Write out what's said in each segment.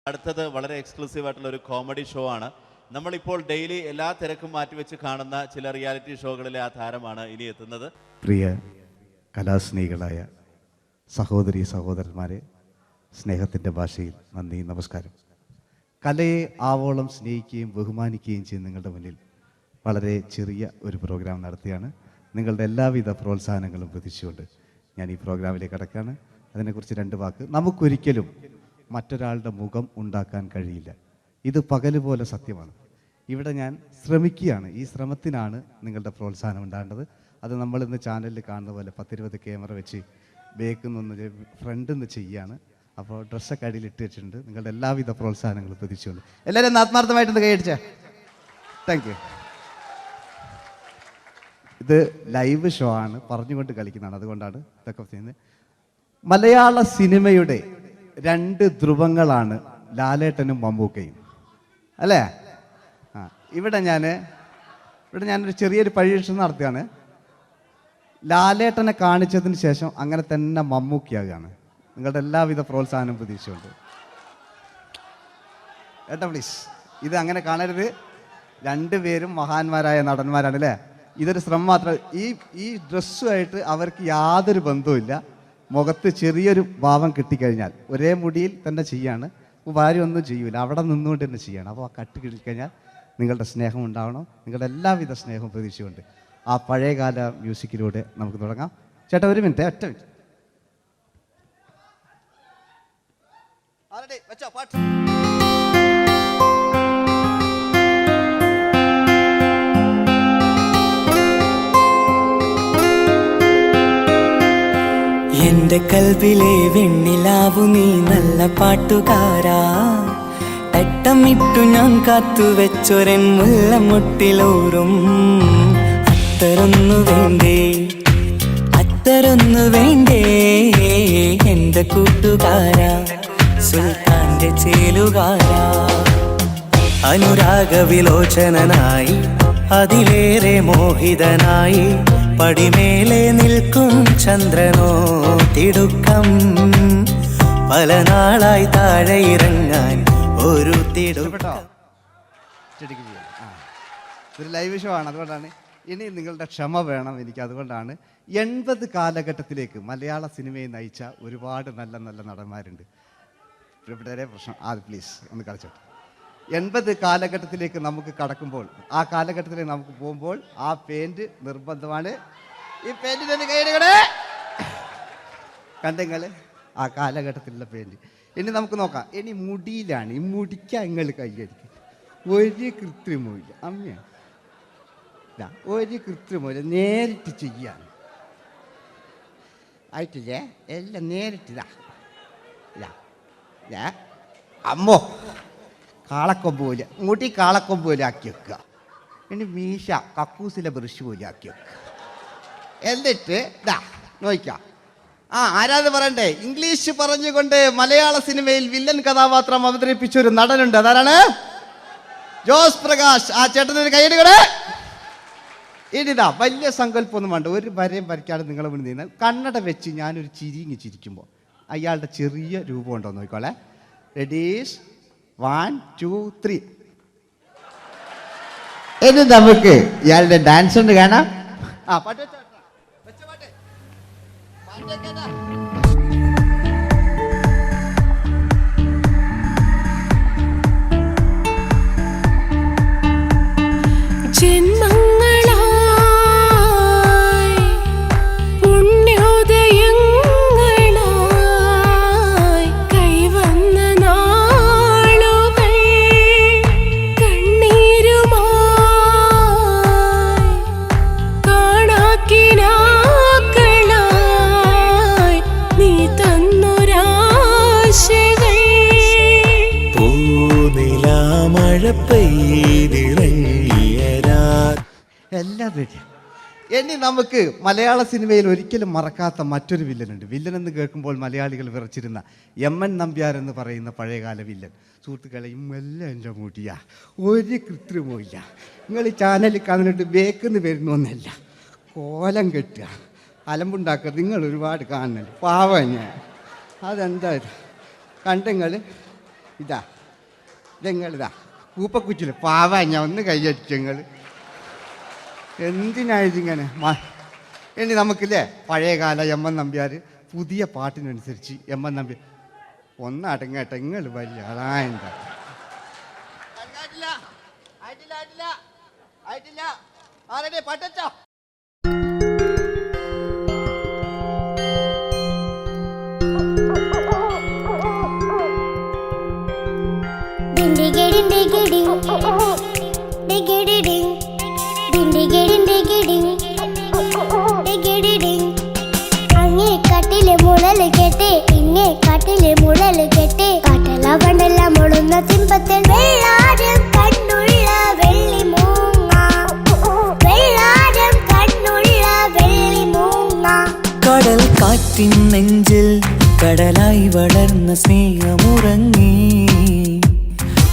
അടുത്തത് വളരെ എക്സ്ക്ലൂസീവ് ആയിട്ടുള്ള ഒരു കോമഡി ഷോ ആണ്. നമ്മളിപ്പോൾ ഡെയിലി എല്ലാ തിരക്കും മാറ്റിവെച്ച് കാണുന്ന ചില റിയാലിറ്റി ഷോകളിലെ ആ താരമാണ് ഇനി എത്തുന്നത്. പ്രിയ കലാസ്നേഹികളായ സഹോദരി സഹോദരന്മാരെ, സ്നേഹത്തിൻ്റെ ഭാഷയിൽ നന്ദി, നമസ്കാരം. കലയെ ആവോളം സ്നേഹിക്കുകയും ബഹുമാനിക്കുകയും ചെയ്യുന്ന നിങ്ങളുടെ മുന്നിൽ വളരെ ചെറിയ ഒരു പ്രോഗ്രാം നടത്തിയാണ്. നിങ്ങളുടെ എല്ലാവിധ പ്രോത്സാഹനങ്ങളും പ്രതീക്ഷിച്ചുകൊണ്ട് ഞാൻ ഈ പ്രോഗ്രാമിലേക്ക് കടക്കുകയാണ്. അതിനെക്കുറിച്ച് രണ്ട് വാക്ക്. നമുക്കൊരിക്കലും മറ്റൊരാളുടെ മുഖം ഉണ്ടാക്കാൻ കഴിയില്ല. ഇത് പകല് പോലെ സത്യമാണ്. ഇവിടെ ഞാൻ ശ്രമിക്കുകയാണ്. ഈ ശ്രമത്തിനാണ് നിങ്ങളുടെ പ്രോത്സാഹനം ഉണ്ടാകേണ്ടത്. അത് നമ്മളിന്ന് ചാനലിൽ കാണുന്ന പോലെ 10-20 ക്യാമറ വെച്ച് ബേക്കുന്നൊന്ന് ഫ്രണ്ടിൽ നിന്ന് ചെയ്യുകയാണ്. അപ്പോൾ ഡ്രസ്സൊക്കെ അടിയിൽ ഇട്ട് വെച്ചിട്ടുണ്ട്. നിങ്ങളുടെ എല്ലാവിധ പ്രോത്സാഹനങ്ങളും പ്രതീക്ഷിച്ചുകൊണ്ട് എല്ലാവരും ആത്മാർത്ഥമായിട്ടൊന്ന് കൈയടിച്ചേ. Thank you. ഇത് ലൈവ് ഷോ ആണ്, പറഞ്ഞുകൊണ്ട് കളിക്കുന്നതാണ്. അതുകൊണ്ടാണ് ഇതൊക്കെ ചെയ്യുന്നത്. മലയാള സിനിമയുടെ 2 ധ്രുവങ്ങളാണ് ലാലേട്ടനും മമ്മൂക്കയും, അല്ലേ? ഇവിടെ ഞാനൊരു ചെറിയൊരു പരീക്ഷണം നടത്തുകയാണ്. ലാലേട്ടനെ കാണിച്ചതിന് ശേഷം അങ്ങനെ തന്നെ മമ്മൂക്കയാകുകയാണ്. നിങ്ങളുടെ എല്ലാവിധ പ്രോത്സാഹനം പ്രതീക്ഷിച്ചുകൊണ്ട് ഏട്ടാ പ്ലീസ്, ഇത് അങ്ങനെ കാണരുത്. 2 പേരും മഹാന്മാരായ നടന്മാരാണ്, അല്ലേ? ഇതൊരു ശ്രമം മാത്രം. ഈ ഡ്രസ്സുമായിട്ട് അവർക്ക് യാതൊരു ബന്ധവുമില്ല. മുഖത്ത് ചെറിയൊരു ഭാവം കിട്ടിക്കഴിഞ്ഞാൽ ഒരേ മുടിയിൽ തന്നെ ചെയ്യാണ്. ഭാര്യ ഒന്നും ചെയ്യൂല, അവിടെ നിന്നുകൊണ്ട് തന്നെ ചെയ്യണം. അപ്പോൾ ആ കട്ട് കിട്ടിക്കഴിഞ്ഞാൽ നിങ്ങളുടെ സ്നേഹം ഉണ്ടാവണം. നിങ്ങളുടെ എല്ലാവിധ സ്നേഹവും പ്രതീക്ഷിച്ചുകൊണ്ട് ആ പഴയകാല മ്യൂസിക്കിലൂടെ നമുക്ക് തുടങ്ങാം. ചേട്ടാ ഒരു മിനിറ്റ്, ഒറ്റ മിനിറ്റ്. എന്റെ കൽവിലെ വെണ്ണിലാവു നീ നല്ല പാട്ടുകാരാ, തട്ടമിട്ടു ഞാൻ കാത്തുവെച്ചൊരൻ മുല്ലമുട്ടിലൂറും. അത്തരൊന്നു വേണ്ടേ എന്റെ കൂട്ടുകാരാ, സുൽത്താന്റെ ചേലുകാരാ. അനുരാഗവിലോചനായി അതിലേറെ മോഹിതനായി പടിമേലെ നിൽക്കും ചന്ദ്രനോ തിടുക്കം. പല നാളായി താഴെ ഇറങ്ങാൻ ഒരു തിടുക്കം. ഒരു ലൈവ് ഷോ ആണ്, അതുകൊണ്ടാണ്. ഇനി നിങ്ങളുടെ ക്ഷമ വേണം എനിക്ക്. അതുകൊണ്ടാണ് 80 കാലഘട്ടത്തിലേക്ക് മലയാള സിനിമയെ നയിച്ച ഒരുപാട് നല്ല നല്ല നടന്മാരുണ്ട്. ഇവിടെ പ്രശ്നം പ്ലീസ് ഒന്ന് കളിച്ചോട്ടെ. 80 കാലഘട്ടത്തിലേക്ക് നമുക്ക് കടക്കുമ്പോൾ, ആ കാലഘട്ടത്തിലേക്ക് നമുക്ക് പോകുമ്പോൾ ആ പെയിന്റ് നിർബന്ധമാണ്. ഈ പെയിന്റിന് കൈയിടുകളെ കണ്ടെങ്കിൽ ആ കാലഘട്ടത്തിലുള്ള പെയിന്റ്. ഇനി നമുക്ക് നോക്കാം. ഇനി മുടിയിലാണ്. ഈ മുടിക്കാൻ നിങ്ങൾ കൈയടിക്കും. ഒരു കൃത്രിമില്ല അമ്മയാണ്, ഒരു കൃത്രിമില്ല. നേരിട്ട് ചെയ്യാൻ ആയിട്ടില്ലേ? എല്ലാം നേരിട്ടിതാ. അമ്മോ കാളക്കൊമ്പ് പോലെ, മുടി കാളക്കൊമ്പ് പോലെ ആക്കി വെക്കുക. ഇനി മീശ കക്കൂസിലെ ബ്രഷ് പോലെ ആക്കി വെക്കുക. എന്നിട്ട് നോക്കാം. ആരാത് പറയണ്ടേ? ഇംഗ്ലീഷ് പറഞ്ഞുകൊണ്ട് മലയാള സിനിമയിൽ വില്ലൻ കഥാപാത്രം അവതരിപ്പിച്ച ഒരു നടനുണ്ട്. അതാരാണ്? ജോസ് പ്രകാശ്. ആ ചേട്ടനൊരു കൈയ്യടികളെ. ഇനിതാ വലിയ സങ്കല്പമൊന്നും വേണ്ട, ഒരു വരയും വരയ്ക്കാതെ നിങ്ങളെ മുന്നിൽ നിന്ന് കണ്ണട വെച്ച് ഞാനൊരു ചിരിക്കുമ്പോൾ അയാളുടെ ചെറിയ രൂപം ഉണ്ടോ നോക്കിക്കോളെ. റെഡീസ് 1 2 3. ഇനി നമുക്ക് ഇയാളുടെ ഡാൻസ് ഉണ്ട് കാണാം. പാട്ട് വെച്ച പാട്ട് എല്ലാം റെഡി. ഇനി നമുക്ക് മലയാള സിനിമയിൽ ഒരിക്കലും മറക്കാത്ത മറ്റൊരു വില്ലനുണ്ട്. വില്ലൻ എന്ന് കേൾക്കുമ്പോൾ മലയാളികൾ വിറച്ചിരുന്ന MN നമ്പ്യാർ എന്ന് പറയുന്ന പഴയകാല വില്ലൻ. സുഹൃത്തുക്കളെയും എല്ലാം എൻ്റെ കൂട്ടിയാ, ഒരു കൃത്രിമവും ഇല്ല. നിങ്ങൾ ഈ ചാനലിൽ കാണുന്നുണ്ട്, ബേക്കെന്ന് വരുന്നൊന്നല്ല, കോലം കെട്ടുക, അലമ്പുണ്ടാക്കുക. നിങ്ങൾ ഒരുപാട് കാണുന്നുണ്ട്. പാവം ഞാൻ. അതെന്താ ഇത് കണ്ടെങ്കിൽ ഇതാ ഇതെങ്ങളിതാ കൂപ്പക്കുച്ചില് പാവ ഞാൻ ഒന്ന് കൈയടിച്ചു നിങ്ങൾ എന്തിനായതിങ്ങനെ ഇനി നമുക്കില്ലേ പഴയകാല എം എൻ നമ്പ്യാർ പുതിയ പാട്ടിനനുസരിച്ച് എം എൻ നമ്പ്യാർ ഒന്നടങ്ങട്ടെ നിങ്ങൾ വലിയ ആളായെന്താ പറ്റോ അങ്ങേ കാട്ടിലെ മുളല് കേട്ടേ ഇങ്ങേ കാട്ടിലെ മുളല് കേട്ടേ കാട്ടലവണ്ണെല്ലാം മുളുന്ന തിമ്പത്തിൽ വെള്ളാരം കണ്ണുള്ള വെള്ളി മൂങ്ങ വെള്ളാരം കണ്ണുള്ള വെള്ളി മൂങ്ങ കടൽ കാറ്റിൻ നെഞ്ചിൽ കടലായി വളർന്ന സ്നേഹമുറങ്ങി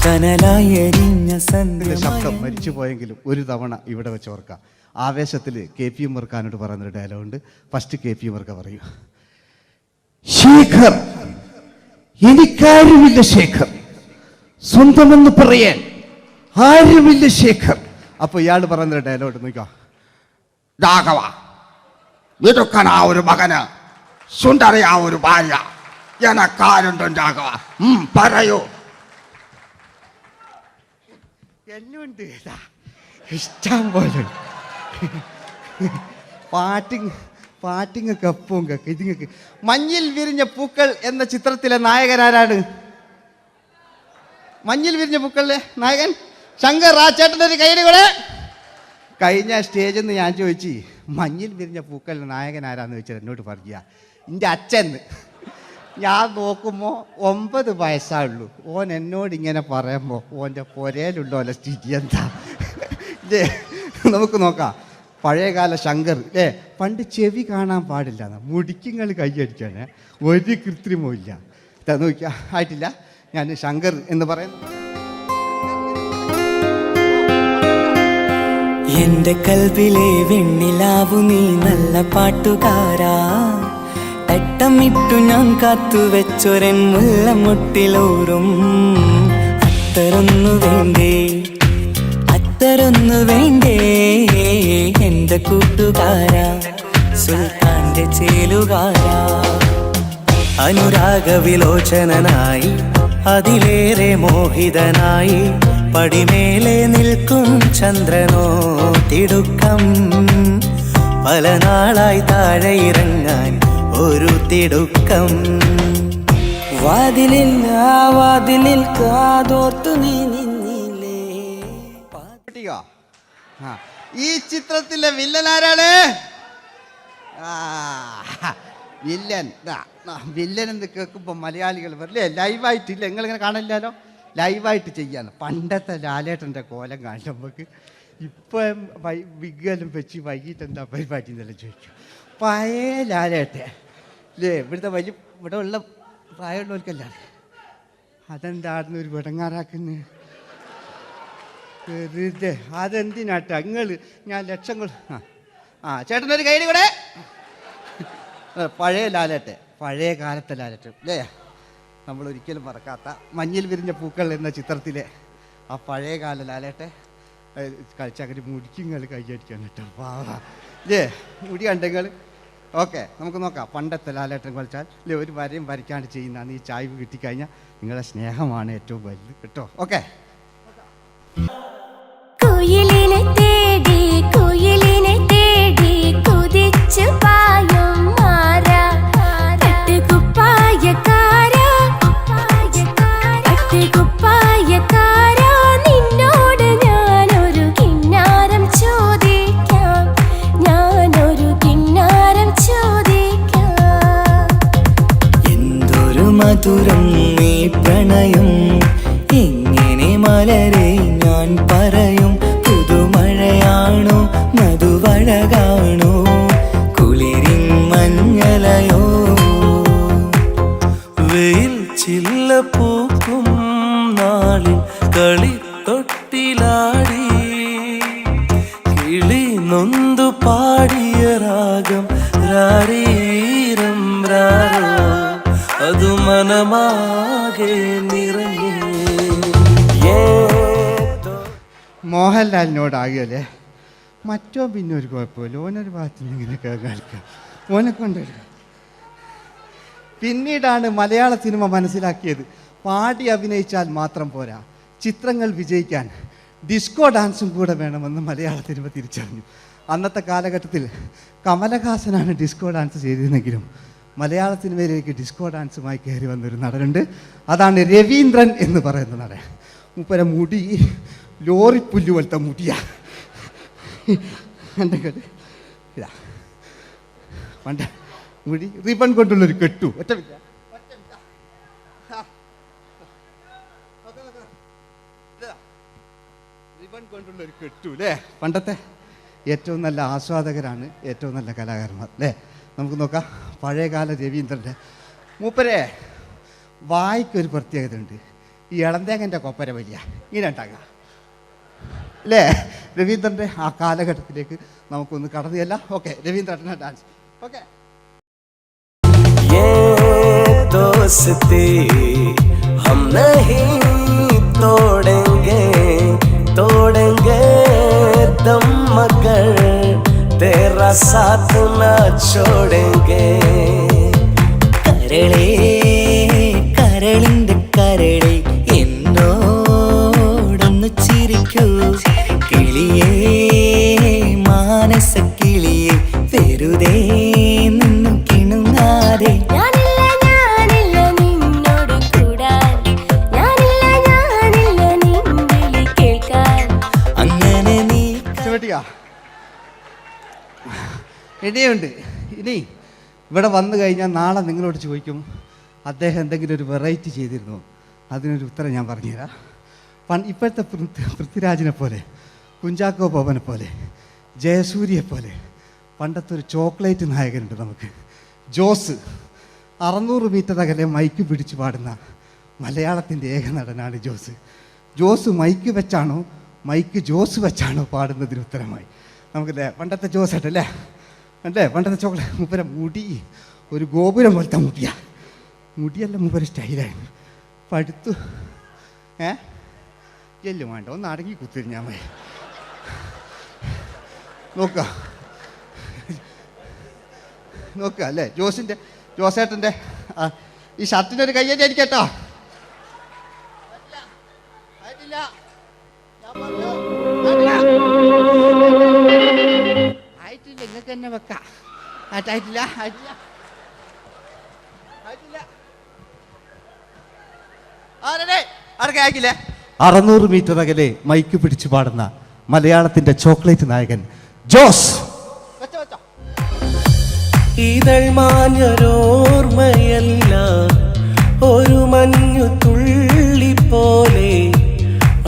കനലായി എരിഞ്ഞ ഇതിന്റെ ശബ്ദം മരിച്ചു പോയെങ്കിലും ഒരു തവണ ഇവിടെ വെച്ച് ഓർക്കാം. ആവേശത്തിൽ KP ഉമ്മർഖാനോട് പറയുന്നൊരു ഡയലോഗുണ്ട്. ഫസ്റ്റ് KP ഉമ്മർഖ പറയൂ. ശേഖർ, എനിക്കാരുമില്ല ശേഖർ, സ്വന്തമെന്ന് പറയാൻ ആരുമില്ല ശേഖർ. അപ്പൊ ഇയാൾ പറയുന്നൊരു ഡയലോഗ് നോക്കാം. രാഘവ, ഇതൊക്കെ ഒരു മകന് സുന്ദരയാ ഒരു ഭാര്യ എനക്കാരുണ്ടോ രാഘവ? പറയൂ. എന്നുണ്ട് ഇഷ്ടം പോലെ പാട്ടിങ്ങൊക്കെ എപ്പവും കേക്ക് ഇതിങ്ങക്ക്. മഞ്ഞിൽ വിരിഞ്ഞ പൂക്കൾ എന്ന ചിത്രത്തിലെ നായകനാരാണ്? മഞ്ഞിൽ വിരിഞ്ഞ പൂക്കളിലെ നായകൻ ശങ്കർ. ആ ചേട്ടൻ്റെ ഒരു കയ്യിൽ കൂടെ. കഴിഞ്ഞ സ്റ്റേജിൽ നിന്ന് ഞാൻ ചോദിച്ചു മഞ്ഞിൽ വിരിഞ്ഞ പൂക്കളിലെ നായകൻ ആരാന്ന് ചോദിച്ചാൽ എന്നോട് പറയുക എൻ്റെ അച്ഛൻ. ഞാൻ നോക്കുമ്പോൾ 9 വയസ്സായുള്ളൂ. ഓൻ എന്നോട് ഇങ്ങനെ പറയുമ്പോൾ ഓൻ്റെ പുരയിലുണ്ടോ അല്ല സ്ഥിതി എന്താ? നമുക്ക് നോക്കാം. പഴയകാല ശങ്കർ അല്ലേ, പണ്ട് ചെവി കാണാൻ പാടില്ല, മുടിക്കുങ്ങൾ കൈയടിക്കാണ്, ഒരു കൃത്രിമവും ഇല്ല. നോക്കിയാ ആയിട്ടില്ല. ഞാൻ ശങ്കർ എന്ന് പറയുന്നു. എന്റെ കൽവിലെ വെണ്ണിലാവു നീ നല്ല പാട്ടുകാരാ, തട്ടമിട്ടു ഞാൻ കാത്തു വെച്ചൊരൻ മുല്ലമുട്ടിലോറും അത്തരൊന്നു വേണ്ടേ, അത്തരൊന്നു വേണ്ടേ എന്റെ കൂട്ടുകാരാ, സുൽത്താന്റെ ചേലുകാരാ. അനുരാഗവിലോചനായി അതിലേറെ മോഹിതനായി പടിമേലെ നിൽക്കും ചന്ദ്രനോ തിടുക്കം, പല നാളായി താഴെ ഇറങ്ങാൻ ഒരു തിടുക്കം. വാതിലിൽ കാതോർത്തു നീ നിന്നില്ലേ. ഈ ചിത്രത്തിലെ വില്ലൻ ആരാണ്? വില്ലൻ എന്ന് കേൾക്കുമ്പോൾ മലയാളികൾ വരില്ലേ ലൈവായിട്ടില്ല, നിങ്ങളിങ്ങനെ കാണില്ലല്ലോ, ലൈവായിട്ട് ചെയ്യാന്ന്. പണ്ടത്തെ ലാലേട്ടൻ്റെ കോലം കാണും നമുക്ക്. ഇപ്പം വിഗ്ഗലും വെച്ച് വൈകിട്ട് എന്താ പരിപാടി എന്നെല്ലാം ചോദിക്കും. പഴയ ലാലേട്ടൻ അല്ലേ, ഇവിടുത്തെ വലിയ ഇവിടെ ഉള്ള പ്രായമുള്ളവർക്കല്ല. അതെന്തായിരുന്നു ഒരു വിടങ്ങാറാക്കുന്നത്? വെറുതെ അതെന്തിനാട്ട നിങ്ങൾ? ഞാൻ ലക്ഷങ്ങൾ ചേട്ടനൊരു കയ്യിൽ കൂടെ. പഴയ ലാലേട്ടൻ, പഴയ കാലത്തെ ലാലേട്ടൻ അല്ലേ, നമ്മൾ ഒരിക്കലും മറക്കാത്ത മഞ്ഞിൽ വിരിഞ്ഞ പൂക്കൾ എന്ന ചിത്രത്തിലെ ആ പഴയ കാല ലാലേട്ടെ കളിച്ചങ്ങനെ മുടിക്കുങ്ങൾ കൈയടിക്കാൻ കേട്ടോ. അല്ലേ മുടി കണ്ടെങ്കിൽ ഓക്കെ. നമുക്ക് നോക്കാം. പണ്ടത്തെ ലാലേട്ടൻ കളിച്ചാൽ അല്ലേ ഒരു വരയും വരയ്ക്കാണ്ട് ചെയ്യുന്നതാണ്. ഈ ചായ്വ് കിട്ടിക്കഴിഞ്ഞാൽ നിങ്ങളുടെ സ്നേഹമാണ് ഏറ്റവും വലുത് കേട്ടോ. ഓക്കെ. കുയിലിനെ തേടി കുയിലിനെ തേടി കുതിച്ചു പായും മാറാ, തട്ടുകുപ്പായക്കാരാ തട്ടുകുപ്പായക്കാരാ, നിന്നോട് ഞാനൊരു കിന്നാരം ചോദിക്കാം, ഞാനൊരു കിന്നാരം ചോദിക്കാം. എന്തൊരു മധുരം നീ പ്രണയം, എങ്ങനെ മലരെ ഞാൻ പറയും. പുതുമഴയാണോ മധുവഴകാണോ കുളിരിൻ മഞ്ഞലയോ, വെയിൽ ചില്ല പൂക്കും നാളിൽ കളിത്തൊട്ടിലാടി കിളി നൊന്തു പാടിയ രാഗം രാരീരം രാരോ, അത് മനമാകെ നിറഞ്ഞേ. മോഹൻലാലിനോടാകുമല്ലേ. മറ്റോ പിന്നെ ഒരു കുഴപ്പമില്ല, ഓനൊരു ഭാഗത്ത് നിന്ന് ഇങ്ങനെയൊക്കെ കളിക്കുക, ഓനെ കൊണ്ടുവരിക. പിന്നീടാണ് മലയാള സിനിമ മനസ്സിലാക്കിയത് പാടി അഭിനയിച്ചാൽ മാത്രം പോരാ, ചിത്രങ്ങൾ വിജയിക്കാൻ ഡിസ്കോ ഡാൻസും കൂടെ വേണമെന്ന് മലയാള സിനിമ തിരിച്ചറിഞ്ഞു. അന്നത്തെ കാലഘട്ടത്തിൽ കമലഹാസനാണ് ഡിസ്കോ ഡാൻസ് ചെയ്തിരുന്നെങ്കിലും മലയാള സിനിമയിലേക്ക് ഡിസ്കോ ഡാൻസുമായി കയറി വന്നൊരു നടനുണ്ട്. അതാണ് രവീന്ദ്രൻ എന്ന് പറയുന്ന നടൻ. മൂപ്പര മുടി ലോറിപ്പുല്ല് പോലത്തെ മുടിയാ. എൻ്റെ ഇതാ പണ്ട് മുടി റിബൺ കൊണ്ടുള്ളൊരു കെട്ടു. ഒറ്റ റിബൺ കൊണ്ടുള്ളൊരു കെട്ടു അല്ലേ. പണ്ടത്തെ ഏറ്റവും നല്ല ആസ്വാദകരാണ് ഏറ്റവും നല്ല കലാകാരന്മാർ അല്ലേ. നമുക്ക് നോക്കാം പഴയകാല രവീന്ദ്രൻ്റെ. മൂപ്പരെ വായിക്കൊരു പ്രത്യേകത ഉണ്ട്, ഈ ഇളന്തേങ്ങൻ്റെ കൊപ്പര വലിയ ഇങ്ങനെ ഉണ്ടാകുക അല്ലേ. രവീന്ദ്രൻ്റെ ആ കാലഘട്ടത്തിലേക്ക് നമുക്കൊന്ന് കടന്നു ചെല്ലാം. ഓക്കെ, രവീന്ദ്രൻ്റെ ഡാൻസ്. ഓക്കെ. दोस्ती हम नहीं तोड़ेंगे तोड़ेंगे दम मगर तेरा साथ ना छोड़ेंगे കരളേ കരളിന്റെ കരളേ എന്നോടൊന്ന് ചിരിക്കൂ കിളിയേ മാനസ കിളിയേ വെറുതെ നിന്നു കിണുങ്ങാതെ ഇനിയുണ്ട്. ഇനി ഇവിടെ വന്നു കഴിഞ്ഞാൽ നാളെ നിങ്ങളോട് ചോദിക്കും അദ്ദേഹം എന്തെങ്കിലും ഒരു വെറൈറ്റി ചെയ്തിരുന്നു. അതിനൊരു ഉത്തരം ഞാൻ പറഞ്ഞുതരാം. ഇപ്പോഴത്തെ പൃഥ്വിരാജിനെ പോലെ, കുഞ്ചാക്കോ ബോബനെ പോലെ, ജയസൂര്യയെ പോലെ പണ്ടത്തെ ഒരു ചോക്ലേറ്റ് നായകനുണ്ട് നമുക്ക്, ജോസ്. 600 മീറ്റർ അകലെ മൈക്ക് പിടിച്ച് പാടുന്ന മലയാളത്തിൻ്റെ ഏക നടനാണ് ജോസ്. ജോസ് മൈക്ക് വെച്ചാണോ മൈക്ക് ജോസ് വെച്ചാണോ പാടുന്നതിന് ഉത്തരമായി നമുക്കല്ലേ പണ്ടത്തെ ജോസ് ആയിട്ടല്ലേ അല്ലേ. പണ്ടത്തെ ചോക്ലേറ്റ് മൂപ്പര മുടി ഒരു ഗോപുരം പോലത്തെ മുടിയാ. മുടിയല്ല മൂപ്പര സ്റ്റൈലായിരുന്നു. പടുത്തു എല്ലും വേണ്ട, ഒന്ന് അടങ്ങി കുത്തിരിഞ്ഞാൽ മതി. നോക്കുക അല്ലേ ജോസേട്ടൻ്റെ ഈ ഷർട്ടിനൊരു കയ്യടി അടിക്കട്ടോ. ആയിട്ടില്ല, നിങ്ങൾക്ക് തന്നെ വെക്കാം. ആയിട്ടില്ല. 600 മീറ്റർ അകലെ മൈക്ക് പിടിച്ചു പാടുന്ന മലയാളത്തിന്റെ ചോക്ലേറ്റ് നായകൻ ജോസ്. ഇതൾ മാഞ്ഞൊരോർമ്മയല്ല ഒരു മഞ്ഞു തുള്ളി പോലെ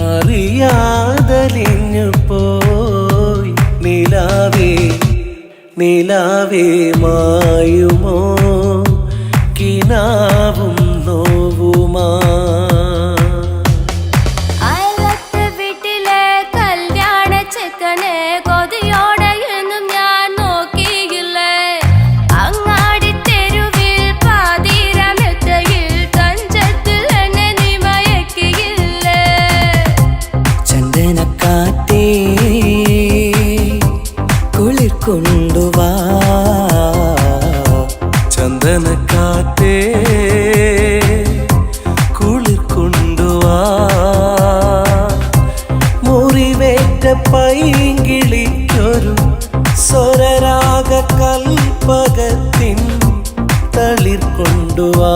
അറിയാതലിഞ്ഞു പോയി നിലാവേ നിലാവേ മായുമോ കിനാവും നോവുമാ കൊണ്ടുവാ ചന്ദനക്കാറ്റേ കുളിർ കൊണ്ടുവാ മുറിവേറ്റ പൈങ്കിളിക്കൊരു സ്വരരാഗ കൽപ്പകത്തിൻ തളിർ കൊണ്ടുവാ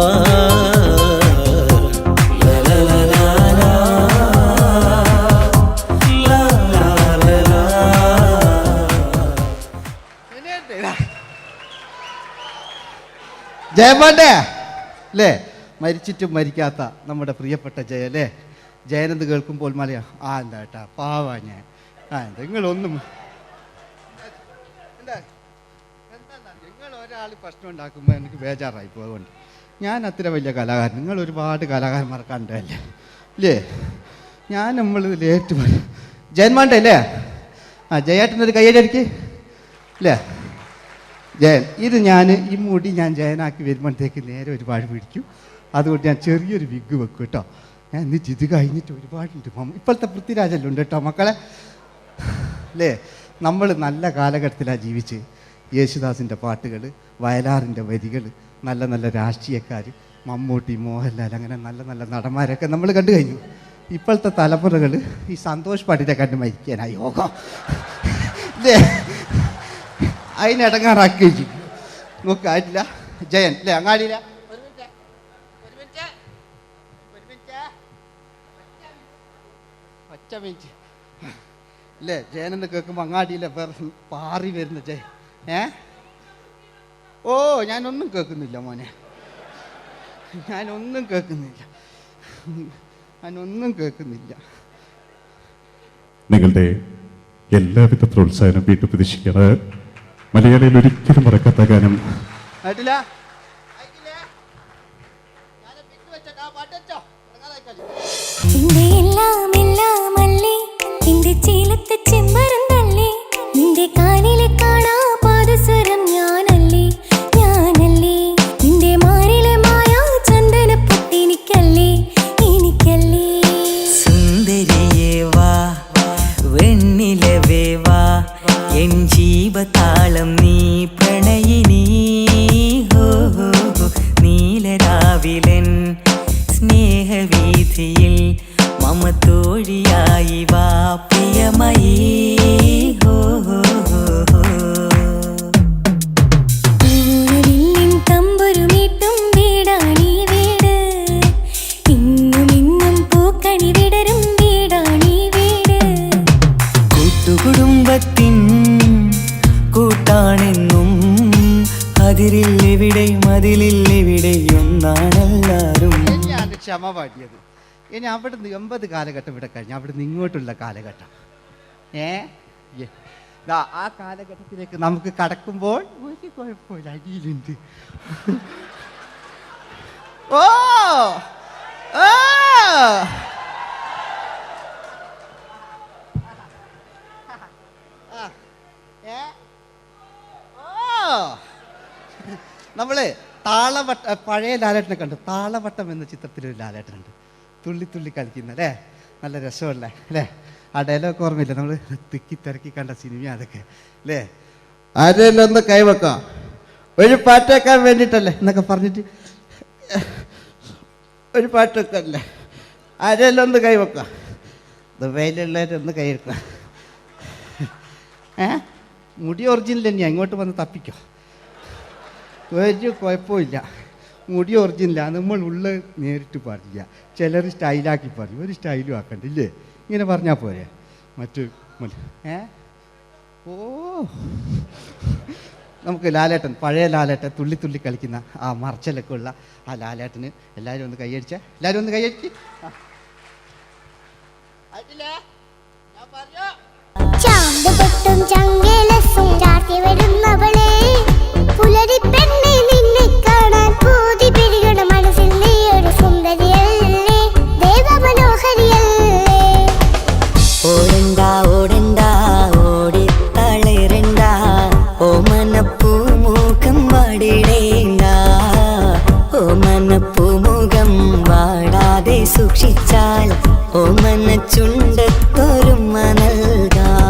ജയമോൻ്റെ അല്ലേ, മരിച്ചിട്ടും മരിക്കാത്ത നമ്മുടെ പ്രിയപ്പെട്ട ജയ അല്ലേ. ജയനെന്ന് കേൾക്കുമ്പോൾ മലയാ എന്താ കേട്ടാ പാവാ ഞാൻ. നിങ്ങളൊന്നും നിങ്ങൾ ഒരാൾ പ്രശ്നം ഉണ്ടാക്കുമ്പോൾ എനിക്ക് ബേജാറായി പോകുന്നുണ്ട്. ഞാൻ അത്ര വലിയ കലാകാരൻ, നിങ്ങൾ ഒരുപാട് കലാകാരന്മാർ കണ്ടല്ലേ അല്ലേ. ഞാൻ നമ്മൾ ലേറ്റ് ജയന്മാൻ്റെ അല്ലേ. ജയേട്ടനൊരു കയ്യടിക്ക് അല്ലേ. ജയൻ ഇത് ഈ മുടി ഞാൻ ജയനാക്കി വരുമ്പോഴത്തേക്ക് നേരെ ഒരുപാട് പിടിക്കും. അതുകൊണ്ട് ഞാൻ ചെറിയൊരു വിഗ് വെക്കും കേട്ടോ. ഞാൻ എന്നിട്ട് ഇത് കഴിഞ്ഞിട്ട് ഒരുപാടുണ്ട് ഇപ്പോഴത്തെ പൃഥ്വിരാജെല്ലാം ഉണ്ട് കേട്ടോ മക്കളെ അല്ലേ. നമ്മൾ നല്ല കാലഘട്ടത്തിലാണ് ജീവിച്ച്. യേശുദാസിൻ്റെ പാട്ടുകൾ, വയലാറിൻ്റെ വരികൾ, നല്ല നല്ല രാഷ്ട്രീയക്കാർ, മമ്മൂട്ടി, മോഹൻലാൽ, അങ്ങനെ നല്ല നല്ല നടന്മാരൊക്കെ നമ്മൾ കണ്ടു കഴിഞ്ഞു. ഇപ്പോഴത്തെ തലമുറകൾ ഈ സന്തോഷ് പാട്ടിനെ കണ്ട് മരിക്കാനായി യോഗം അല്ലേ, അതിനിടങ്ങാറാക്കി വെച്ചു നോക്കായിട്ടില്ല. ജയൻ അല്ലേ അങ്ങാടിയില്ല ഒറ്റ മിനിറ്റ് അല്ലേ. ജയനെന്ന് കേൾക്കുമ്പോൾ അങ്ങാടിയില്ല പാറി വരുന്ന ജയൻ. ഓ ഞാനൊന്നും കേൾക്കുന്നില്ല മോനെ, ഞാനൊന്നും കേൾക്കുന്നില്ല. നിങ്ങളുടെ എല്ലാവിധ പ്രോത്സാഹനം വീട്ടു പ്രതീക്ഷിക്കാറ്. മലയാളിയിൽ ഒരിക്കലും മറക്കാത്ത ഗാനം നിന്റെ എല്ലാം എല്ലാം അല്ലേ, നിന്റെ ചീലത്തെ ചെമ്മരം തള്ളി, നിന്റെ കാലിലെ കാണാ പാദസരം ഞാനല്ലേ, ഞാനല്ലേ, നിന്റെ മാറിലെ മായാ ചന്ദന പൊട്ടിനിക്കല്ലേ, എനിക്കല്ലേ. സുന്ദരിയേ വാ, വെണ്ണിലവേ വാ, എൻ ജീവതാളം നീ പ്രണയിനി. ഹോ ഹോ ഹോ, നീലരാവിലൻ സ്നേഹവീഥിയിൽ മമ തോഴിയായി വാ പ്രിയമയീ. ഹോ ഹോ ഹോ ഹോ. പൂവില്ലിൻ തമ്പുരുമീട്ടും വീടാണീ വീട്, ഇന്നും ഇന്നും പൂക്കണി വിടരും വീടാണീ വീട്. കൂട്ടുകുടുംബത്തിൻ കൂട്ടാണെന്നും അതിരില്ലെവിടെയും അതിലില്ലെവിടെയും ഒന്നാണെല്ലാരും. തന്നെയാണ് ക്ഷമ പാടിയത്. ഇനി അവിടുന്ന് 80 കാലഘട്ടം ഇവിടെ കഴിഞ്ഞു, അവിടുന്ന് ഇങ്ങോട്ടുള്ള കാലഘട്ടം ആ കാലഘട്ടത്തിലേക്ക് നമുക്ക് കടക്കുമ്പോൾ ഒരു കുഴപ്പമില്ല, അടിയിലുണ്ട്. ഓ ഓ നമ്മള് താളവട്ട പഴയ ലാലേട്ടനെ കണ്ടു. താളവട്ടം എന്ന ചിത്രത്തിലൊരു ലാലേട്ടനുണ്ട്, തുള്ളി തുള്ളി കളിക്കുന്ന അല്ലേ, നല്ല രസമല്ലേ അല്ലേ. ആ ഡയലോഗ് ഓർമ്മയില്ല, നമ്മൾ തിക്കി തിരക്കി കണ്ട സിനിമ അതൊക്കെ അല്ലേ. ആരെല്ലാം ഒന്ന് കൈവെക്കാം, ഒരു പാട്ടേക്കാൻ വേണ്ടിയിട്ടല്ലേ എന്നൊക്കെ പറഞ്ഞിട്ട് ഒരു പാട്ടൊക്കെ അല്ലേ. ആരെല്ലാം ഒന്ന് കൈവെക്കാം, ദുബൈയിലുള്ളവരൊന്ന് കൈവെക്കാം. മുടി ഒറിജിനൽ തന്നെയാണ്, ഇങ്ങോട്ട് വന്ന് തപ്പിക്കോ, ഒരു കുഴപ്പമില്ല. മുടി ഒറിജിനലാണ്, നമ്മൾ ഉള്ള നേരിട്ട് പാടില്ല. ചിലർ സ്റ്റൈലാക്കി പറയും, ഒരു സ്റ്റൈലും ആക്കണ്ടില്ലേ, ഇങ്ങനെ പറഞ്ഞാൽ പോരെ. മറ്റു ഓ നമുക്ക് ലാലേട്ടൻ, പഴയ ലാലേട്ടൻ, തുള്ളി തുള്ളി കളിക്കുന്ന ആ മറച്ചലൊക്കെ ഉള്ള ആ ലാലേട്ടന് എല്ലാവരും ഒന്ന് കൈയടിച്ചേ, എല്ലാവരും ഒന്ന് കൈയടിച്ച്. ചാന്തുപൊട്ടും ചങ്കേലസും ചാർത്തി വരുന്നവളെ, പുലരി പെണ്ണെ നിന്നെ കാണാൻ പൂതി പെരുകണ മനസ്സിൽ നീ ഒരു സുന്ദരിയല്ലേ, ദേവമനോഹരിയല്ലേ. ഓടണ്ട ഓടണ്ട ഓടിത്തളരണ്ട, ഓമനപ്പൂമുഖം വാടിടേണ്ട, ഓമനപ്പൂമുഖം വാടാതെ സൂക്ഷിച്ചാൽ ഓമന ചുണ്ടത്തൊരുമ നൽകാം.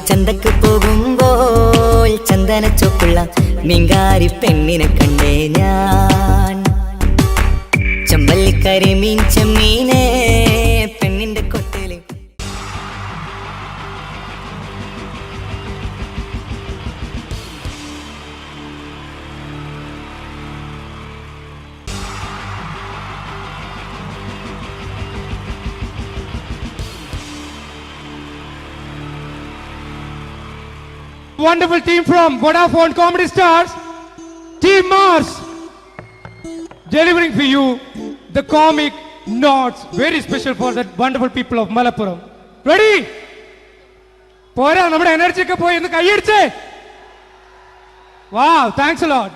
ചന്തക്ക് പോകുമ്പോൾ ചന്ദനച്ചൊപ്പുള്ള മീൻകാരി പെണ്ണിനെ കണ്ടേ ഞാൻ. ചമ്പല്ലിക്കരി മീൻ ചെമ്മീനെ പെണ്ണിന്റെ കൊട്ടയില്. Wonderful team from Vodafone Comedy Stars, Team Mars, delivering for you the comic notes, very special for the wonderful people of Malappuram. Ready? Pora, nammade energy ke poi endu kaiyediche. Wow, thanks a lot.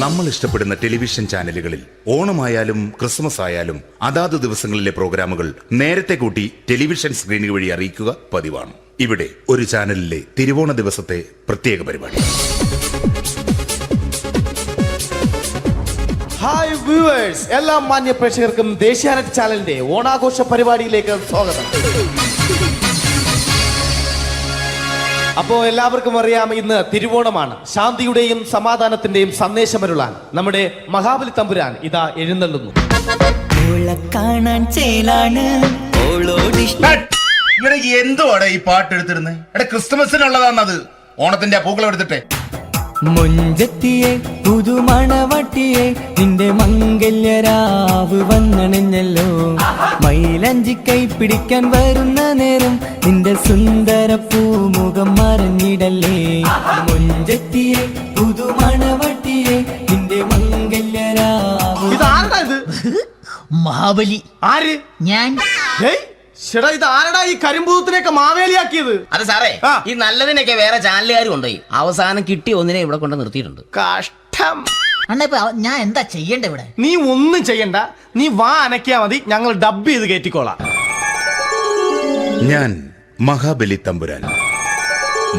നമ്മൾ ഇഷ്ടപ്പെടുന്ന television ചാനലുകളിൽ ഓണമായാലും Christmas ആയാലും അതാത് ദിവസങ്ങളിലെ പ്രോഗ്രാമുകൾ നേരത്തെ കൂട്ടി television സ്ക്രീനുകൾ വഴി അറിയിക്കുക പതിവാണ്. ഇവിടെ ഒരു ചാനലിലെ തിരുവോണ ദിവസത്തെ പ്രത്യേക പരിപാടി. ഹായ് വ്യൂവേഴ്സ്, എല്ലാ മാന്യ പ്രേക്ഷകർക്കും ദേശീയാനെറ്റ് ചാനലിന്റെ ഓണാഘോഷ പരിപാടിയിലേക്ക് സ്വാഗതം. അപ്പോ എല്ലാവർക്കും അറിയാം, ഇന്ന് തിരുവോണമാണ്. ശാന്തിയുടെയും സമാധാനത്തിന്റെയും സന്ദേശമരുളാൻ നമ്മുടെ മഹാബലി തമ്പുരാൻ ഇതാ എഴുന്നള്ളുന്നു. കാണാൻ ചേലാണ് എന്തുവാടാ ഈ പാട്ട് എടുത്തിരുന്നത്? എടാ, ക്രിസ്തുമസിനുള്ളതാണത്. ഓണത്തിന്റെ പൂക്കളം എടുത്തിട്ടെ. മുഞ്ചത്തിയെ പുതുമണവട്ടിയെ നിന്റെ മംഗല്യരാവ് വന്നണഞ്ഞല്ലോ. മൈലഞ്ചി കൈ പിടിക്കാൻ വരുന്ന നേരം നിന്റെ സുന്ദര പൂമുഖം മറഞ്ഞിടല്ലേ. മുഞ്ചത്തിയെ പുതുമണവട്ടിയെ നിന്റെ മംഗല്യരാവ്. മഹാബലി ആര്? ഞാൻ. ഇത് ആരടാ ഈ കരിമ്പൂത്തിനെയൊക്കെ മാവേലിയാക്കിയത്? അത് സാറേ, ഈ നല്ലതിനൊക്കെ വേറെ ചാനലുകാരും കൊണ്ടുപോയി അവസാനം കിട്ടി ഒന്നിനെ ഇവിടെ കൊണ്ട് നിർത്തിയിട്ടുണ്ട്. കഷ്ടം. അണ്ണ ഇപ്പൊ ഞാൻ എന്താ ചെയ്യണ്ട ഇവിടെ? നീ ഒന്നും ചെയ്യണ്ട, നീ വാ അനക്കിയാ മതി, ഞങ്ങൾ ഡബ് ചെയ്ത് കയറ്റിക്കോളാം. ഞാൻ മഹാബലി തമ്പുരാൻ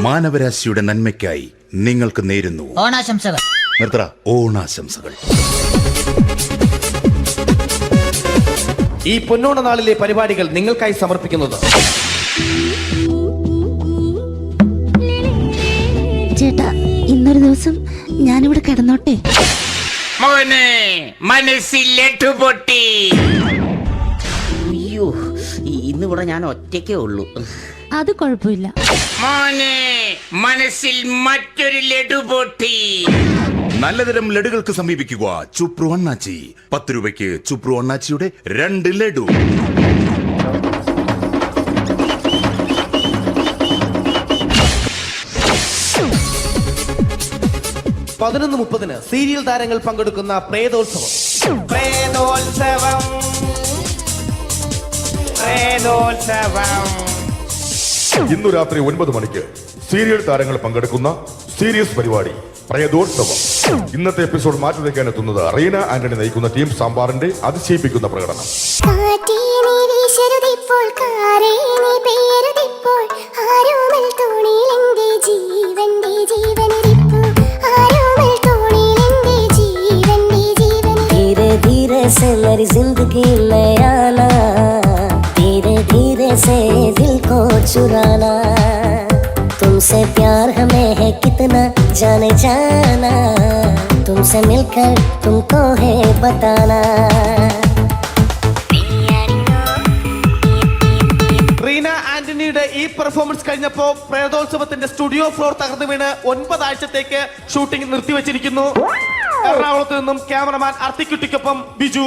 മാനവരാശിയുടെ നന്മയ്ക്കായി നിങ്ങൾക്ക് നേരുന്നു ഓണാശംസകൾ. നിർത്തറ. ഓണാശംസകൾ. ഈ പൊന്നോണ നാളിലെ പരിപാടികൾ നിങ്ങൾക്കായി സമർപ്പിക്കുന്നത് ചേട്ടാ, ഇന്നൊരു ദിവസം ഞാനിവിടെ കിടന്നോട്ടെ? അയ്യോ, ഇന്നിവിടെ ഞാൻ ഒറ്റയ്ക്കേ ഉള്ളൂ. അത് കുഴപ്പമില്ല. മനസ്സിൽ മറ്റൊരു ലഡു പൊട്ടി. നല്ലതരം ലഡുകൾക്ക് സമീപിക്കുക ചുപ്രു അണ്ണാച്ചി. 10 രൂപയ്ക്ക് ചുപ്രു അണ്ണാച്ചിയുടെ 2 ലഡു. (11:30) സീരിയൽ താരങ്ങൾ പങ്കെടുക്കുന്ന പ്രേതോത്സവം. ഇന്നു രാത്രി 9 മണിക്ക് സീരിയൽ താരങ്ങൾ പങ്കെടുക്കുന്ന സീരിയസ് പരിപാടി പ്രേതോത്സവം. ഇന്നത്തെ എപ്പിസോഡ് മാറ്റി വയ്ക്കാൻ എത്തുന്നത് റീന ആന്റണി നയിക്കുന്ന ടീം സാമ്പാറിന്റെ അതിശയിപ്പിക്കുന്ന പ്രകടനം. तुमसे प्यार हमें है कितना जाने जाना, तुमसे मिलकर तुमको है बताना. റീന ആന്റണിയുടെ ഈ പെർഫോമൻസ് കഴിഞ്ഞപ്പോ പ്രേതോത്സവത്തിന്റെ സ്റ്റുഡിയോ ഫ്ലോർ തകർന്നു വീണ് 9 ആഴ്ചത്തേക്ക് ഷൂട്ടിംഗ് നിർത്തിവെച്ചിരിക്കുന്നു. എറണാകുളത്ത് നിന്നും ക്യാമറമാൻ അർത്തിക്കുട്ടിക്കൊപ്പം ബിജു.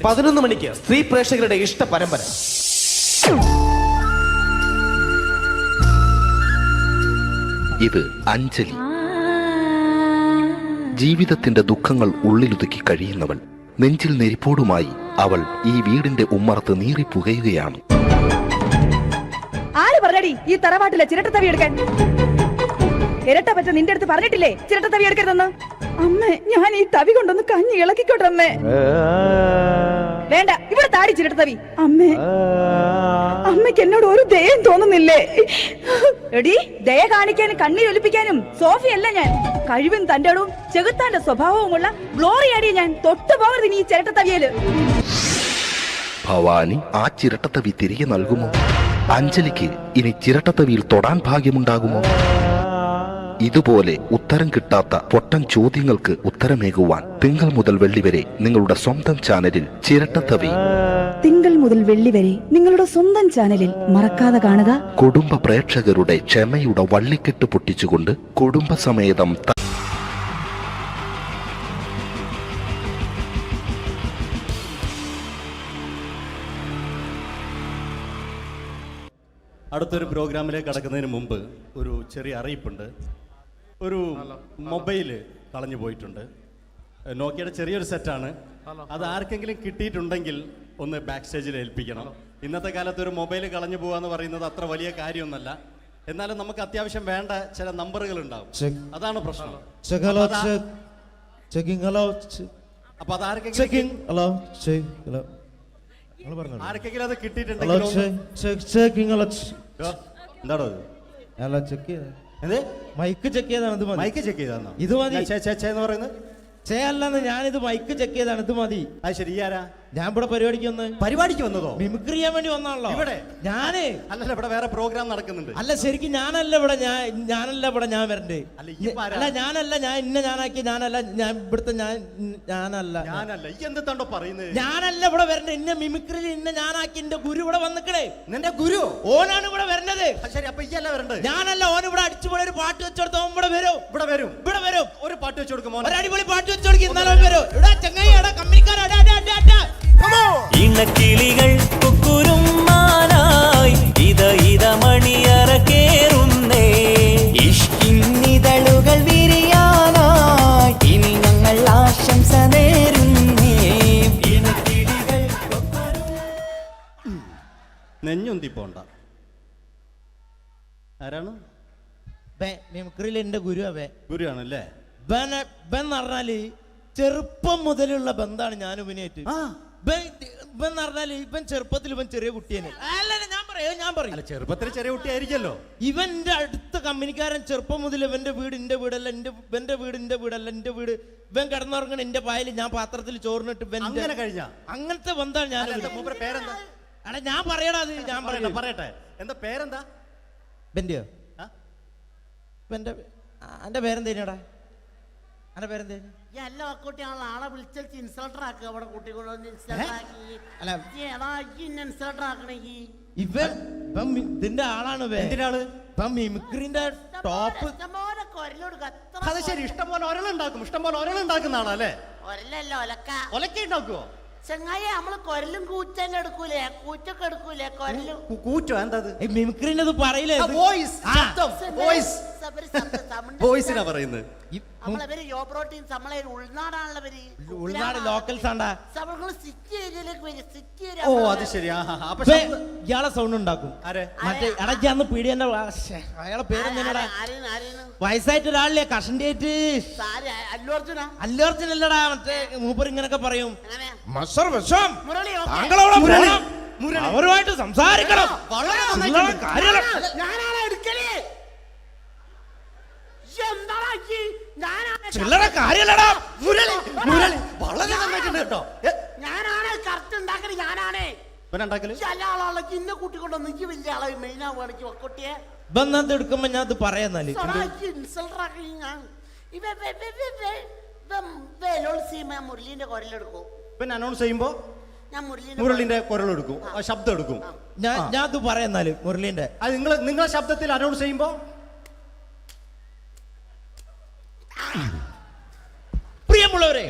11 മണിക്ക് സ്ത്രീ പ്രേക്ഷകരുടെ ഇഷ്ട പരമ്പര. ഇത് അഞ്ജലി. ജീവിതത്തിന്റെ ദുഃഖങ്ങൾ ഉള്ളിലൊതുക്കി കഴിയുന്നവൾ. നെഞ്ചിൽ നെരിപ്പോടുമായി അവൾ ഈ വീടിന്റെ ഉമ്മറത്ത് നീറിപ്പുകയുകയാണ്. ആര് പറഞ്ഞടി ഈ തറവാട്ടിലെ ചിരട്ടത്തവി എടുക്കാൻ? ഇരട്ട പറ്റ നിന്റെ അടുത്ത് പറഞ്ഞിട്ടില്ലേ ചിരട്ടത്തവി എടുക്കരുതെന്ന്? അമ്മേ, ഞാൻ ഈ തവി കൊണ്ടൊന്ന് കഞ്ഞി ഇളക്കിക്കോട്ടെ അമ്മേ. വേണ്ട, ഇവിടെ താടി ചിരട്ടത്തവി. അമ്മേ, അമ്മയ്ക്ക് എന്നോട് ഒരു ദയം തോന്നുന്നില്ലേ? എടി, ദയ കാണിക്കാനും കണ്ണീരൊലിപ്പിക്കാനും സോഫിയല്ല ഞാൻ. കഴിവും തന്റെ ഇടവും ചെകുത്താന്റെ സ്വഭാവവുമുള്ള ഗ്ലോറിയാടി ഞാൻ. തൊട്ടുപോകരുത് നീ ചിരട്ടത്തവിയല്. ഭവാനി ആ ചിരട്ടത്തവി തിരികെ നൽകുമോ? അഞ്ജലിക്ക് ഇനി ചിരട്ടത്തവിയിൽ തൊടാൻ ഭാഗ്യമുണ്ടാകുമോ? ഇതുപോലെ ഉത്തരം കിട്ടാത്ത പൊട്ടൻ ചോദ്യങ്ങൾക്ക് ഉത്തരമേകുവാൻ തിങ്കൾ മുതൽ വെള്ളി വരെ നിങ്ങളുടെ സ്വന്തം ചാനലിൽ ചിരട്ടത്തവി. തിങ്കൾ മുതൽ വെള്ളി വരെ നിങ്ങളുടെ സ്വന്തം ചാനലിൽ മറക്കാതെ കാണുക. കുടുംബ പ്രേക്ഷകരുടെ ക്ഷമയുടെ വള്ളിക്കെട്ട് പൊട്ടിച്ചുകൊണ്ട് കുടുംബസമേതം അടുത്തൊരു പ്രോഗ്രാമിലേക്ക് കടക്കുന്നതിന് മുമ്പ് ഒരു ചെറിയ അറിയിപ്പുണ്ട്. ഒരു മൊബൈൽ കളഞ്ഞു പോയിട്ടുണ്ട്. നോക്കിയുടെ ചെറിയൊരു സെറ്റാണ്. അത് ആർക്കെങ്കിലും കിട്ടിയിട്ടുണ്ടെങ്കിൽ ഒന്ന് ബാക്ക് സ്റ്റേജിൽ ഏൽപ്പിക്കണം. ഇന്നത്തെ കാലത്ത് ഒരു മൊബൈൽ കളഞ്ഞു പോകാന്ന് പറയുന്നത് അത്ര വലിയ കാര്യമൊന്നുമല്ല. എന്നാലും നമുക്ക് അത്യാവശ്യം വേണ്ട ചില നമ്പറുകൾ ഉണ്ടാവും. അതാണ് പ്രശ്നം. അപ്പൊ അതാർക്കെങ്കിലും ആർക്കെങ്കിലും അത് കിട്ടിയിട്ടുണ്ടെങ്കിൽ എന്താണോ മൈക്ക് ചെക്ക് ചെയ്താണ്. മൈക്ക് ചെക്ക് ചെയ്താണോ? ഇത് മതി എന്ന് പറയുന്നത് ചെയ്യല്ലെന്ന്. ഞാനിത് മൈക്ക് ചെക്ക് ചെയ്താണ്. ഇത് മതി. അത് ശരി. ആരാ? ഞാൻ ഇവിടെ പരിപാടിക്ക് വന്നതോ? മിമിക്രി ചെയ്യാൻ വേണ്ടി വന്നാണല്ലോ ഇവിടെ. ഞാന് അല്ലല്ല, ഇവിടെ വേറെ പ്രോഗ്രാം നടക്കുന്നുണ്ട്. അല്ല ശരിക്കും ഞാനല്ല ഇവിടെ. ഞാൻ വരണ്ടേ? അല്ല ഞാനല്ല. ഞാനാക്കി ഞാനല്ല. ഞാൻ ഇവിടുത്തെ ഞാനല്ല. ഈ എന്താണ്ടോ പറയുന്നത്? ഞാനല്ല ഇവിടെ വരണ്ടേ. ഇന്ന മിമിക്രി ഞാനാക്കി. എന്റെ ഗുരു ഇവിടെ വന്നിക്കണേ. നിന്റെ ഗുരു ഓനാണ് ഇവിടെ വരണത്. ശരി. അപ്പൊ ഈ അല്ല വരണ്ടത്? ഞാനല്ല. ഓൻ ഇവിടെ അടിച്ചുപൊളി ഒരു പാട്ട് വെച്ചെടുത്ത ഇവിടെ വരും. ഒരു പാട്ട് വെച്ചു കൊടുക്കും. ഒരു അടിപൊളി പാട്ട് വെച്ചു കൊടുക്കും. എന്നാലും വരും. ഇവിടെ ചങ്ങായി കമ്പനിക്കാരാ. ഇണക്കിളികൾ കുക്കുരുമാനായി ഇത മണിയറ കേറുന്നേ. ഇഷ്കിന്നിതളുകൾ വിരിയാനായി ഇനി ഞങ്ങൾ ആശംസ നേരുന്നേ. ഇണക്കിളികൾ നെഞ്ഞുന്തി പോണ്ട. ആരാണ്? മിമിക്രിയിൽ എന്റെ ഗുരുവാണല്ലേ? ബൻ പറഞ്ഞാല് ചെറുപ്പം മുതലുള്ള ബന്ധാണ് ഞാൻ ഇവനായിട്ട്. ഇവൻ പറഞ്ഞാല് ഇവൻ ചെറുപ്പത്തിൽ ഇവൻ ചെറിയ കുട്ടിയാണ്. ഞാൻ പറയും ചെറുപ്പത്തിൽ ചെറിയ കുട്ടിയായിരിക്കല്ലോ. ഇവന്റെ അടുത്ത കമ്പനിക്കാരൻ ചെറുപ്പം മുതൽ ഇവന്റെ വീട് എന്റെ വീടല്ല, ഇവന്റെ വീട് ഇവൻ കിടന്നുറങ്ങണ എന്റെ പായല് ഞാൻ പാത്രത്തിൽ ചോറിനിട്ട് അങ്ങനത്തെ ബന്ധാണ് ഞാൻ. പേരെന്താ? അല്ല ഞാൻ പറയടാ. അത് ഞാൻ പറയട്ടെ. എന്താ പേരെന്താ? ബെന്റെയോ? എന്റെ പേരെന്തേനാടാ? എന്റെ പേരെന്തേന്? ആളെ വിളിച്ചു ഇൻസൾട്ടർ ആക്കുക. അവിടെ കുട്ടികളൊന്ന് ഇതിന്റെ ആളാണ്. മിമിക്രിന്റെ ടോപ്പ്. അത് ശരി. ഇഷ്ടംപോലെ ഒരളുണ്ടാക്കുന്ന ആളല്ലേ? ഒലക്ക ഉണ്ടാക്കുവോ? ചെങ്ങായി നമ്മള് കൊരലും കൂറ്റെല്ലാം എടുക്കൂലേ? കൂറ്റൊക്കെ എടുക്കൂലേ? കൊരലും കൂറ്റോ? എന്താ മിമിക്രിന്റെ പറയില്ലേ? വോയിസിനാ പറയുന്നത്. നമ്മളെ യോപ്രോട്ടീൻ നമ്മളെ ഉൾനാടാണല്ലോ. ഉൾനാട് ലോക്കൽസ് ആണ്ടാ. സിറ്റി ഏരിയയിലേക്ക് വരും. City area. ഓ അത് ശരി. ഇയാളെ സൗണ്ട് ഉണ്ടാക്കും. മറ്റേ ഇടയ്ക്കാന്ന് പീഡിയന്റെ അയാളെ പേരെന്താ? വയസ്സായിട്ട് ഒരാളില്ലേ? കഷണ്ടിയായിട്ട്. അല്ലു അർജുൻ അല്ലടാ. മറ്റേ മൂപ്പർ ഇങ്ങനൊക്കെ പറയും. അവരുമായിട്ട് സംസാരിക്കണം. ചില്ലറ കാര്യല്ലടാ. വളരെ നന്നായിട്ടുണ്ട് കേട്ടോ. ഞാനാണ് കറക്റ്റ് ഉണ്ടാക്കല്. ഞാനാണ് ഇന്ന കൂട്ടിക്കൊണ്ടോ നീ വലിയ ആളെ മെയിൻ ആവുകയാണെങ്കിൽ ഒക്കൊട്ടിയെ ബന്ധം എടുക്കുമ്പോ ഞാൻ അത് പറയാന്നാല് മുരളീന്റെ കുരലെടുക്കും. പിന്നെ അനൗൺസ് ചെയ്യുമ്പോ ഞാൻ മുരളിന്റെ കുരലെടുക്കും, ശബ്ദം എടുക്കും. ഞാൻ അത് പറയാന്നാല് മുരളീന്റെ അത് നിങ്ങളെ ശബ്ദത്തിൽ അനൗൺസ് ചെയ്യുമ്പോ. പ്രിയമുള്ളവരെ,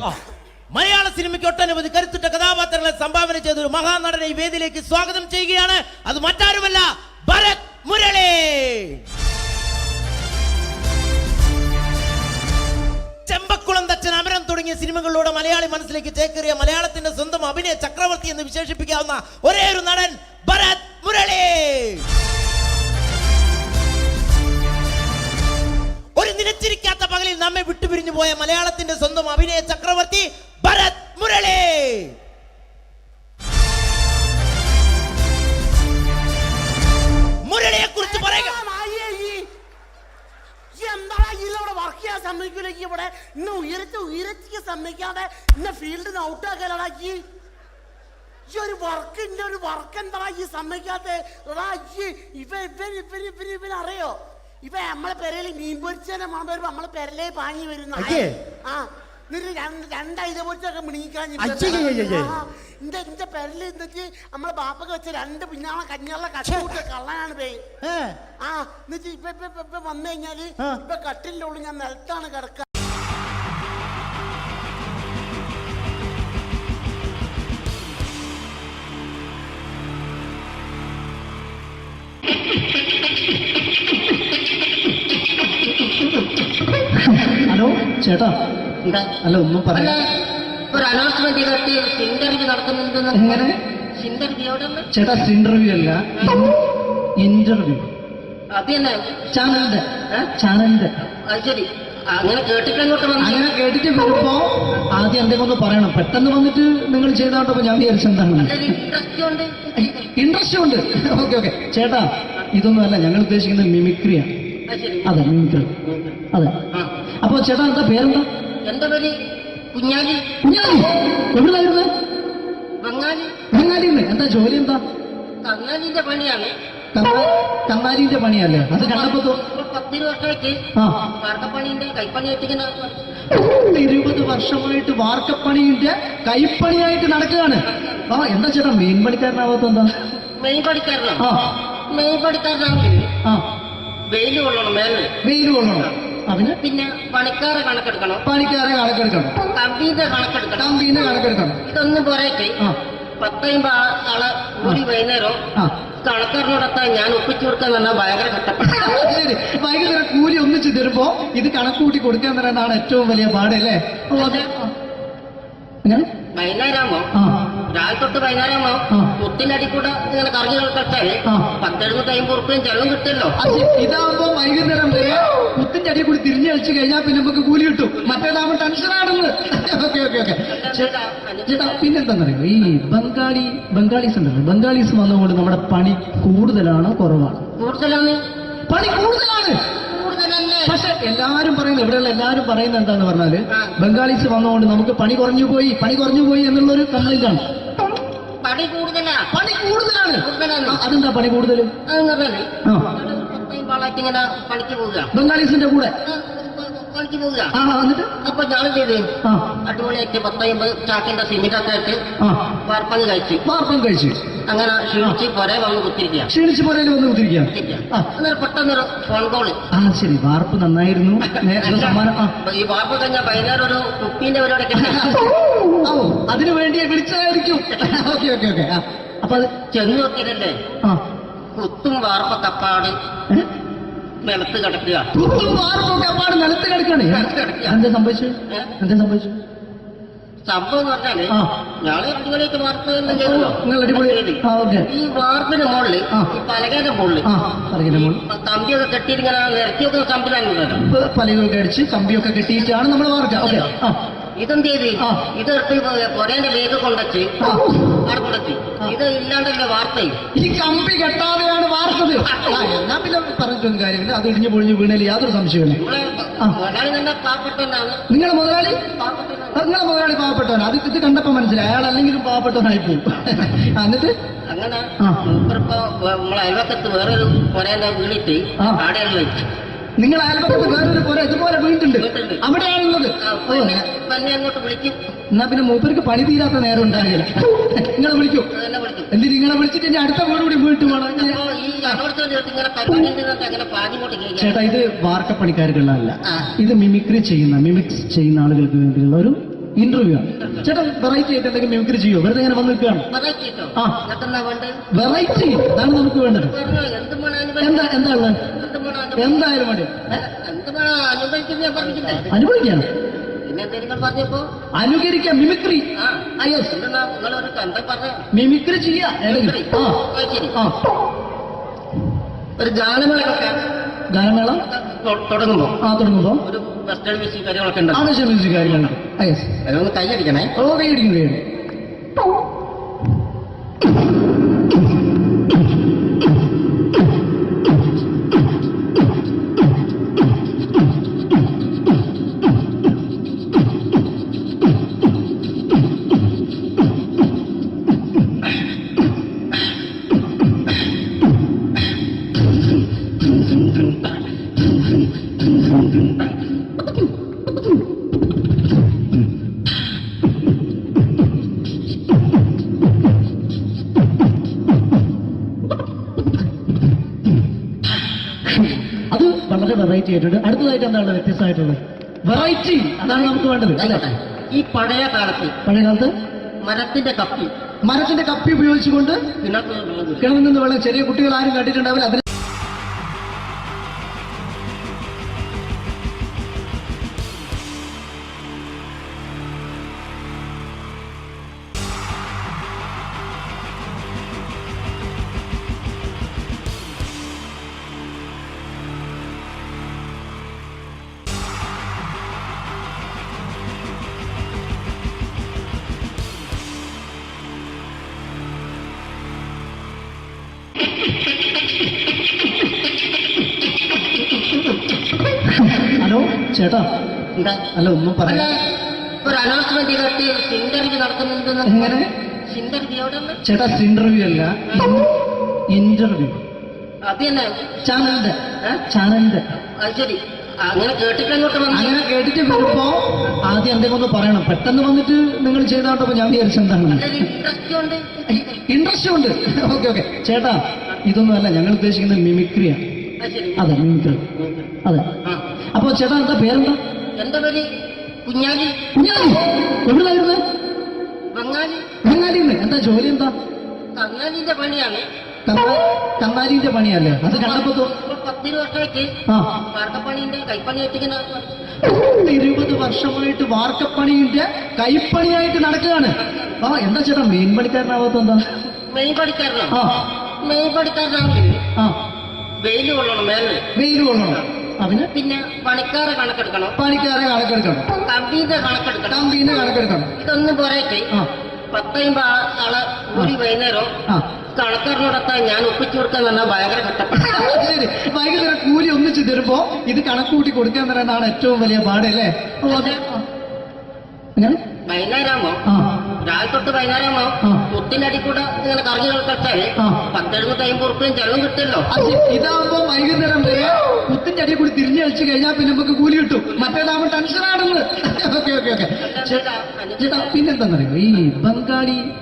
മലയാള സിനിമയ്ക്ക് ഒട്ടനവധി കരുത്തുറ്റ കഥാപാത്രങ്ങളെ സംഭാവന ചെയ്ത ഒരു മഹാനടനെ ഈ വേദിയിലേക്ക് സ്വാഗതം ചെയ്യുകയാണ്. അത് മറ്റാരുമല്ല, ഭരത് മുരളി. ചെമ്പക്കുളം തച്ചൻ, അമരം തുടങ്ങിയ സിനിമകളിലൂടെ മലയാളി മനസ്സിലേക്ക് ചേക്കേറിയ മലയാളത്തിന്റെ സ്വന്തം അഭിനയ ചക്രവർത്തി എന്ന് വിശേഷിപ്പിക്കാവുന്ന ഒരേ ഒരു നടൻ ഭരത് മുരളി. ഒരു നിലച്ചിരിക്കാത്ത പകലിൽ നമ്മെ വിട്ടുപിരിഞ്ഞു പോയ മലയാളത്തിന്റെ സ്വന്തം അഭിനയ ചക്രവർത്തി ഭരത് മുരളി. മുരളിയെ കുറിച്ച് പറയുക. വർക്ക് ചെയ്യാൻ സമ്മതിക്കൂലേക്ക് ഇവിടെ ഇന്ന് ഉയരത്തിക്ക് സമ്മതിക്കാതെ ഇന്ന ഫീൽഡിൽ നിന്ന് ഔട്ടാക്കലാക്കി ഈ ഒരു വർക്ക് എന്താ ഈ സമ്മതിക്കാത്ത ഇവനറിയോ? ഇവ നമ്മളെ പെരയിൽ മീൻ പൊരിച്ചതിനെ മാമ്പ വരുമ്പോ നമ്മളെ പെരലേ പാഞ്ഞു വരുന്ന രണ്ടൈല പൊരിച്ചൊക്കെ മിണിക്കാൻ എന്റെ പെരല് എന്നിട്ട് നമ്മളെ ബാപ്പൊക്കെ വെച്ച രണ്ട് പിന്നാളെ കഞ്ഞാളെ കട്ടുകൂട്ടിയ കള്ളനാണ് പേ. എന്നിട്ട് ഇപ്പൊ വന്നു കഴിഞ്ഞാല് ഇപ്പൊ കട്ടിലിന്റെ ഉള്ളിൽ ഞാൻ നിലത്താണ് കിടക്കുക. ഹലോ ചേട്ടാ, അല്ല ഒന്നും പറയാ. ഒരു അനൗൺസ്മെന്റ് ഇന്റർവ്യൂ നടത്തുന്നുണ്ട്. എങ്ങനെ ചേട്ടാ? ഇന്റർവ്യൂ അല്ല, ഇന്റർവ്യൂ. അത് തന്നെ ചാനലിന്റെ ചാനലിന്റെ അത് ശരി അങ്ങനെ കേട്ടിട്ട് അങ്ങോട്ട് വന്നു അങ്ങനെ കേട്ടിട്ട് വരുമ്പോ ആദ്യം എന്തെങ്കിലും ഒന്ന് പറയണം. പെട്ടെന്ന് വന്നിട്ട് നിങ്ങൾ ചെയ്താട്ടപ്പോ ഞാൻ വിചാരിച്ചെന്താണ് ഇൻട്രസ്റ്റ് ഉണ്ട്. ഓക്കെ ഓക്കെ ചേട്ടാ, ഇതൊന്നും അല്ല ഞങ്ങൾ ഉദ്ദേശിക്കുന്നത് മിമിക്രിയാണ്. അതെ മിമിക്രി, അതെ. അപ്പൊ ചേട്ടാ എന്താ പേരെന്താ? എന്റെ പേര് കുഞ്ഞാലി. കുഞ്ഞാലി എവിടുന്നായിരുന്നു? ബംഗാളി. ബംഗാളിന്ന്. എന്താ ജോലി എന്താ? കന്നാലിന്റെ പണിയാണ്. കന്നാലിന്റെ പണിയല്ലേ? അത് കണ്ടപ്പോ 10 വർഷമായിട്ട് വാർക്കപ്പണിന്റെ കൈപ്പണിയായിട്ട് 20 വർഷമായിട്ട് വാർക്കപ്പണിന്റെ കൈപ്പണിയായിട്ട് നടക്കുകയാണ്. ആ എന്താ ചേട്ടാ മെയിൻ പണിക്കാരനാവാത്ത എന്താ? മെയിൻ പണിക്കാരനാ? മെയിൻ പണിക്കാരനാണെങ്കിൽ വെയിൽ കൊള്ളണം, മേലെ വെയിൽ കൊള്ളണം. അതിന് പിന്നെ പണിക്കാരെ കണക്കെടുക്കണം. പണിക്കാരെ കണക്കെടുക്കണം. കമ്പീന്റെ കണക്കെടുക്കണം. കമ്പീന്റെ കണക്കെടുക്കണം. ഇതൊന്നും പോരായിട്ട് 10 ആളെ കൂടി വൈകുന്നേരം കണക്കാരനോടൊക്കെ ഞാൻ ഒപ്പിച്ചു കൊടുക്കാൻ പറഞ്ഞാൽ ഭയങ്കര കഷ്ടപ്പെട്ടു. ശരി, വൈകുന്നേരം കൂലി ഒന്നിച്ച് തരുമ്പോ ഇത് കണക്ക് കൂട്ടി കൊടുക്കാൻ പറയുന്നതാണ് ഏറ്റവും വലിയ പാട് അല്ലേ? വൈകുന്നേരമാകുമ്പോ രാവിലെ തൊട്ട് വൈകുന്നേരമാകുമ്പോ മുത്തിനടി കൂടെ ഇങ്ങനെ കറങ്ങി കളിച്ചാല് 10-50 ഉറുപ്പിയും ചെലവും കിട്ടുമല്ലോ. ഇതാവുമ്പോ വൈകുന്നേരം വരെ മുത്തിന്റെ അടിയിൽ കൂടി തിരിഞ്ഞു കളിച്ചു കഴിഞ്ഞാൽ പിന്നെ നമുക്ക് കൂലി കിട്ടും. മറ്റേതാവുമ്പോ ടെൻഷനാണെന്ന്. ഓക്കെ ഓക്കെ ഓക്കെ ചേട്ടാ, പിന്നെന്താന്നറിയോ, ഈ ബംഗാളീസ് ഉണ്ടല്ലോ, ബംഗാളീസ് വന്നുകൊണ്ട് നമ്മുടെ പണി കൂടുതലാണോ കുറവാണ്? കൂടുതലാണ്. പണി കൂടുതലാണ്. പക്ഷെ എല്ലാരും പറയുന്നത്, ഇവിടെയുള്ള എല്ലാരും പറയുന്നത് എന്താന്ന് പറഞ്ഞാല് ബംഗാളീസ് വന്നുകൊണ്ട് നമുക്ക് പണി കുറഞ്ഞു പോയി എന്നുള്ളൊരു കംപ്ലൈന്റ് ആണ്. പണി കൂടുതലാണ്. അതെന്താ പണി കൂടുതൽ? ഇങ്ങനെ പണിക്ക് പോവുക ബംഗാളീസിന്റെ കൂടെ പണിക്ക് പോവുക. എന്നിട്ട് അപ്പൊ ഞാൻ ചെയ്ത് അടിപൊളിയായിട്ട് 10-50 ചാക്കിന്റെ സിമെന്റൊക്കെ ആയിട്ട് വാർപ്പം കഴിച്ചു. അങ്ങനെ ക്ഷീണിച്ച് പുറേ വന്ന് കുത്തിരിക്കുക. അന്നേരം പെട്ടെന്നൊരു ഫോൺ കോള്. ശരി, വാർപ്പ് നന്നായിരുന്നു. ഈ വാർപ്പ് കഴിഞ്ഞാൽ വൈകുന്നേരം ഒരു കുപ്പീന്റെ പരിപാടി അതിനു വേണ്ടി വിളിച്ചതായിരിക്കും. Okay okay okay. അപ്പൊ അത് ചെന്ന് നോക്കിയതല്ലേ കുത്തും വാർപ്പ കപ്പാട് നിലത്ത് കിടക്കുക. കുത്തും വാർപ്പൊക്കെ അപ്പാട് നിലത്ത് കിടക്കാണ്. എന്താ സംഭവിച്ചു? സംഭവം എന്ന് പറഞ്ഞാല് ഞാള് അടിപൊളിയായിട്ട് വാർപ്പ് ചെയ്തല്ലോ. ഈ വാർപ്പിന്റെ മുകളില് ഈ പലകയുടെ മുകളില് കമ്പിയൊക്കെ കെട്ടിയിട്ട് ഇങ്ങനെ നിരത്തി വെക്കുന്ന സംവിധാനം പലകൊക്കെ അടിച്ച് കമ്പിയൊക്കെ കെട്ടിയിട്ടാണ് നമ്മൾ വാർക്കുക. ഇതെന്ത് ചെയ്ത് ഇതെടുത്ത് പൊരേന്റെ വേഗ കൊണ്ടച്ച് അവിടെ കൊണ്ടച്ച് ഇത് ഇല്ലാണ്ടല്ലേ വാർത്തയും. ഈ കമ്പി കെട്ടാതെയാണ് വാർത്തത്. എന്നാ പിന്നെ പറഞ്ഞിട്ടൊന്നും കാര്യമില്ല. അത് ഇടിഞ്ഞു പൊളിഞ്ഞു വീണേൽ യാതൊരു സംശയമില്ല. മുതലാളി തന്നെ പാവപ്പെട്ടവനാണ്. നിങ്ങളുടെ മുതലാളി പാവപ്പെട്ടവനാണ്. അത് ഇത് കണ്ടപ്പോ മനസ്സിലായി അയാൾ അല്ലെങ്കിലും പാവപ്പെട്ടവനായി പോകും. എന്നിട്ട് അങ്ങനെ ഇപ്പൊ നമ്മളെ അയൽവക്കത്ത് വേറൊരു പൊരേന്റെ വീണിട്ട് ആടെയാണ് വെച്ചു. നിങ്ങൾ അയൽപക്കത്ത് വേറൊരു പുര ഇതുപോലെ വീട്ടുണ്ട്, അവിടെയാണുള്ളത്. തന്നെ അങ്ങോട്ട് വിളിക്കും. എന്നാ പിന്നെ മൂപ്പർക്ക് പണി തീരാത്ത നേരം ഉണ്ടാകില്ല. നിങ്ങളെ വിളിക്കും. എന്തിന് നിങ്ങളെ വിളിച്ചിട്ട് ഇനി അടുത്ത വീട് കൂടി വീട്ടു വേണം. ചേട്ടാ, ഇത് വാർക്കപ്പണിക്കാർക്കുള്ളതല്ല. ഇത് മിമിക്സ് ചെയ്യുന്ന ആളുകൾക്ക് വേണ്ടിയുള്ള ഒരു ഇന്റർവ്യൂ ആണ്. ചേട്ടാ, വെറൈറ്റി ആയിട്ട് എന്തെങ്കിലും മിമിക്രി ചെയ്യോ? വെറുതെ ഇങ്ങനെ വന്ന് നിൽക്കുകയാണ്. വെറൈറ്റി അതാണ് നമുക്ക് വേണ്ടത്. എന്താ ഉള്ളത്? എന്തായാലും മതി. അനുഭവിക്കാണ്, അനുകരിക്കാം. മിമിക്രി മിമിക്രി ചെയ്യാ. ഒരു ഗാനമേള തുടങ്ങുമ്പോ ഒരു വെസ്റ്റേൺ മ്യൂസിക് കാര്യങ്ങളൊക്കെ ഉണ്ട്. മ്യൂസിക് കാര്യങ്ങളുണ്ട്. അതൊന്ന് കൈയടിക്കണേ. കൈയടിക്കും. അത് വളരെ വെറൈറ്റി ആയിട്ടുണ്ട്. അടുത്തതായിട്ട് എന്താണ് വ്യത്യസ്തമായിട്ടുള്ളത്? വെറൈറ്റി അതാണ് നമുക്ക് വേണ്ടത്. ഈ പഴയ കാലത്ത് മരത്തിന്റെ കപ്പി ഉപയോഗിച്ചുകൊണ്ട് കിണറിൽ നിന്ന് വെള്ളം, ചെറിയ കുട്ടികൾ ആരും കണ്ടിട്ടുണ്ടാവില്ല. അതിന് ഹലോ ചേട്ടാ, അല്ല ഒന്നും പറയാ. ഒരു അനൗൺസ്മെന്റ് ചെയ്തിട്ട് ഇന്റർവ്യൂ നടത്തുന്നുണ്ടെന്ന്. എങ്ങനെ ചേട്ടാ? ഇന്റർവ്യൂ അല്ല, ഇന്റർവ്യൂ. അത് തന്നെ ചാനലിന്റെ. അത് ശരി. അങ്ങനെ കേട്ടിട്ട് അങ്ങോട്ട് വന്നു. അങ്ങനെ കേട്ടിട്ട് വരുമ്പോ ആദ്യം എന്തെങ്കിലും ഒന്ന് പറയണം. പെട്ടെന്ന് വന്നിട്ട് നിങ്ങൾ ചെയ്താട്ടപ്പോ ഞാൻ വിചാരിച്ചു എന്താണ് ഇൻട്രസ്റ്റ് ഉണ്ട്. ഓക്കെ ചേട്ടാ, ഇതൊന്നും അല്ല ഞങ്ങൾ ഉദ്ദേശിക്കുന്നത് മിമിക്രിയാണ്. അതെ, മിമിക്രി. അതെ. അപ്പൊ ചേട്ടാ എന്താ പേരെന്താ? എന്റെ പേര് കുഞ്ഞാലി. എവിടെയായിരുന്നു? ബംഗാളിന്ന്. എന്താ ജോലി? എന്താ? കങ്ങാലിന്റെ പണിയാണ്. കങ്ങാലിന്റെ പണിയല്ലേ? അത് കണ്ടപ്പോ 10 വർഷമായിട്ട് വാർക്കപ്പണിന്റെ കൈപ്പണിയായിട്ട് 20 വർഷമായിട്ട് വാർക്കപ്പണിന്റെ കൈപ്പണിയായിട്ട് നടക്കുകയാണ്. എന്താ ചേട്ടാ മെയിൻ പണിക്കാരനാവാത്ത? എന്താ മെയിൻ പണിക്കാരനാണെങ്കിൽ വെയിൽ കൊള്ളണം. വെയിൽ കൊള്ളണം. പിന്നെ പണിക്കാരെ കണക്കെടുക്കണം. കമ്പീന്റെ കണക്കെടുക്കണം. ഇതൊന്നും പോരായിട്ട് 10-50 ആളെ കൂടി വൈകുന്നേരം കണക്കാരനോടൊപ്പം ഞാൻ ഒപ്പിച്ചു കൊടുക്കാൻ പറഞ്ഞാൽ ഭയങ്കര കഷ്ടപ്പെട്ടു. വൈകുന്നേരം കൂലി ഒന്നിച്ച് തരുമ്പോ ഇത് കണക്കൂട്ടി കൊടുക്കാൻ തരാനാണ് ഏറ്റവും വലിയ പാടല്ലേ? വൈകുന്നേരമോ രാവിലെ തൊട്ട് വൈകുന്നേരമോ മുത്തിനടി കൂടെ ഇങ്ങനെ കറങ്ങി കളിച്ചാല് 10-70-50 ഉറുപ്പിയും ചെലവും കിട്ടുമല്ലോ. ഇതാവുമ്പോ വൈകുന്നേരം വരെ മുത്തിന്റെ അടി കൂടി തിരിഞ്ഞു കളിച്ചു കഴിഞ്ഞാൽ പിന്നെ നമുക്ക് കൂലി കിട്ടും. മറ്റേതാവുമ്പോ ടെൻഷനാണെന്ന്. ചേട്ടാ പിന്നെന്താന്നറിയോ, ഈ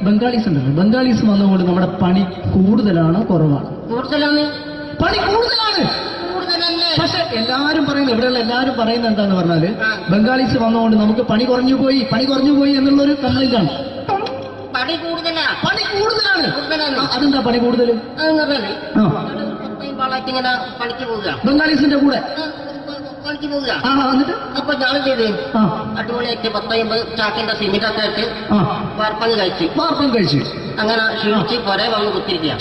ബംഗാളീസ് ഉണ്ടല്ലോ, ബംഗാളീസ് വന്നുകൊണ്ട് നമ്മുടെ പണി കൂടുതലാണോ കുറവാണ്? പണി കൂടുതലാണ്. പക്ഷെ എല്ലാരും പറയുന്നത്, ഇവിടെയുള്ള എല്ലാരും പറയുന്നത് എന്താന്ന് പറഞ്ഞാല് ബംഗാളീസ് വന്നുകൊണ്ട് നമുക്ക് പണി കുറഞ്ഞു പോയി എന്നുള്ളൊരു കംപ്ലൈന്റ് ആണ്. പണി കൂടുതലാണ്. അതെന്താ പണി കൂടുതൽ? ബംഗാളീസിന്റെ കൂടെ പണിക്ക് പോവുക. അപ്പൊ ഞാൻ ചെയ്ത് അടിപൊളിയായിട്ട് 10-50 ചാക്കിന്റെ സിമെന്റൊക്കെ ആയിട്ട് വാർപ്പം കഴിച്ചു. അങ്ങനെ ക്ഷീണിച്ച് പുറേ വന്ന് കുത്തിരിക്കുക.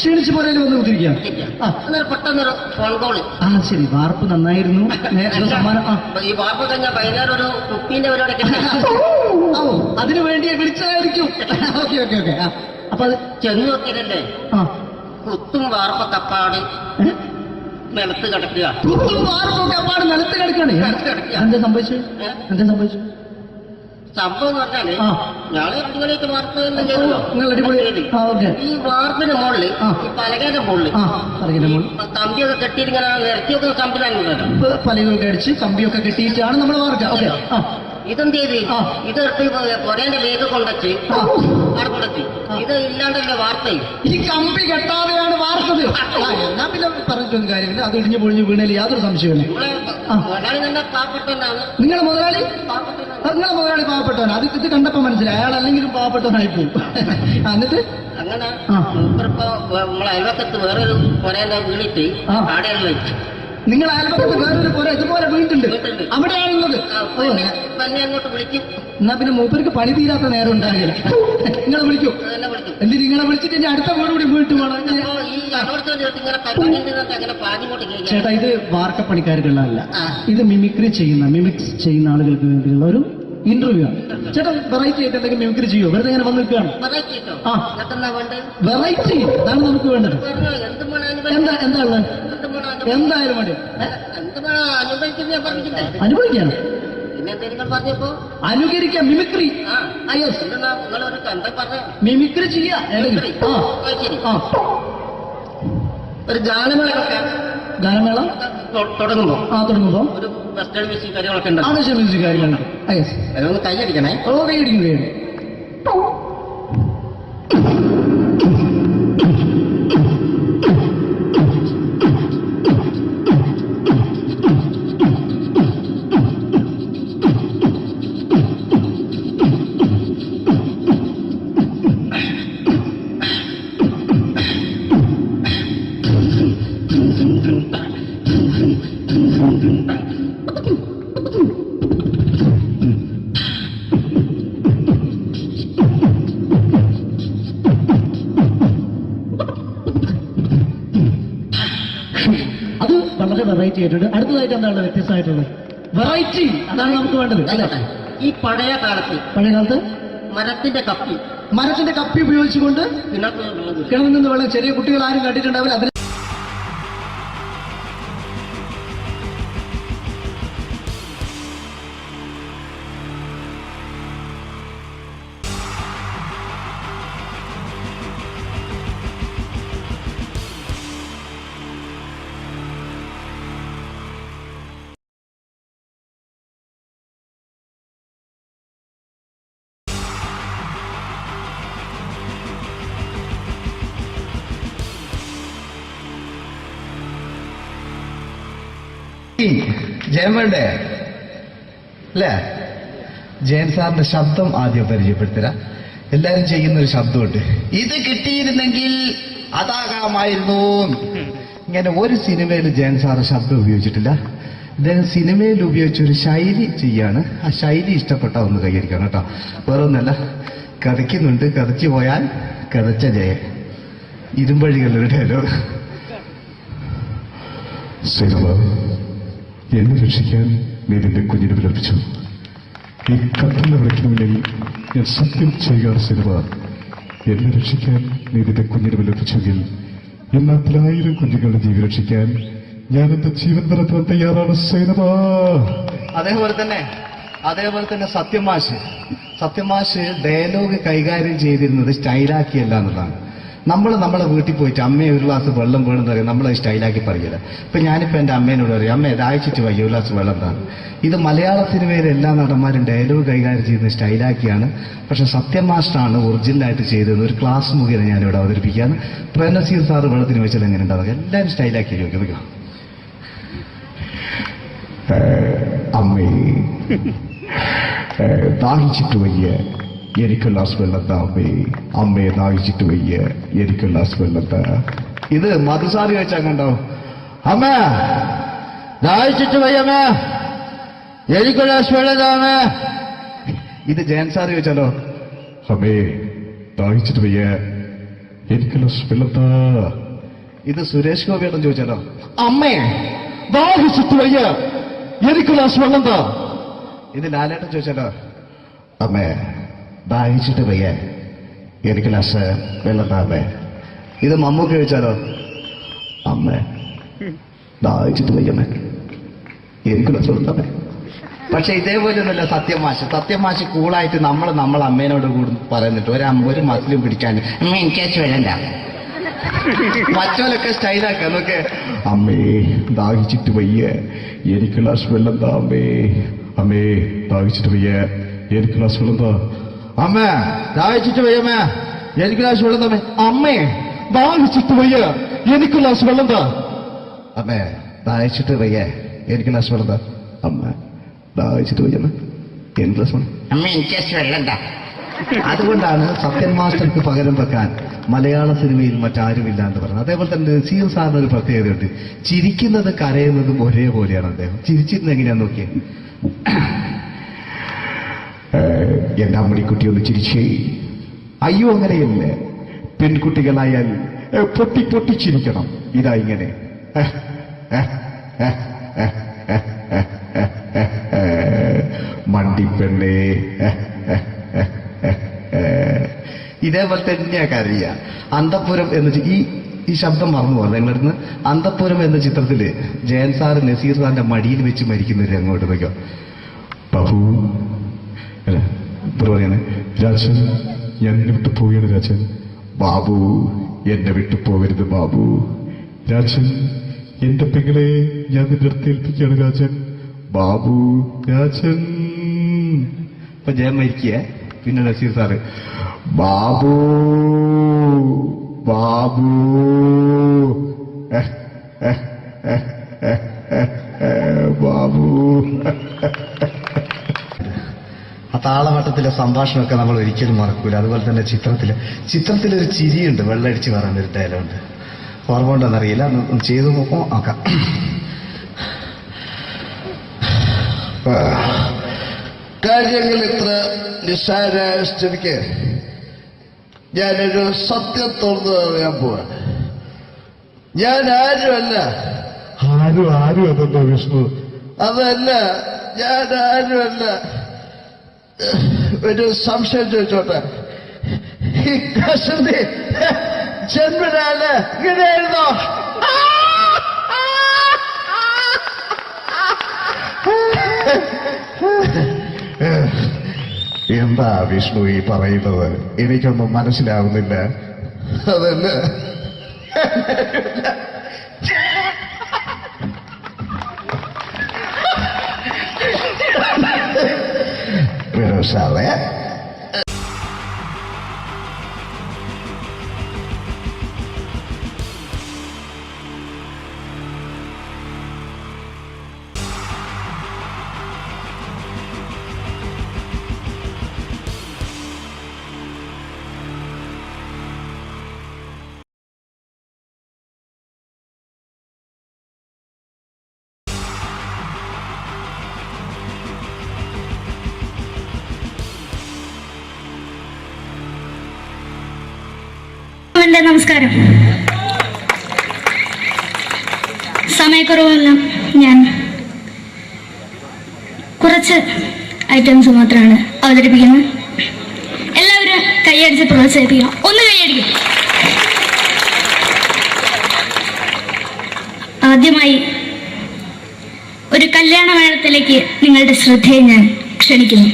അന്നേരം പെട്ടെന്നൊരു ഫോൺ കോള്. ശരി, വാർപ്പ് നന്നായിരുന്നു. ഈ വാർപ്പ് കഴിഞ്ഞാൽ വൈകുന്നേരം ഒരു കുപ്പീന്റെ പരിപാടി അതിനു വേണ്ടി വിളിച്ചതായിരിക്കും. അപ്പൊ അത് ചെന്ന് നോക്കിയതല്ലേ കുത്തും വാർപ്പ തപ്പാട് നിലത്ത് കിടക്കുക. നിലത്ത് കിടക്കാണ്. എന്താ സംഭവിച്ചു? സംഭവം എന്ന് പറഞ്ഞാല് ഞങ്ങള് അടിപൊളിയായിട്ട് വാർപ്പ് ചെയ്തല്ലോ. ഈ വാർപ്പിന് മുകളില് പലകയുടെ മുകളില് കമ്പിയൊക്കെ കെട്ടിയിട്ട് ഇങ്ങനെ നിരത്തി വെക്കുന്ന സംവിധാനം. പലകൊക്കെ അടിച്ച് കമ്പിയൊക്കെ കെട്ടിയിട്ടാണ് നമ്മൾ വാർക്കുക. ഇതെന്ത് ചെയ്ത് ഇതെടുത്ത് പൊരേന്റെ വേഗം കൊണ്ടച്ച് അവിടെ കൊണ്ടെത്തി. ഇത് ഇല്ലാണ്ടല്ലേ വാർത്ത. ഈ കമ്പി കെട്ടാതെയാണ് വാർത്തത്. എന്നാ പിന്നെ പറഞ്ഞിട്ടൊന്നും കാര്യമില്ല. അത് ഇടിഞ്ഞു പൊളിഞ്ഞു വീണേൽ യാതൊരു സംശയമില്ല. മുതലാളി തന്നെ പാവപ്പെട്ടവനാണ്. നിങ്ങളെ മുതലാളി പാവപ്പെട്ടവനാണ്. അത് ഇത് കണ്ടപ്പോ മനസ്സിലായി അയാൾ അല്ലെങ്കിലും പാവപ്പെട്ടവനായി പോകും. എന്നിട്ട് അങ്ങനെ ഇപ്പൊ നമ്മളെ അയൽവക്കത്ത് വേറൊരു പൊരേന്റെ വീണിട്ട് ആടെയുള്ള നിങ്ങൾ അയൽപക്കത്ത് വേറൊരു പോലെ ഇതുപോലെ വീട്ടുണ്ട്, അവിടെയാണുള്ളത്. തന്നെ അങ്ങോട്ട് വിളിക്കും. എന്നാ പിന്നെ മൂപ്പർക്ക് പണി തീരാത്ത നേരം ഉണ്ടാകില്ല. നിങ്ങളെ വിളിക്കും. എന്തിന് നിങ്ങളെ വിളിച്ചിട്ട് ഇനി അടുത്ത വീട് കൂടി വീട്ടു വേണം. ചേട്ടാ, ഇത് വാർക്കപ്പണിക്കാർക്കുള്ളതല്ല. ഇത് മിമിക്സ് ചെയ്യുന്ന ആളുകൾക്ക് വേണ്ടിയുള്ള ഒരു ഇന്റർവ്യൂ ആണ്. ചേട്ടാ വെറൈറ്റി ആയിട്ട് എന്തെങ്കിലും മിമിക്രി ചെയ്യോ? വെറുതെ ഇങ്ങനെ വന്ന് നിൽക്കുകയാണ്. വെറൈറ്റി അതാണ് നമുക്ക് വേണ്ടത്. എന്താ ഉള്ളത്? എന്തായാലും വേണ്ടി അനുഭവിക്കാണ്. അനുകരിക്കാം. മിമിക്രി മിമിക്രി ചെയ്യാ. ഒരു ഗാനമേള തുടങ്ങുമ്പോ ഒരു വെസ്റ്റേൺ മ്യൂസിക് കാര്യങ്ങളൊക്കെ ഉണ്ട്. മ്യൂസിക് കാര്യങ്ങളുണ്ട്. അതൊന്ന് കൈയടിക്കണേ. കൈയടിക്കും. വെറൈറ്റി ആയിട്ടുണ്ട്. അടുത്തതായിട്ട് എന്താണ് വ്യത്യസ്തമായിട്ടുള്ളത്? വെറൈറ്റി അതാണ് നമുക്ക് വേണ്ടത്. ഈ പഴയ കാലത്ത് മരത്തിന്റെ കപ്പി ഉപയോഗിച്ചുകൊണ്ട് കിണറിൽ നിന്ന് വെള്ളം ചെറിയ കുട്ടികൾ ആരും കണ്ടിട്ടുണ്ടാവില്ല. അതിന് കിട്ടി. ജയൻ വേണ്ടേ അല്ലേ? ജയൻ സാറിന്റെ ശബ്ദം ആദ്യം പരിചയപ്പെടുത്തരാ. എല്ലാരും ചെയ്യുന്ന ഒരു ശബ്ദമുണ്ട്, ഇത് കിട്ടിയിരുന്നെങ്കിൽ അതാകാമായിരുന്നു. ഇങ്ങനെ ഒരു സിനിമയിൽ ജയൻ സാറ് ശബ്ദം ഉപയോഗിച്ചിട്ടില്ല. അദ്ദേഹം സിനിമയിൽ ഉപയോഗിച്ച ഒരു ശൈലി ചെയ്യാണ്. ആ ശൈലി ഇഷ്ടപ്പെട്ട ഒന്ന് കൈകരിക്കണം കേട്ടോ. വേറെ ഒന്നല്ല, കഥയ്ക്കുന്നുണ്ട്, കഥച്ചു പോയാൽ കഥച്ച ജയൻ. ഇരുമ്പഴികളുടെ ഡയലോഗ്. സൈനബ, എന്നെ രക്ഷിക്കാൻ നീ നിന്റെ കുഞ്ഞിനെ വിലപിച്ചു. ഈ കത്തുന്ന വിളക്കിന് മുന്നിൽ ഞാൻ സത്യം ചെയ്യുകയാണ് സൈനബ. എന്നെ രക്ഷിക്കാൻ നീ നിന്റെ കുഞ്ഞിനെ വിലപിച്ചെങ്കിൽ എന്നാൽ 1000 കുഞ്ഞുങ്ങളുടെ ജീവൻ രക്ഷിക്കാൻ ഞാൻ എന്റെ ജീവൻ നടത്താൻ തയ്യാറാണ് സൈനബ. അതേപോലെ തന്നെ സത്യമാഷ് ഡയലോഗ് കൈകാര്യം ചെയ്തിരുന്നത് സ്റ്റൈലാക്കിയല്ല എന്നുള്ളതാണ്. നമ്മളെ വീട്ടിൽ പോയിട്ട് അമ്മയെ ഒരു ഗ്ലാസ് വെള്ളം വേണമെന്ന് പറയും, നമ്മളത് സ്റ്റൈലാക്കി പറയില്ല. ഇപ്പൊ ഞാനിപ്പോ എന്റെ അമ്മേനോട് പറയും, അമ്മ ദാഹിച്ചിട്ട് വയ്യ ഒരു ഗ്ലാസ് വെള്ളം എന്താണ്. ഇത് മലയാള സിനിമയിലെ എല്ലാ നടന്മാരും ഡയലോഗ് കൈകാര്യം ചെയ്യുന്നത് സ്റ്റൈലാക്കിയാണ്. പക്ഷെ സത്യം മാസ്റ്ററാണ് ഒറിജിനലായിട്ട് ചെയ്തത്. ഒരു ക്ലാസ് മുഖേന ഞാനിവിടെ അവതരിപ്പിക്കുകയാണ്. പ്രേംനസീർ സാറ് വെള്ളത്തിന് വെച്ചാൽ എങ്ങനെ ഉണ്ടാവുക? എല്ലാവരും സ്റ്റൈലാക്കി ചോദിക്കുക. അമ്മേ, ദാഹിച്ചിട്ട് വയ്യ, എനിക്ക് ഗ്ലാസ് വെള്ളം താ അമ്മേ. അമ്മയെ ദാഹിച്ചിട്ട് വയ്യ, എനിക്ക് ഗ്ലാസ് വെള്ളം താ. ഇത് മധുസാരി വെച്ചാൽ കണ്ടോ, അമ്മ ദാഹിച്ചിട്ട് വയ്യമ്മ, എനിക്ക് ഗ്ലാസ് വെള്ളം താ അമ്മ. ഇത് ജയൻ സാറി വെച്ചാലോ, അമ്മേ ദാഹിച്ചിട്ട് വയ്യ, എനിക്ക് ഗ്ലാസ് വെള്ളം താ. ഇത് സുരേഷ് ഗോപിയേട്ടൻ ചോദിച്ചാലോ, അമ്മേ ദാഹിച്ചിട്ട് വയ്യ, എനിക്ക് ഗ്ലാസ് വെള്ളം താ. ഇത് ലാലേട്ടൻ ചോദിച്ചാലോ, അമ്മേ ദാഹിച്ചിട്ട് വയ്യ, എനിക്ക് ഗ്ലാസ് വെള്ളം താ അമ്മേ. ഇത് മമ്മൂക്ക് ചോദിച്ചാലോ, അമ്മേ ദാഹിച്ചിട്ട് വയ്യമ്മേ, എനിക്ക് ഗ്ലാസ് വെള്ളം താ അമ്മേ. പക്ഷെ ഇതേപോലെ ഒന്നല്ല സത്യമാഷ് കൂളായിട്ട് നമ്മളെ അമ്മേനോട് കൂടി പറയുന്നിട്ട് ഒരു മസിലും പിടിക്കാൻ അമ്മ എനിക്ക് വേണ്ട. മറ്റോലൊക്കെ സ്റ്റൈലാക്കാം നോക്കെ, അമ്മേ ദാഹിച്ചിട്ട് വയ്യ, എനിക്ക് ഗ്ലാസ് വെള്ളം താ അമ്മേ. അമ്മേ ദാഹിച്ചിട്ട് വയ്യ, എനിക്ക് ഗ്ലാസ് വെള്ളം താ. അമ്മ ദാഹിച്ചിട്ട് വയ്യമ്മേ, എനിക്ക് ഗ്ലാസ് വെള്ളം താ. അമ്മേ ദാഹിച്ചിട്ട് വയ്യ, എനിക്ക് ഗ്ലാസ് വെള്ളം താ. അമ്മേ ദാഹിച്ചിട്ട് വയ്യ, എനിക്ക് ഗ്ലാസ് വെള്ളം താ. അമ്മ ദാഹിച്ചിട്ട് വയ്യമ്മ, എനിക്ക് ഗ്ലാസ് വെള്ളം. അമ്മ എനിക്ക് വെള്ളം താ. അതുകൊണ്ടാണ് സത്യൻ മാസ്റ്റർക്ക് പകരം വെക്കാൻ മലയാള സിനിമയിൽ മറ്റാരുമില്ല എന്ന് പറഞ്ഞത്. അതേപോലെ തന്നെ നസീർ സാറിന് ഒരു പ്രത്യേകതയുണ്ട്, ചിരിക്കുന്നത് കരയുന്നതും ഒരേപോലെയാണ്. അദ്ദേഹം ചിരിച്ചിരുന്നത് എങ്ങനെയാന്ന് നോക്കിയേ. എന്റെ അമ്മണിക്കുട്ടി ഒന്ന് ചിരിച്ചേ. അയ്യോ അങ്ങനെയല്ല, പെൺകുട്ടികളായാൽ പൊട്ടി ചിരിക്കണം. ഇതാ ഇങ്ങനെ മണ്ടിപ്പെണ്ണേ. ഇതേപോലെ തന്നെയാ കരയ. അന്തപ്പുരം എന്ന ഈ ശബ്ദം മറന്നു പോകുന്നത് നിങ്ങളിരുന്ന്. അന്തപ്പുരം എന്ന ചിത്രത്തില് ജയൻ സാറ് നസീർ സാറിന്റെ മടിയിൽ വെച്ച് മരിക്കുന്നവര് അങ്ങോട്ട് വയ്ക്കോ. ബാബു അല്ല പറയാണ്, രാജൻ ഞാൻ എന്നെ വിട്ടു പോവുകയാണ് രാജൻ. ബാബു എന്നെ വിട്ടു പോകരുത് ബാബു. രാജൻ എന്റെ പെങ്ങളെ ഞാൻ നിന്റെ അടുത്ത് ഏൽപ്പിക്കുകയാണ് രാജൻ. ബാബു രാജൻ. ഇപ്പൊ ജയൻ മരിക്കുക, പിന്നെ നസീർ സാറ് ബാബു ബാബു ബാബു. ആ താളവട്ടത്തിലെ സംഭാഷണമൊക്കെ നമ്മൾ ഒരിക്കലും മറക്കൂല. അതുപോലെ തന്നെ ചിത്രത്തിലൊരു ചിരിയുണ്ട്, വെള്ളടിച്ച് പറയുന്നൊരു ഡയലോഗുണ്ട്. ഓർമ്മ ഉണ്ടെന്നറിയില്ല, ചെയ്തു നോക്കാം. കാര്യങ്ങൾ ഇത്ര നിസ്സാരമായ സ്ഥിതിക്ക് ഞാനൊരു സത്യം തുറന്നു പറയാൻ പോവാ. ഞാൻ ആരുമല്ല. ആരും അതല്ലോ വിഷ്ണു. അതല്ല, ഞാൻ ആരുമല്ല. ഒരു സംശയം ചോദിച്ചോട്ടെ, ഈ കസന്തി ജന്മനാണ് ഇങ്ങനെയായിരുന്നോ? എന്താ വിഷ്ണു ഈ പറയുന്നത്? എനിക്കൊന്നും മനസ്സിലാവുന്നില്ല. അതല്ല, സാറേ എൻ്റെ നമസ്കാരം. സമയക്കുറവല്ല, ഞാൻ കുറച്ച് ഐറ്റംസ് മാത്രമാണ് അവതരിപ്പിക്കുന്നത്. എല്ലാവരും കൈയടിച്ച് പ്രോത്സാഹിപ്പിക്കണം. ഒന്ന് കൈയടിക്കും. ആദ്യമായി ഒരു കല്യാണമേളത്തിലേക്ക് നിങ്ങളുടെ ശ്രദ്ധയെ ഞാൻ ക്ഷണിക്കുന്നു.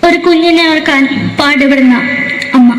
ഒരു കുഞ്ഞിനെ ഓർക്കാൻ പാടുപെടുന്ന അമ്മ.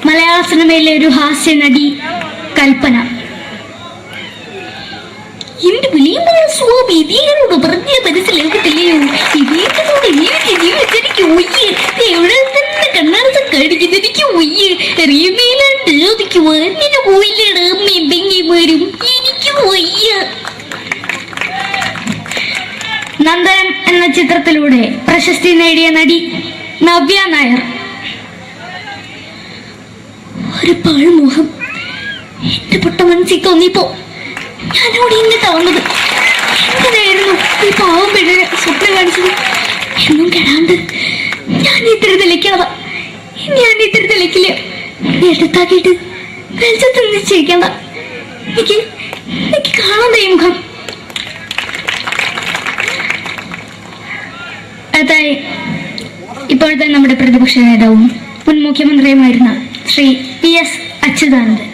മലയാള സിനിമയിലെ ഒരു ഹാസ്യ നടി കൽപ്പന. എന്റെ വിളിയുമ്പോൾ സ്വാമി ഇതിനോട് പറഞ്ഞ മനസ്സിലാക്കത്തില്ലയോ? ഇതിനോട് എനിക്ക് ജീവിച്ചെനിക്ക് ഒയ്യ്, എവിടെ തന്നെ കണ്ണാടത്ത് കാണിക്കുന്നത് എനിക്ക് ഒയ്യ്, അറിയുന്നതിലാണ്ട് ചോദിക്കുവാൻ നിന്നെ പോയില്ലേടാ മെമ്പെങ്കിമാരും, എനിക്ക് ഒയ്യ. നന്ദനം എന്ന ചിത്രത്തിലൂടെ പ്രശസ്തി നേടിയ നടി നവ്യ നായർ. ഒരു പാഴ്മോഹം എന്റെ പൊട്ട മനസ്സിൽ തോന്നിയപ്പോ ഞാനോട് ഇങ്ങോട്ടാ വന്നത്. എങ്ങനെയായിരുന്നു ഈ പാവം പിഴയെ സ്വപ്നം കാണിച്ചത്? എന്നും കെടാണ്ട് ഞാൻ ഇത്തിരി തെളിക്കാതെ എടുത്താക്കിയിട്ട് വെളിച്ചത്ത് നിശ്ചയിക്കണ്ട. എനിക്ക് കാണാൻ ഈ മുഖം. അതായി ഇപ്പോഴത്തെ നമ്മുടെ പ്രതിപക്ഷ നേതാവും മുൻ മുഖ്യമന്ത്രിയുമായിരുന്ന ശ്രീ PS അച്യുതാനന്ദൻ.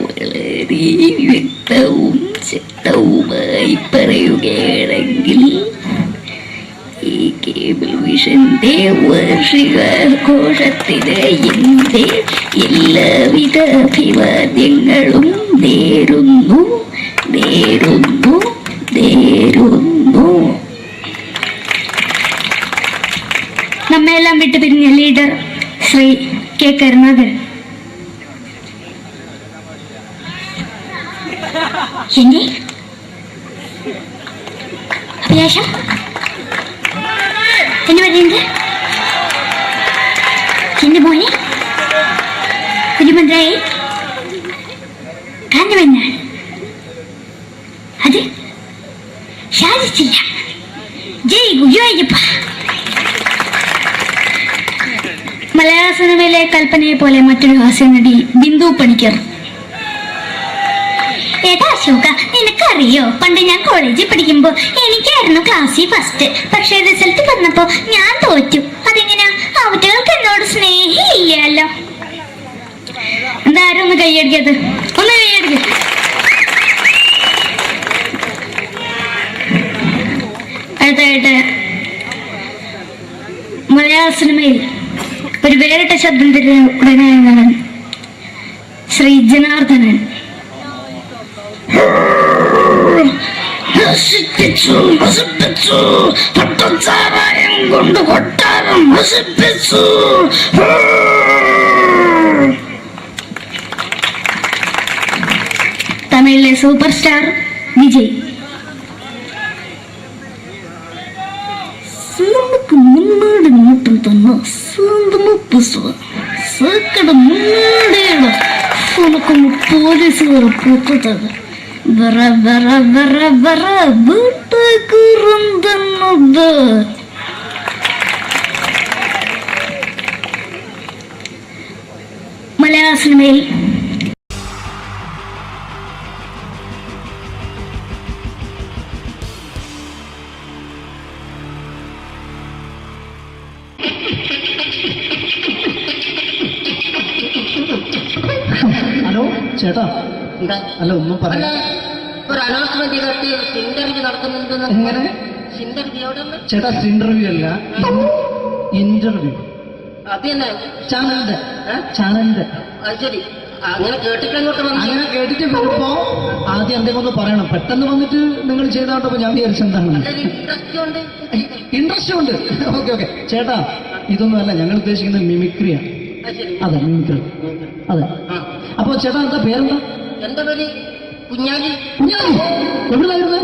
വളരെ വ്യക്തവും ശക്തവുമായി പറയുകയാണെങ്കിൽ ഈ കേബിൾ വിഷന്റെ വാർഷികാഘോഷത്തിന് എന്റെ എല്ലാവിധ അഭിവാദ്യങ്ങളും നേരുന്നു. നമ്മെല്ലാം വിട്ടുപിരിഞ്ഞ ലീഡർ ശ്രീ കെ കരുണാകരൻ. എന്റെ അഭിലാഷം എന്ന് പറയുന്നത് എന്റെ മോനെ തിരുമന്ത്രായി കാരണവെന്നാണ്. അത് സാധിച്ചില്ല. ജയ് ഗുരുവായൂരപ്പ. മലയാള സിനിമയിലെ കൽപ്പനയെ പോലെ മറ്റൊരു ഹാസ്യ നടി ബിന്ദു പണിക്കർ. ഏട്ടാ അശോക, നിനക്കറിയോ, പണ്ട് ഞാൻ കോളേജിൽ പഠിക്കുമ്പോ എനിക്കായിരുന്നു ക്ലാസ്സിൽ ഫസ്റ്റ്. പക്ഷെ റിസൾട്ട് വന്നപ്പോ ഞാൻ തോറ്റു. അതെങ്ങനെയാ? അവറ്റകൾക്ക് എന്നോട് സ്നേഹമില്ലല്ലോ. എന്താരും ഒന്ന് കൈയടിക്കത്? ഒന്ന് കൈയടിക്ക. അടുത്തായിട്ട് മലയാള സിനിമയിൽ ഒരു വേറിട്ട ശബ്ദം ഉടനെയാണ് ശ്രീ ജനാർദ്ദനൻ. പട്ടച്ചാരായം കൊണ്ട് കൊട്ടാരം നശിപ്പിച്ചു. തമിഴിലെ സൂപ്പർ സ്റ്റാർ വിജയ്. നമുക്ക് മുന്നാടി നോട്ടം തന്ന സ്വന്തം സക്കട മുന്നാടിയാണ് ഉനക്കൊന്ന് പോലീസുകാർ പൂത്തത്. മലയാള സിനിമയിൽ ഹലോ ചേട്ടാ, അല്ല ഒന്നും പറയാ. ഒരു അനൗൺസ്മെന്റ് ചെയ്തിട്ട് ഇന്റർവ്യൂ നടത്തുന്നുണ്ടെന്ന്. എങ്ങനെ? ഇന്റർവ്യൂ എവിടെ? ചേട്ടാ ഇന്റർവ്യൂ അല്ല, ഇന്റർവ്യൂ. അത് തന്നെ ചാനലിന്റെ. അത് ശരി, അങ്ങനെ കേട്ടിട്ട് അങ്ങോട്ട് വന്നു. അങ്ങനെ കേട്ടിട്ട് വരുമ്പോ ആദ്യം എന്തെങ്കിലും ഒന്ന് പറയണം. പെട്ടെന്ന് വന്നിട്ട് നിങ്ങൾ ചെയ്താണ്ടപ്പോ ഞാൻ വിചാരിച്ചെന്താണ് ഇൻട്രസ്റ്റ് ഉണ്ട്. ഓക്കെ ഓക്കെ ചേട്ടാ, ഇതൊന്നും അല്ല ഞങ്ങൾ ഉദ്ദേശിക്കുന്നത് മിമിക്രിയാണ്. അതെ മിമിക്രി. അതെ. അപ്പൊ ചേട്ടാ എന്താ പേരെന്താ? എന്റെ പേര് കുഞ്ഞാലി. കുഞ്ഞാലി എവിടുന്നായിരുന്നു?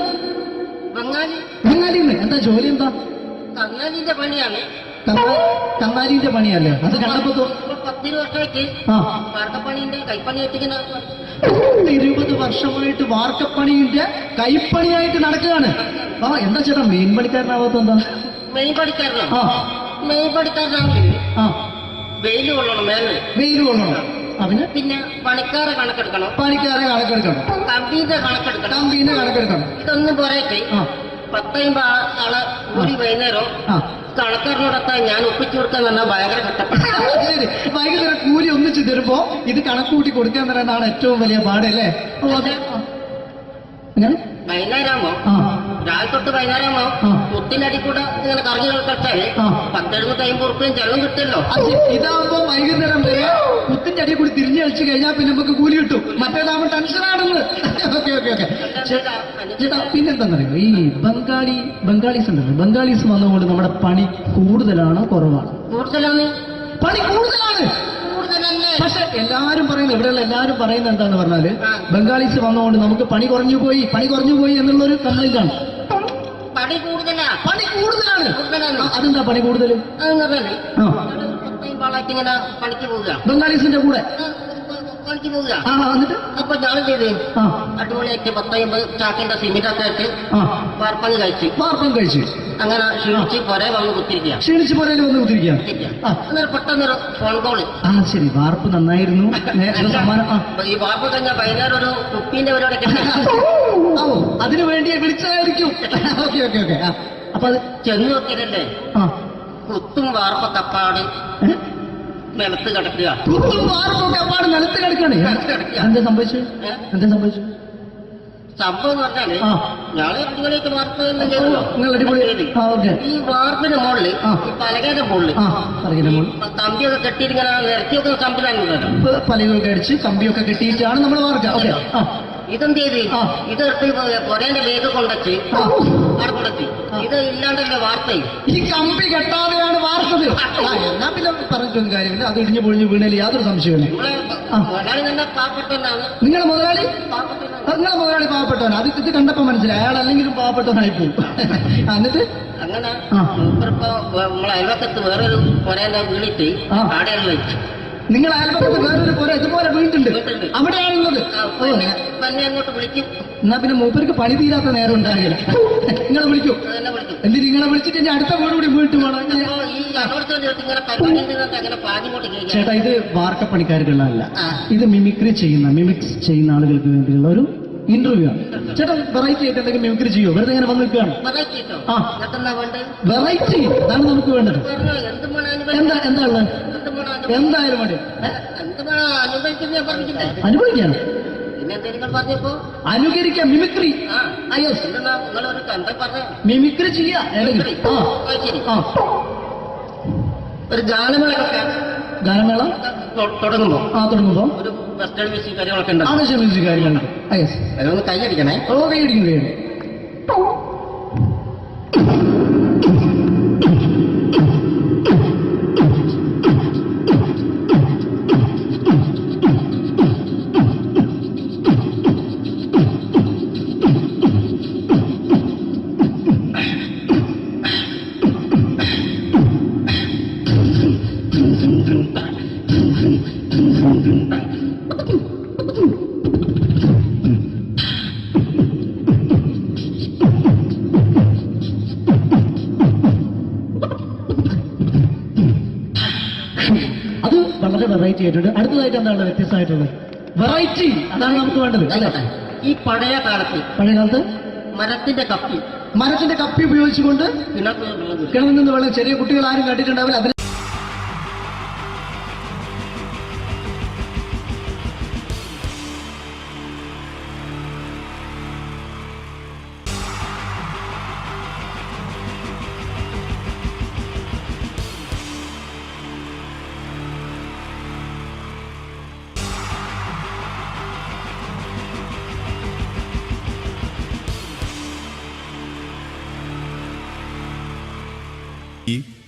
ബംഗാളി. ബംഗാളിന്ന്. എന്താ ജോലി എന്താ? കങ്ങാലിന്റെ പണിയാണ്. കന്നാലിന്റെ പണിയല്ലേ? അത് കണ്ടപ്പോ 10 വർഷമായിട്ട് വാർക്കപ്പണിന്റെ കൈപ്പണിയായിട്ട് 20 വർഷമായിട്ട് വാർക്കപ്പണിന്റെ കൈപ്പണിയായിട്ട് നടക്കുകയാണ്. ആ എന്താ ചേട്ടാ മെയിൻ പണിക്കാരനാവാത്ത എന്താ? മെയിൻ പണിക്കാരനോ? മെയിൻ പണിക്കാരനാണെങ്കിൽ വെയിൽ കൊള്ളണം. വെയിൽ കൊള്ളണം. അതിന് പിന്നെ പണിക്കാരെ കണക്കെടുക്കണം. കമ്പീന്റെ കണക്കെടുക്കണം. ഇതൊന്നും പോരട്ടെ, 10-50 ആളെ കൂടി വൈകുന്നേരം കണക്കാരനോടൊക്കെ ഞാൻ ഒപ്പിച്ചു കൊടുക്കാൻ പറഞ്ഞാൽ ഭയങ്കര കഷ്ടപ്പെട്ടു. വൈകുന്നേരം കൂലി ഒന്നിച്ച് തരുമ്പോ ഇത് കണക്കൂട്ടി കൊടുക്കാൻ തരാനാണ് ഏറ്റവും വലിയ പാടല്ലേ? വൈകുന്നേരമാകുമ്പോ രാവിലെ തൊട്ട് വൈകുന്നേരമാകുമ്പോ മുത്തിനടി കൂടെ ഇങ്ങനെ കറങ്ങി കളിച്ചാല് 10-70-50 ഉറുപ്പിയും ചെലവും കിട്ടുമല്ലോ. ഇതാവുമ്പോ വൈകുന്നേരം വരെ മുത്തിന്റെ അടി കൂടി തിരിഞ്ഞു കളിച്ചു കഴിഞ്ഞാൽ പിന്നെ നമുക്ക് കൂലി കിട്ടും. മറ്റേതാവുമ്പോ ടെൻഷനാണെന്ന്. ഓക്കെ ഓക്കെ ഓക്കെ ചേട്ടാ, പിന്നെന്താണെന്നറിയോ, ഈ ബംഗാളീസ് ഉണ്ടല്ലോ, ബംഗാളീസ് വന്നതുകൊണ്ട് നമ്മുടെ പണി കൂടുതലാണോ കുറവാണ്? കൂടുതലാണ്. പണി കൂടുതലാണ്. പക്ഷെ എല്ലാരും പറയുന്നത്, ഇവിടെയുള്ള എല്ലാരും പറയുന്നത് എന്താന്ന് പറഞ്ഞാല് ബംഗാളീസ് വന്നതുകൊണ്ട് നമുക്ക് പണി കുറഞ്ഞു പോയി എന്നുള്ളൊരു കംപ്ലൈന്റ് ആണ്. പണി കൂടുതലാണ്. അതെന്താ പണി കൂടുതൽ? ഇങ്ങനെ പണിക്ക് പോവുക ബംഗാളീസിന്റെ കൂടെ പണിക്ക് പോവുക. എന്നിട്ട് അപ്പൊ ഞാൻ ചെയ്ത് അടിപൊളിയായിട്ട് 10-50 ചാക്കിന്റെ സിമെന്റ് ഒക്കെ ആയിട്ട് വാർപ്പം കഴിച്ച് അങ്ങനെ ക്ഷീണിച്ച് പുറേ വന്ന് കുത്തിരിക്കുക. അന്നേരം പെട്ടെന്നൊരു ഫോൺ കോള്. ശരി, വാർപ്പ് നന്നായിരുന്നു. ഈ വാർപ്പ് കഴിഞ്ഞാൽ വൈകുന്നേരം ഒരു കുപ്പീന്റെ പരിപാടി അതിനു വേണ്ടി വിളിച്ചതായിരിക്കും. Okay okay okay. അപ്പൊ അത് ചെന്ന് നോക്കിയതല്ലേ, കുത്തും വാർപ്പ കപ്പാട് നിലത്ത് കിടക്കുക. നിലത്ത് കിടക്കാണ്. എന്താ സംഭവിച്ചു? സംഭവം എന്ന് പറഞ്ഞാല് ഞങ്ങള് അടിപൊളിയായിട്ട് വാർപ്പ് ഈ വാർപ്പിന്റെ മുകളില് പലകയുടെ മുകളില് കമ്പിയൊക്കെ കെട്ടിയിട്ട് ഇങ്ങനെ നിരത്തിയൊക്കെ സംവിധാനം പലകൊക്കെ അടിച്ച് കമ്പിയൊക്കെ കെട്ടിയിട്ടാണ് നമ്മൾ വാർക്കുക. ഇതെന്ത് ചെയ്ത് ഇതെടുത്ത് പൊരേന്റെ വേഗം കൊണ്ടച്ച് അവിടെ കൊണ്ടച്ച് ഇത് ഇല്ലാണ്ടല്ലേ വാർത്തയും. ഈ കമ്പി കെട്ടാതെയാണ് വാർത്തത്. എന്നാ പിന്നെ പറഞ്ഞിട്ടൊന്നും കാര്യമില്ല. അത് ഇടിഞ്ഞു പൊളിഞ്ഞു വീണേൽ യാതൊരു സംശയമില്ല. മുതലാളി തന്നെ പാവപ്പെട്ടവനാണ്. നിങ്ങളെ മുതലാളി പാവപ്പെട്ടവനാണ്. അത് ഇത് കണ്ടപ്പോ മനസ്സിലായി അയാൾ അല്ലെങ്കിലും പാവപ്പെട്ടവനായി പോകും. എന്നിട്ട് അങ്ങനെ നമ്മളെ അയൽവക്കത്ത് വേറൊരു പൊരേന്റെ വീണിട്ട് ആടെയാണ് വെച്ചു. നിങ്ങൾ അയൽപക്കത്ത് വേറൊരു പുര ഇതുപോലെ വീട്ടുണ്ട്, അവിടെയാണുള്ളത്. അങ്ങോട്ട് വിളിക്കും. എന്നാ പിന്നെ മൂപ്പർക്ക് പണി തീരാത്ത നേരം ഉണ്ടാകില്ല. നിങ്ങളെ വിളിക്കും. എന്നിട്ട് നിങ്ങളെ വിളിച്ചിട്ട് ഇനി അടുത്ത വീട് കൂടി വീട്ടു പോകണം. ചേട്ടാ, ഇത് വാർക്കപ്പണിക്കാർക്കുള്ളതല്ല, ഇത് മിമിക്സ് ചെയ്യുന്ന ആളുകൾക്ക് വേണ്ടിയുള്ള ഒരു ഇന്റർവ്യൂ ആണ്. ചേട്ടാ വെറൈറ്റി ആയിട്ട് എന്തെങ്കിലും മിമിക്രി ചെയ്യോ? വെറുതെ ഇങ്ങനെ വന്ന് നിൽക്കുകയാണ്. വെറൈറ്റി അതാണ് നമുക്ക് വേണ്ടത്. എന്താ ഉള്ളത്? എന്തായാലും മതി. അനുഭവിക്കാണ്. അനുകരിക്കാം. മിമിക്രി. മിമിക്രി ചെയ്യാ. ഒരു ഗാനമേള തുടങ്ങുമ്പോ ഒരു വെസ്റ്റേൺ മ്യൂസിക് കാര്യങ്ങളൊക്കെ ഉണ്ട്. മ്യൂസിക് കാര്യങ്ങളുണ്ട്. അതൊന്ന് കൈയടിക്കണേ. കൈയടിക്കും. വളരെ വെറൈറ്റി ആയിട്ടുണ്ട്. അടുത്തതായിട്ട് എന്താണ് വ്യത്യസ്തമായിട്ടുള്ളത്? വെറൈറ്റി അതാണ് നമുക്ക് വേണ്ടത് അല്ലേ? ഈ പഴയ കാലത്ത് മരത്തിന്റെ കപ്പി ഉപയോഗിച്ചുകൊണ്ട് കിണറിൽ നിന്ന് വെള്ളം ചെറിയ കുട്ടികൾ ആരും കണ്ടിട്ടുണ്ടാവില്ല. അതിന്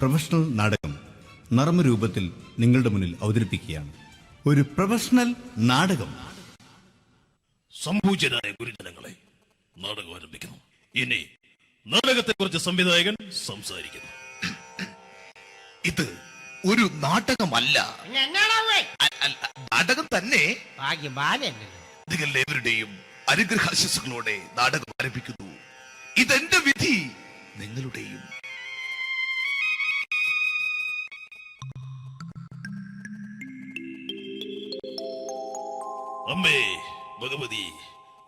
പ്രൊഫഷണൽ നാടകം നർമ്മരൂപത്തിൽ നിങ്ങളുടെ മുന്നിൽ അവതരിപ്പിക്കുകയാണ്. ഒരു പ്രൊഫഷണൽ നാടകം. സംപൂജ്യരായ ഗുരുജനങ്ങളെ, നാടകം ആരംഭിക്കുന്നു. ഇനി നാടകത്തെക്കുറിച്ച് സംവിധായകൻ സംസാരിക്കുന്നു. ഇത് ഒരു നാടകമല്ല, നാടകം തന്നെ. നിങ്ങളെവരുടെയും അനുഗ്രഹാശിസുകളോടെ നാടകം ആരംഭിക്കുന്നു. ഇതെന്റെ വിധി, നിങ്ങളുടെയും. അമ്മേ ഭഗവതി,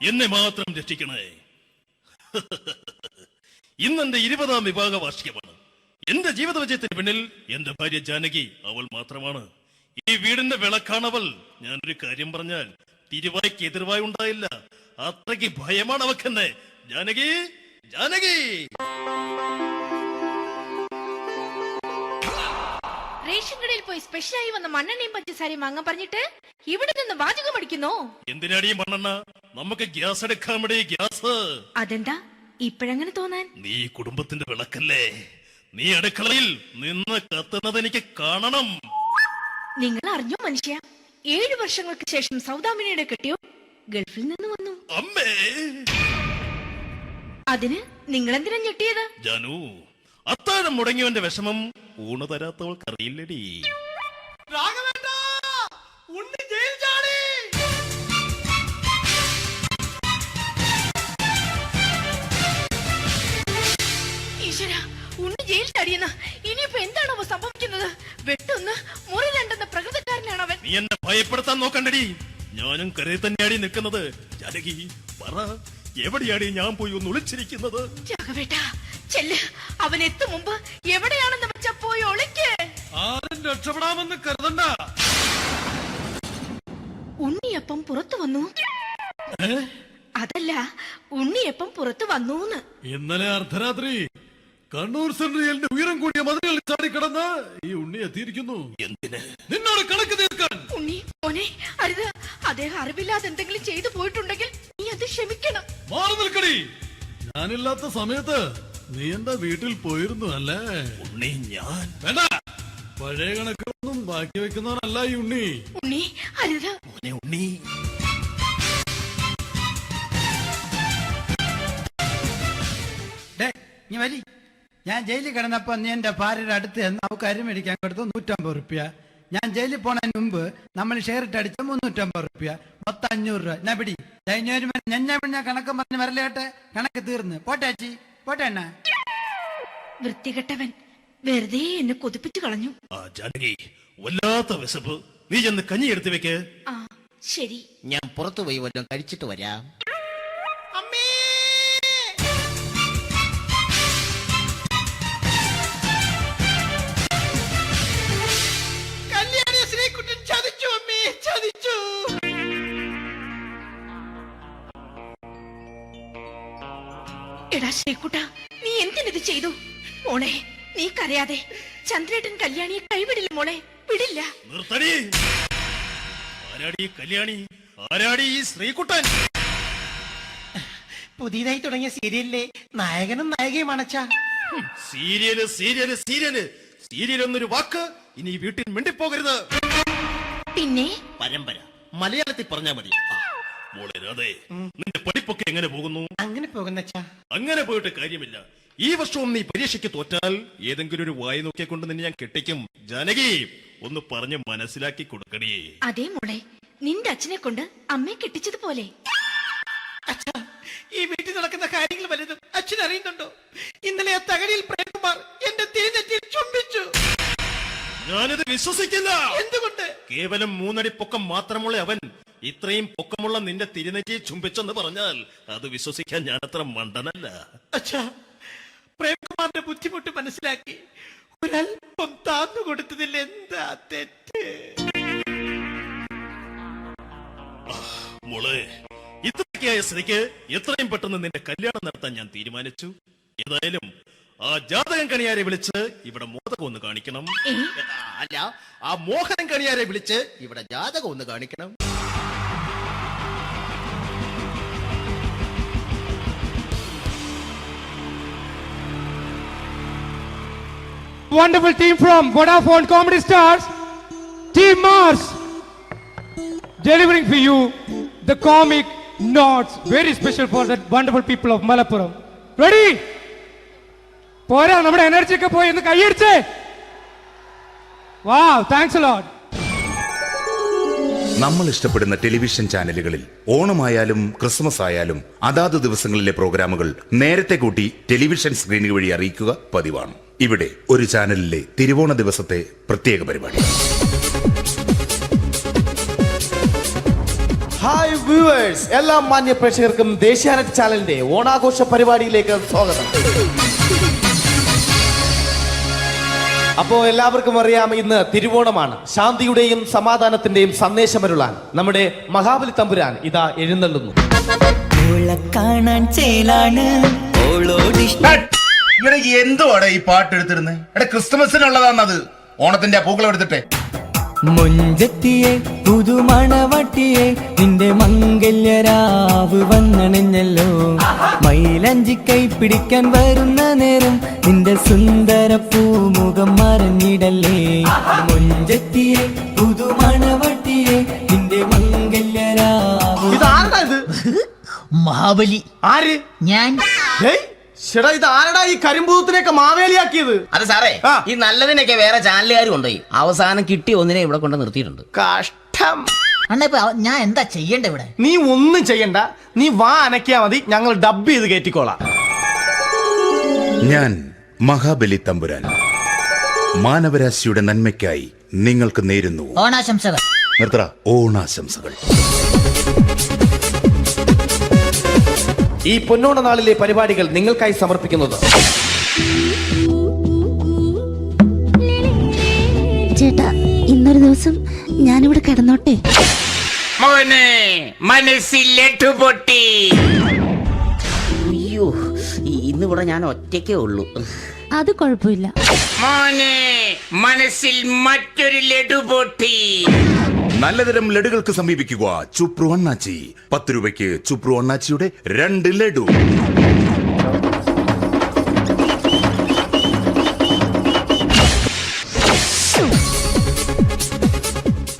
എന്നെ മാത്രം രക്ഷിക്കണേ. ഇന്നെന്റെ 20ാം വിവാഹ വാർഷികമാണ്. എന്റെ ജീവിത വിജയത്തിന് പിന്നിൽ എന്റെ ഭാര്യ ജാനകി, അവൾ മാത്രമാണ്. ഈ വീടിന്റെ വിളക്കാണവൾ. ഞാനൊരു കാര്യം പറഞ്ഞാൽ തിരുവായ്ക്ക് എതിർവായി ഉണ്ടായില്ല. അത്രയ്ക്ക് ഭയമാണ് അവക്കെന്നെ. ജാനകി, ജാനകി. റേഷൻ കടയിൽ പോയി സ്പെഷ്യലായി വന്ന മണ്ണെണ്ണയും പഞ്ചസാരയും വാങ്ങാൻ പറഞ്ഞിട്ട് ഇവിടെ നിന്ന് വാചകം അടിക്കുന്നോ? എന്തിനാടി മണ്ണെണ്ണ? നമുക്ക് ഗ്യാസ് എടുക്കാൻ വേണ്ടി ഗ്യാസ്. അതെന്താ ഇപ്പഴങ്ങനെ തോന്നാൻ? നീ കുടുംബത്തിന്റെ വിളക്കല്ലേ. നീ അടുക്കളയിൽ നിന്ന് കത്തുന്നത് എനിക്ക് കാണണം. നിങ്ങൾ അറിഞ്ഞോ മനുഷ്യ, 7 വർഷങ്ങൾക്ക് ശേഷം സൗദാമിനിയുടെ കെട്ടിയോ ഗൾഫിൽ നിന്ന് വന്നു. അമ്മേ, അതിന് നിങ്ങൾ എന്തിനാ ഞെട്ടിയത്? ജാനു, അത്താഴം മുടങ്ങിയവന്റെ വിഷമം ഊണ് തരാത്തവൾക്ക് അറിയില്ലടി. ഈശ്വര, ഉണ്ണി ജയിൽ ചാടിയെന്ന്. ഇനിയിപ്പോ എന്താണോ സംഭവിക്കുന്നത്? വെട്ടൊന്ന് മുറി രണ്ടെന്ന പ്രകൃതക്കാരനാണ് അവൻ. നീ എന്നെ ഭയപ്പെടുത്താൻ നോക്കണ്ടടി. ഞാനും കരയിൽ തന്നെയാടി നിൽക്കുന്നത്. ജാനകി, പറ, എവിടെയാടി ഞാൻ പോയി ഒന്ന് ഒളിച്ചിരിക്കുന്നത്? രാഘവേട്ടാ, ചെല്ല്. അവൻ എത്തും മുമ്പ് എവിടെയാണെന്ന് വെച്ചാ പോയി ഒളിക്ക്. ആരും രക്ഷപ്പെടാമെന്ന് കരുതണ്ട. ഉണ്ണിയപ്പം പുറത്തു വന്നു. അതല്ല, ഉണ്ണിയപ്പം പുറത്തു വന്നൂന്ന്. ഇന്നലെ അർദ്ധരാത്രി കണ്ണൂർ സെൻട്രലിന്റെ ഉയരം കൂടിയ മതിലുകളിൽ ചാടിക്കിടന്ന് ഈ ഉണ്ണി എത്തിയിരിക്കുന്നു. എന്തിന്? നിന്നോട് കണക്ക് തീർക്കാൻ. ഉണ്ണി മോനെ, അരുത്. അദ്ദേഹം അറിവില്ലാതെ എന്തെങ്കിലും ചെയ്തു പോയിട്ടുണ്ടെങ്കിൽ നീ അത് ക്ഷമിക്കണം. മാറി നിൽക്കടി. ഞാനില്ലാത്ത സമയത്ത് നീ എന്താ വീട്ടിൽ പോയിരുന്നു അല്ലേ? ഉണ്ണി, ഞാൻ വേണ്ട. പഴയ കണക്കൊന്നും ബാക്കി വെക്കുന്നവനല്ല ഈ ഉണ്ണി. ഉണ്ണി, അരുത്. മോനെ ഉണ്ണി. നീ വലി. ഞാൻ ജയിലിൽ കിടന്നപ്പോ നീ എന്റെ ഭാര്യയുടെ അടുത്ത് നമുക്ക് അരി മേടിക്കാൻ കൊടുത്തു 150 റുപ്യ. ഞാൻ ജയിലിൽ പോണതിന് മുമ്പ് നമ്മൾ ഷെയർ ഇട്ട് അടിച്ച 350 റുപ്യ, മൊത്തം 500 രൂപ. ഞാൻ പിടി ഞാൻ കണക്ക് പറഞ്ഞ് വരലേട്ടെ. കണക്ക് തീർന്ന് പോട്ടെ അച്ചി, പോട്ടെ അണ്ണ. വൃത്തികെട്ടവൻ വെറുതെ എന്നെ കൊതിപ്പിച്ചു കളഞ്ഞു. ജാനകി, വല്ലാത്ത വിശപ്പ്. നീ ചെന്ന് കഞ്ഞി എടുത്തു വെക്ക്. ആ ശരി. ഞാൻ പുറത്തു പോയി വല്ലതും കഴിച്ചിട്ട് വരാം. എടാ ശ്രീകുട്ടാ, നീ എന്തിനിത് ചെയ്തു? മോളെ, നീ കരയാതെ. ചന്ദ്രേട്ടൻ കല്യാണിയെ കൈവിടില്ല മോളെ, വിടില്ല. നിർത്തടി. ആരാടി കല്യാണി? ആരാടി ഈ ശ്രീകുട്ടൻ? പുതിയതായി തുടങ്ങിയ സീരിയലിലെ നായകനും നായികയും അണച്ചാ. സീരിയല് സീരിയല് സീരിയല് സീരിയൽ എന്നൊരു വാക്ക് ഇനി ഈ വീട്ടിൽ മിണ്ടിപ്പോകരുത്. പിന്നെ പരമ്പര മലയാളത്തിൽ പറഞ്ഞാ മതി. മോളെ രാധേ, നിന്റെ പഠിപ്പൊക്കെ എങ്ങനെ പോകുന്നു? അങ്ങനെ പോകുന്നച്ചാ. അങ്ങനെ പോയിട്ട് കാര്യമില്ല. ഈ വർഷവും നീ പരീക്ഷയ്ക്ക് തോറ്റാൽ ഏതെങ്കിലും ഒരു വായി നോക്കിയെ കൊണ്ട് നിന്നെ ഞാൻ കെട്ടിക്കും. ജാനകി, ഒന്ന് പറഞ്ഞ് മനസ്സിലാക്കി കൊടുക്കണേ. അതേ മോളെ, നിന്റെ അച്ഛനെ കൊണ്ട് അമ്മയെ കെട്ടിച്ചതുപോലെ. ഈ വീട്ടിൽ നടക്കുന്ന കാര്യങ്ങൾ വലുതും അച്ഛൻ അറിയുന്നുണ്ടോ? ഇന്നലെ ആ തകഴിയിൽ പ്രേംകുമാർ എന്റെ തിരിഞ്ഞെറ്റിൽ ചുംബിച്ചു. ഞാനിത് വിശ്വസിക്കില്ല. എന്തുകൊണ്ട്? കേവലം 3 അടി പൊക്കം മാത്രമുള്ള അവൻ ഇത്രയും പൊക്കമുള്ള നിന്റെ തിരുനെറ്റിയെ ചുംബിച്ചെന്ന് പറഞ്ഞാൽ അത് വിശ്വസിക്കാൻ ഞാൻ അത്ര മണ്ടനല്ല. അച്ഛാ, പ്രേംകുമാറിന്റെ ബുദ്ധിമുട്ട് മനസ്സിലാക്കി ഒരല്പം താന്നു കൊടുത്തതിൽ എന്താ തെറ്റ്? മോളെ, ഇത്രയ്ക്കായ സ്ഥിതിക്ക് എത്രയും പെട്ടെന്ന് നിന്റെ കല്യാണം നടത്താൻ ഞാൻ തീരുമാനിച്ചു. ഏതായാലും ആ ജാതകം കണിയാരെ വിളിച്ച് ഇവിടെ മോദകം ഒന്ന് കാണിക്കണം. അല്ല, ആ മോഹനം കണിയാരെ വിളിച്ച് ഇവിടെ ജാതകം ഒന്ന് കാണിക്കണം. wonderful team from Vodafone Comedy Stars, Team Mars, delivering for you the comic notes, very special for the wonderful people of Malappuram. Ready? പോരാ, നമ്മുടെ എനർജി ഒക്കെ പോയി ഒന്ന് കൈയടിച്ചേ. Wow, thanks a lot. നമ്മൾ ഇഷ്ടപ്പെടുന്ന ടെലിവിഷൻ ചാനലുകളിൽ ഓണമായാലും ക്രിസ്മസ് ആയാലും അതാത് ദിവസങ്ങളിലെ പ്രോഗ്രാമുകൾ നേരത്തെ കൂട്ടി ടെലിവിഷൻ സ്ക്രീനുകൾ വഴി അറിയിക്കുക പതിവാണ്. ഇവിടെ ഒരു ചാനലിലെ തിരുവോണ ദിവസത്തെ പ്രത്യേക പരിപാടി. ഹായ് വ്യൂവേഴ്സ്, എല്ലാ മാന്യ പ്രേക്ഷകർക്കും ദേശീയാനെറ്റ് ചാനലിന്റെ ഓണാഘോഷ പരിപാടിയിലേക്ക് സ്വാഗതം. അപ്പോ എല്ലാവർക്കും അറിയാം, ഇന്ന് തിരുവോണമാണ്. ശാന്തിയുടെയും സമാധാനത്തിന്റെയും സന്ദേശമരുളാൻ നമ്മുടെ മഹാബലി തമ്പുരാൻ ഇതാ എഴുന്നള്ളുന്നു. കാണാൻ ചേലാണ് എന്തുവാടെ ഈ പാട്ട് എടുത്തിരുന്നത്? ക്രിസ്മസിനുള്ളതാണത്. ഓണത്തിന്റെ പൂക്കളം എടുത്തിട്ടെ. മുഞ്ചത്തിയെ പുതുമണവട്ടിയെ നിന്റെ മംഗല്യരാവ് വന്നണിഞ്ഞല്ലോ. മൈലഞ്ചി കൈ പിടിക്കാൻ വരുന്ന നേരം നിന്റെ സുന്ദര പൂമുഖം മറിഞ്ഞിടല്ലേ. മുഞ്ചത്തിയെ പുതുമണവട്ടിയെ നിന്റെ മംഗല്യരാവ്. ഇതാരടാ ഇത്? മഹാബലി. ആര്? ഞാൻ. ചേട്ടാ, ഇത് ആരടാ ഈ കരിമ്പൂത്തിനെയൊക്കെ മാവേലിയാക്കിയത്? അത് സാറേ, ഈ നല്ലതിനൊക്കെ വേറെ ചാനലുകാർ കൊണ്ടുപോയി അവസാനം കിട്ടി ഒന്നിനെ ഇവിടെ കൊണ്ട് നിർത്തിയിട്ടുണ്ട്. കഷ്ടം. അണ്ണ ഇപ്പൊ ഞാൻ എന്താ ചെയ്യണ്ട ഇവിടെ? നീ ഒന്നും ചെയ്യണ്ട, നീ വാ അനക്കിയാ മതി, ഞങ്ങൾ ഡബ് ചെയ്ത് കയറ്റിക്കോളാം. ഞാൻ മഹാബലി തമ്പുരാൻ മാനവരാശിയുടെ നന്മയ്ക്കായി നിങ്ങൾക്ക് നേരുന്നു ഓണാശംസകൾ. നിർത്തറ. ഓണാശംസകൾ. ഈ പൊന്നോണ നാളിലെ പരിപാടികൾ നിങ്ങൾക്കായി സമർപ്പിക്കുന്നത് ചേട്ടാ, ഇന്നൊരു ദിവസം ഞാനിവിടെ കിടന്നോട്ടെ. മനസ്സിലെട്ടുപൊട്ടി. അയ്യോ, ഇന്നിവിടെ ഞാൻ ഒറ്റയ്ക്കേ ഉള്ളൂ. അത് കുഴപ്പമില്ല. മോനെ, മനസ്സിൽ മറ്റൊരു ലഡു പൊട്ടി. നല്ലതരം ലഡുകൾക്ക് സമീപിക്കുക ചുപ്രു അണ്ണാച്ചി. 10 രൂപയ്ക്ക് ചുപ്രു അണ്ണാച്ചിയുടെ 2 ലഡു.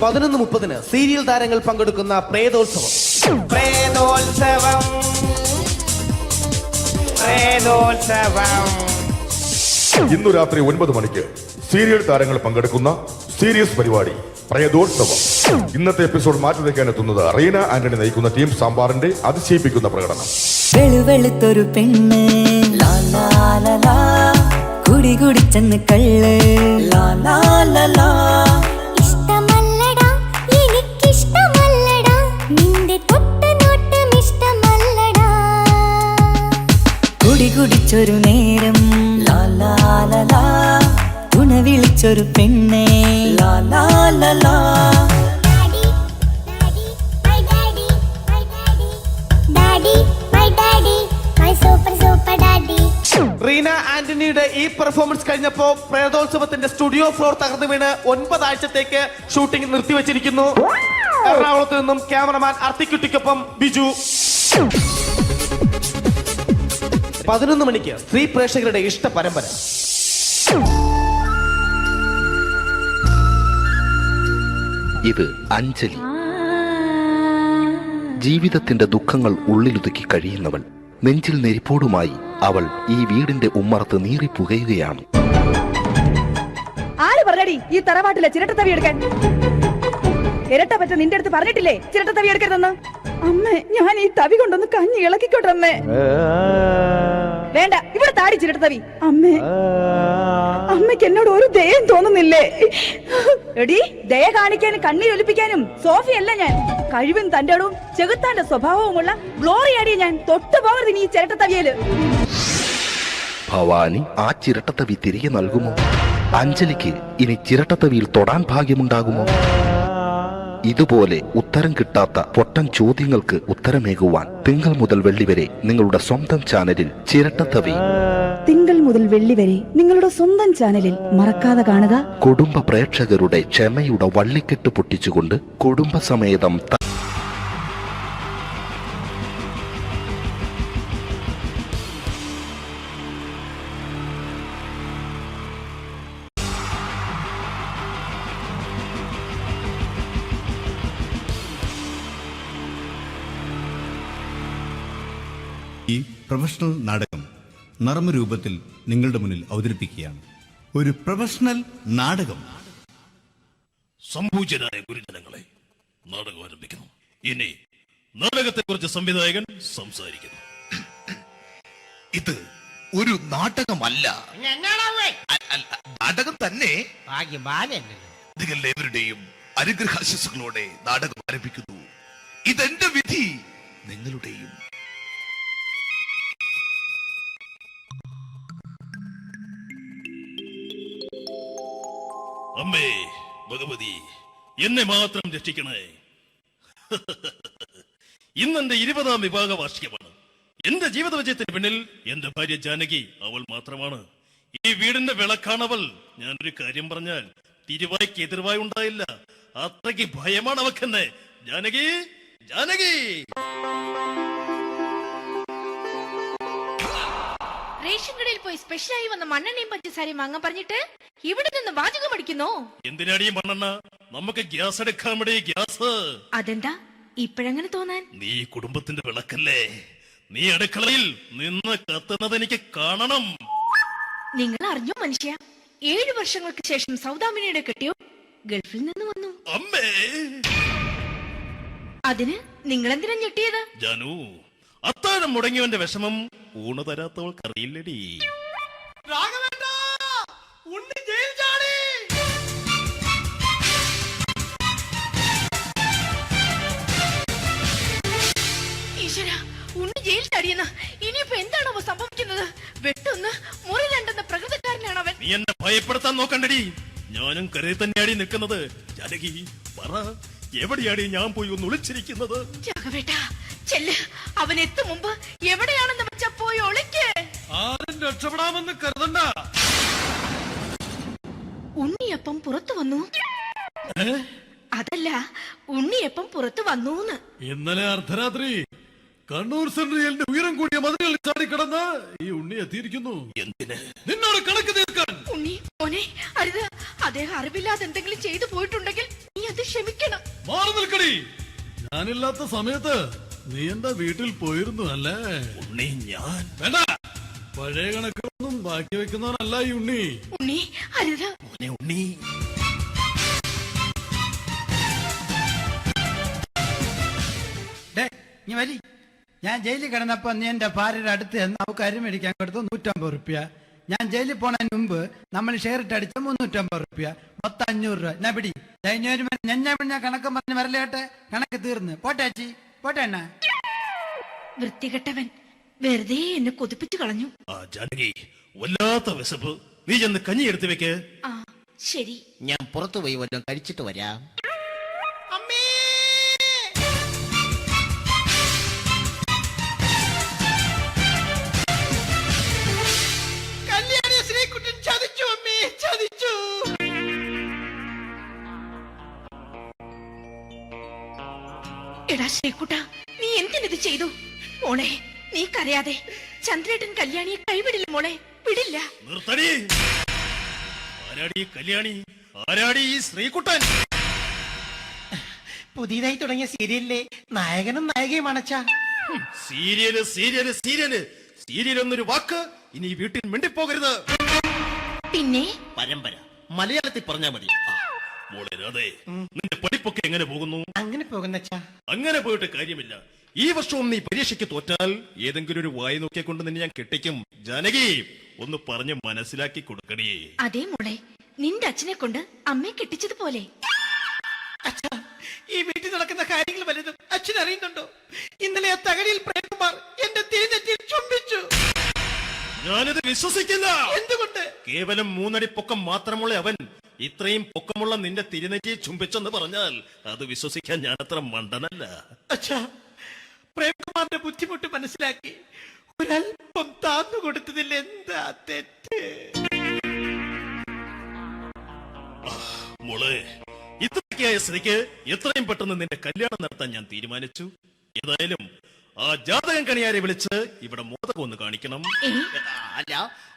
പതിനൊന്ന് 30 സീരിയൽ താരങ്ങൾ പങ്കെടുക്കുന്ന പ്രേതോത്സവം. പ്രേതോത്സവം, പ്രേതോത്സവം. ഇന്നു രാത്രി 9 മണിക്ക് സീരിയൽ താരങ്ങൾ പങ്കെടുക്കുന്ന സീരിയസ് പരിപാടി പ്രേതോത്സവം. ഇന്നത്തെ എപ്പിസോഡ് മാറ്റി വയ്ക്കാൻ എത്തുന്നത് റീന ആന്റണി നയിക്കുന്ന ടീം സാമ്പാറിന്റെ അതിശയിപ്പിക്കുന്ന പ്രകടനം. വെളുവെളുത്തൊരു പെണ്ണ് കുടി കുടിച്ചെന്ന് കള്ള്. ഇഷ്ടമല്ലടാ, എനിക്കിഷ്ടമല്ലടാ, നിന്റെ തൊട്ടനോട്ടം ഇഷ്ടമല്ലടാ. കുടി കുടിച്ചൊരു നേരം തുണ വിളിച്ചൊരു പെണ്ണെ. റീന ആന്റണിയുടെ ഈ പെർഫോമൻസ് കഴിഞ്ഞപ്പോ പ്രേതോത്സവത്തിന്റെ സ്റ്റുഡിയോ ഫ്ലോർ തകർന്നു വീണ് 9 ആഴ്ചത്തേക്ക് ഷൂട്ടിംഗ് നിർത്തിവെച്ചിരിക്കുന്നു. എറണാകുളത്ത് നിന്നും ക്യാമറമാൻ അർത്തിക്കുട്ടിക്കൊപ്പം ബിജു. 11 മണിക്ക് സ്ത്രീ പ്രേക്ഷകരുടെ ഇഷ്ട പരമ്പര. ഇത് അഞ്ജലി. ജീവിതത്തിന്റെ ദുഃഖങ്ങൾ ഉള്ളിലുതുക്കി കഴിയുന്നവൾ. നെഞ്ചിൽ നെരിപ്പോടുമായി അവൾ ഈ വീടിന്റെ ഉമ്മറത്ത് നീറിപ്പുകയുകയാണ്. ആര് പറഞ്ഞടി ഈ തറവാട്ടിലെ ചിരട്ടത്തവി എടുക്കാൻ? ഇരട്ട പറ്റ നിന്റെ അടുത്ത് പറഞ്ഞിട്ടില്ലേ ചിരട്ടത്തവി എടുക്കരുതെന്ന്? അമ്മേ, ഞാൻ ഈ തവി കൊണ്ടൊന്ന് കഞ്ഞി ഇളക്കിക്കോട്ടെ അമ്മേ. വേണ്ട, ഇവിടെ താടി ചിരട്ടത്തവി. അമ്മേ, അമ്മയ്ക്ക് എന്നോട് ഒരു ദയം തോന്നുന്നില്ലേ? എടി, ദയ കാണിക്കാനും കണ്ണീരൊലിപ്പിക്കാനും സോഫിയല്ല ഞാൻ. കഴിവും തന്റെ ഇടവും ചെകുത്താന്റെ സ്വഭാവവുമുള്ള ഗ്ലോറിയാടിയ ഞാൻ. തൊട്ടുപോകരുത് നീ ഈ ചിരട്ടത്തവിയല്. ഭവാനി ആ ചിരട്ടത്തവി തിരികെ നൽകുമോ? അഞ്ജലിക്ക് ഇനി ചിരട്ടത്തവിയിൽ തൊടാൻ ഭാഗ്യമുണ്ടാകുമോ? ഇതുപോലെ ഉത്തരം കിട്ടാത്ത പൊട്ടൻ ചോദ്യങ്ങൾക്ക് ഉത്തരമേകുവാൻ തിങ്കൾ മുതൽ വെള്ളി വരെ നിങ്ങളുടെ സ്വന്തം ചാനലിൽ ചിരട്ടത്തവി. തിങ്കൾ മുതൽ വെള്ളി വരെ നിങ്ങളുടെ സ്വന്തം ചാനലിൽ മറക്കാതെ കാണുക. കുടുംബ പ്രേക്ഷകരുടെ ക്ഷമയുടെ വള്ളിക്കെട്ട് പൊട്ടിച്ചുകൊണ്ട് കുടുംബസമേതം ഈ പ്രൊഫഷണൽ നാടകം നർമ്മരൂപത്തിൽ നിങ്ങളുടെ മുന്നിൽ അവതരിപ്പിക്കുകയാണ്. ഒരു പ്രൊഫഷണൽ നാടകം. സംപൂജ്യരായ ഗുരുജനങ്ങളെ, നാടകം ആരംഭിക്കുന്നു. ഇനി നാടകത്തെ കുറിച്ച് സംവിധായകൻ സംസാരിക്കുന്നു. ഇത് ഒരു നാടകമല്ല, നാടകം തന്നെ. നിങ്ങളെവരുടെയും അനുഗ്രഹാശിസുകളോടെ നാടകം ആരംഭിക്കുന്നു. ഇതെന്റെ വിധി, നിങ്ങളുടെയും. അമ്മേ ഭഗവതി, എന്നെ മാത്രം രക്ഷിക്കണേ. ഇന്നെന്റെ 20ാം വിവാഹ വാർഷികമാണ്. എന്റെ ജീവിത വിജയത്തിന് പിന്നിൽ എന്റെ ഭാര്യ ജാനകി അവൾ മാത്രമാണ്. ഈ വീടിന്റെ വിളക്കാണവൾ. ഞാനൊരു കാര്യം പറഞ്ഞാൽ തിരുവായ്ക്ക് എതിർവായി ഉണ്ടായില്ല. അത്രയ്ക്ക് ഭയമാണ് അവക്കെന്നെ. ജാനകി, ജാനകി. റേഷൻ കടയിൽ പോയി സ്പെഷ്യലായി വന്ന മണ്ണെണ്ണയും പഞ്ചസാരയും വാങ്ങാൻ പറഞ്ഞിട്ട് ഇവിടെ നിന്ന് വാചകം അടിക്കുന്നോ? എന്തിനാടി മണ്ണെണ്ണ? നമുക്ക് ഗ്യാസ് എടുക്കാൻ വേണ്ടി ഗ്യാസ്. അതെന്താ ഇപ്പോഴങ്ങനെ തോന്നാൻ? നീ കുടുംബത്തിന്റെ വിളക്കല്ലേ. നീ അടുക്കളയിൽ നിന്ന് കത്തുന്നത് എനിക്ക് കാണണം. നിങ്ങൾ അറിഞ്ഞോ മനുഷ്യ, 7 വർഷങ്ങൾക്ക് ശേഷം സൗദാമിനിയുടെ കെട്ടിയോ ഗൾഫിൽ നിന്ന് വന്നു. അമ്മേ, അതിന് നിങ്ങൾ എന്തിനാ ഞെട്ടിയത്? ജാനു, അത്താഴം മുടങ്ങിയവന്റെ വിഷമം ഊണ് തരാത്തവൾക്കറിയില്ലടി. ഈശ്വര, ഉണ്ണി ജയിൽ ചാടിയെന്ന. ഇനിയിപ്പോ എന്താണോ സംഭവിക്കുന്നത്? വെട്ടൊന്ന് മുറി രണ്ടെന്ന പ്രകൃതക്കാരനാണ് അവൻ. നീ എന്നെ ഭയപ്പെടുത്താൻ നോക്കണ്ടടി. ഞാനും കരയിൽ തന്നെയാടി നിൽക്കുന്നത്. ജാനകി, പറ, എവിടെയാടി ഞാൻ പോയി ഒന്ന് ഒളിച്ചിരിക്കുന്നത്? രാഘവേട്ട, ചെല്ല്. അവൻ എത്തും മുമ്പ് എവിടെയാണെന്ന് വെച്ചാ പോയി ഒളിക്ക്. ആരും രക്ഷപ്പെടാമെന്ന് കരുതണ്ട. ഉണ്ണിയപ്പം പുറത്തു വന്നു. അതല്ല, ഉണ്ണിയപ്പം പുറത്തു വന്നൂന്ന്. ഇന്നലെ അർദ്ധരാത്രി കണ്ണൂർ സെൻട്രലിന്റെ ഉയരം കൂടിയ മതിലുകളിൽ ചാടിക്കിടന്ന് ഈ ഉണ്ണി എത്തിയിരിക്കുന്നു. എന്തിന്? നിന്നോട് കണക്ക് തീർക്കാൻ. ഉണ്ണി മോനെ, അരുത്. അദ്ദേഹം അറിവില്ലാതെ എന്തെങ്കിലും ചെയ്തു പോയിട്ടുണ്ടെങ്കിൽ നീ അത് ക്ഷമിക്കണം. മാറി നിൽക്കടി. ഞാനില്ലാത്ത സമയത്ത് നീ എന്റെ വീട്ടിൽ പോയിരുന്നു അല്ലേ? ഉണ്ണി, ഞാൻ വേണ്ട. പഴയ കണക്കൊന്നും ബാക്കി വെക്കുന്നവനല്ല ഈ ഉണ്ണി. ഉണ്ണി, അരുത്. ഉണ്ണി, നീ വലി. ഞാൻ ജയിലിൽ കിടന്നപ്പോ നീ എന്റെ ഭാര്യയുടെ അടുത്ത് നമുക്ക് അരി മേടിക്കാൻ കൊടുത്തു 150 റുപ്യ. ഞാൻ ജയിലിൽ പോണതിന് മുമ്പ് നമ്മൾ ഷെയർ ഇട്ട് അടിച്ച 350 റുപ്യ, മൊത്തം 500 രൂപ. ഞാൻ പിടി. ഞാൻ കണക്കും പറഞ്ഞ് വരലേട്ടെ. കണക്ക് തീർന്ന്. പോട്ടേച്ചി, പോട്ടെ അണ്ണ. വൃത്തികെട്ടവൻ വെറുതെ എന്നെ കൊതിപ്പിച്ചു കളഞ്ഞു. ജാനകി, വല്ലാത്ത വിശപ്പ്. നീ ചെന്ന് കഞ്ഞി എടുത്തു വെക്ക്. ആ ശരി. ഞാൻ പുറത്തു പോയി വല്ലതും കഴിച്ചിട്ട് വരാം. എടാ ശ്രീകുട്ട, നീ എന്തിനിത് ചെയ്തു? മോളെ, നീ കരയാതെ. ചന്ദ്രേട്ടൻ കല്യാണിയെ കൈവിടില്ല മോളെ, വിടില്ല. നിർത്തടി. ആരാടി കല്യാണി? ആരാടി ഈ ശ്രീകുട്ടൻ? പുതിയതായി തുടങ്ങിയ സീരിയലിലെ നായകനും നായികയും അണച്ചാ. സീരിയല് സീരിയല് സീരിയല് സീരിയൽ എന്നൊരു വാക്ക് ഇനി വീട്ടിൽ മിണ്ടിപ്പോകരുത്. പിന്നെ പരമ്പര മലയാളത്തിൽ പറഞ്ഞാ മതി. മോളെ രാധേ, നിന്റെ പഠിപ്പൊക്കെ എങ്ങനെ പോകുന്നു? അങ്ങനെ പോകുന്നച്ചാ. അങ്ങനെ പോയിട്ട് കാര്യമില്ല. ഈ വർഷവും നീ പരീക്ഷയ്ക്ക് തോറ്റാൽ ഏതെങ്കിലും ഒരു വായി നോക്കിക്കൊണ്ട് നിന്നെ ഞാൻ കെട്ടിക്കും. ജാനകി, ഒന്ന് പറഞ്ഞ് മനസ്സിലാക്കി കൊടുക്കണേ. അതേ മോളെ, നിന്റെ അച്ഛനെ കൊണ്ട് അമ്മയെ കെട്ടിച്ചതുപോലെ. ഈ വീട്ടിൽ നടക്കുന്ന കാര്യങ്ങൾ വലുതും അച്ഛൻ അറിയുന്നുണ്ടോ? ഇന്നലെ ആ തകഴിയിൽ പ്രേംകുമാർ എന്റെ തിരുനെറ്റിയിൽ ചുംബിച്ചു. ഞാനിത് വിശ്വസിക്കില്ല. എന്തുകൊണ്ട്? കേവലം 3 അടി പൊക്കം മാത്രമുള്ള അവൻ ഇത്രയും പൊക്കമുള്ള നിന്റെ തിരുനെറ്റിയെ ചുംബിച്ചെന്ന് പറഞ്ഞാൽ അത് വിശ്വസിക്കാൻ ഞാൻ അത്ര മണ്ടനല്ല. അച്ഛാ, പ്രേംകുമാറിന്റെ ബുദ്ധിമുട്ട് മനസ്സിലാക്കി ഒരല്പം താന്നു കൊടുത്തതിൽ എന്താ തെറ്റ്? മോളെ, ഇത്രയ്ക്കായ സ്ഥിതിക്ക് എത്രയും പെട്ടെന്ന് നിന്റെ കല്യാണം നടത്താൻ ഞാൻ തീരുമാനിച്ചു. ഏതായാലും ആ ജാതകം കണിയാരെ വിളിച്ച് ഇവിടെ മോദകം ഒന്ന് കാണിക്കണം. അല്ല,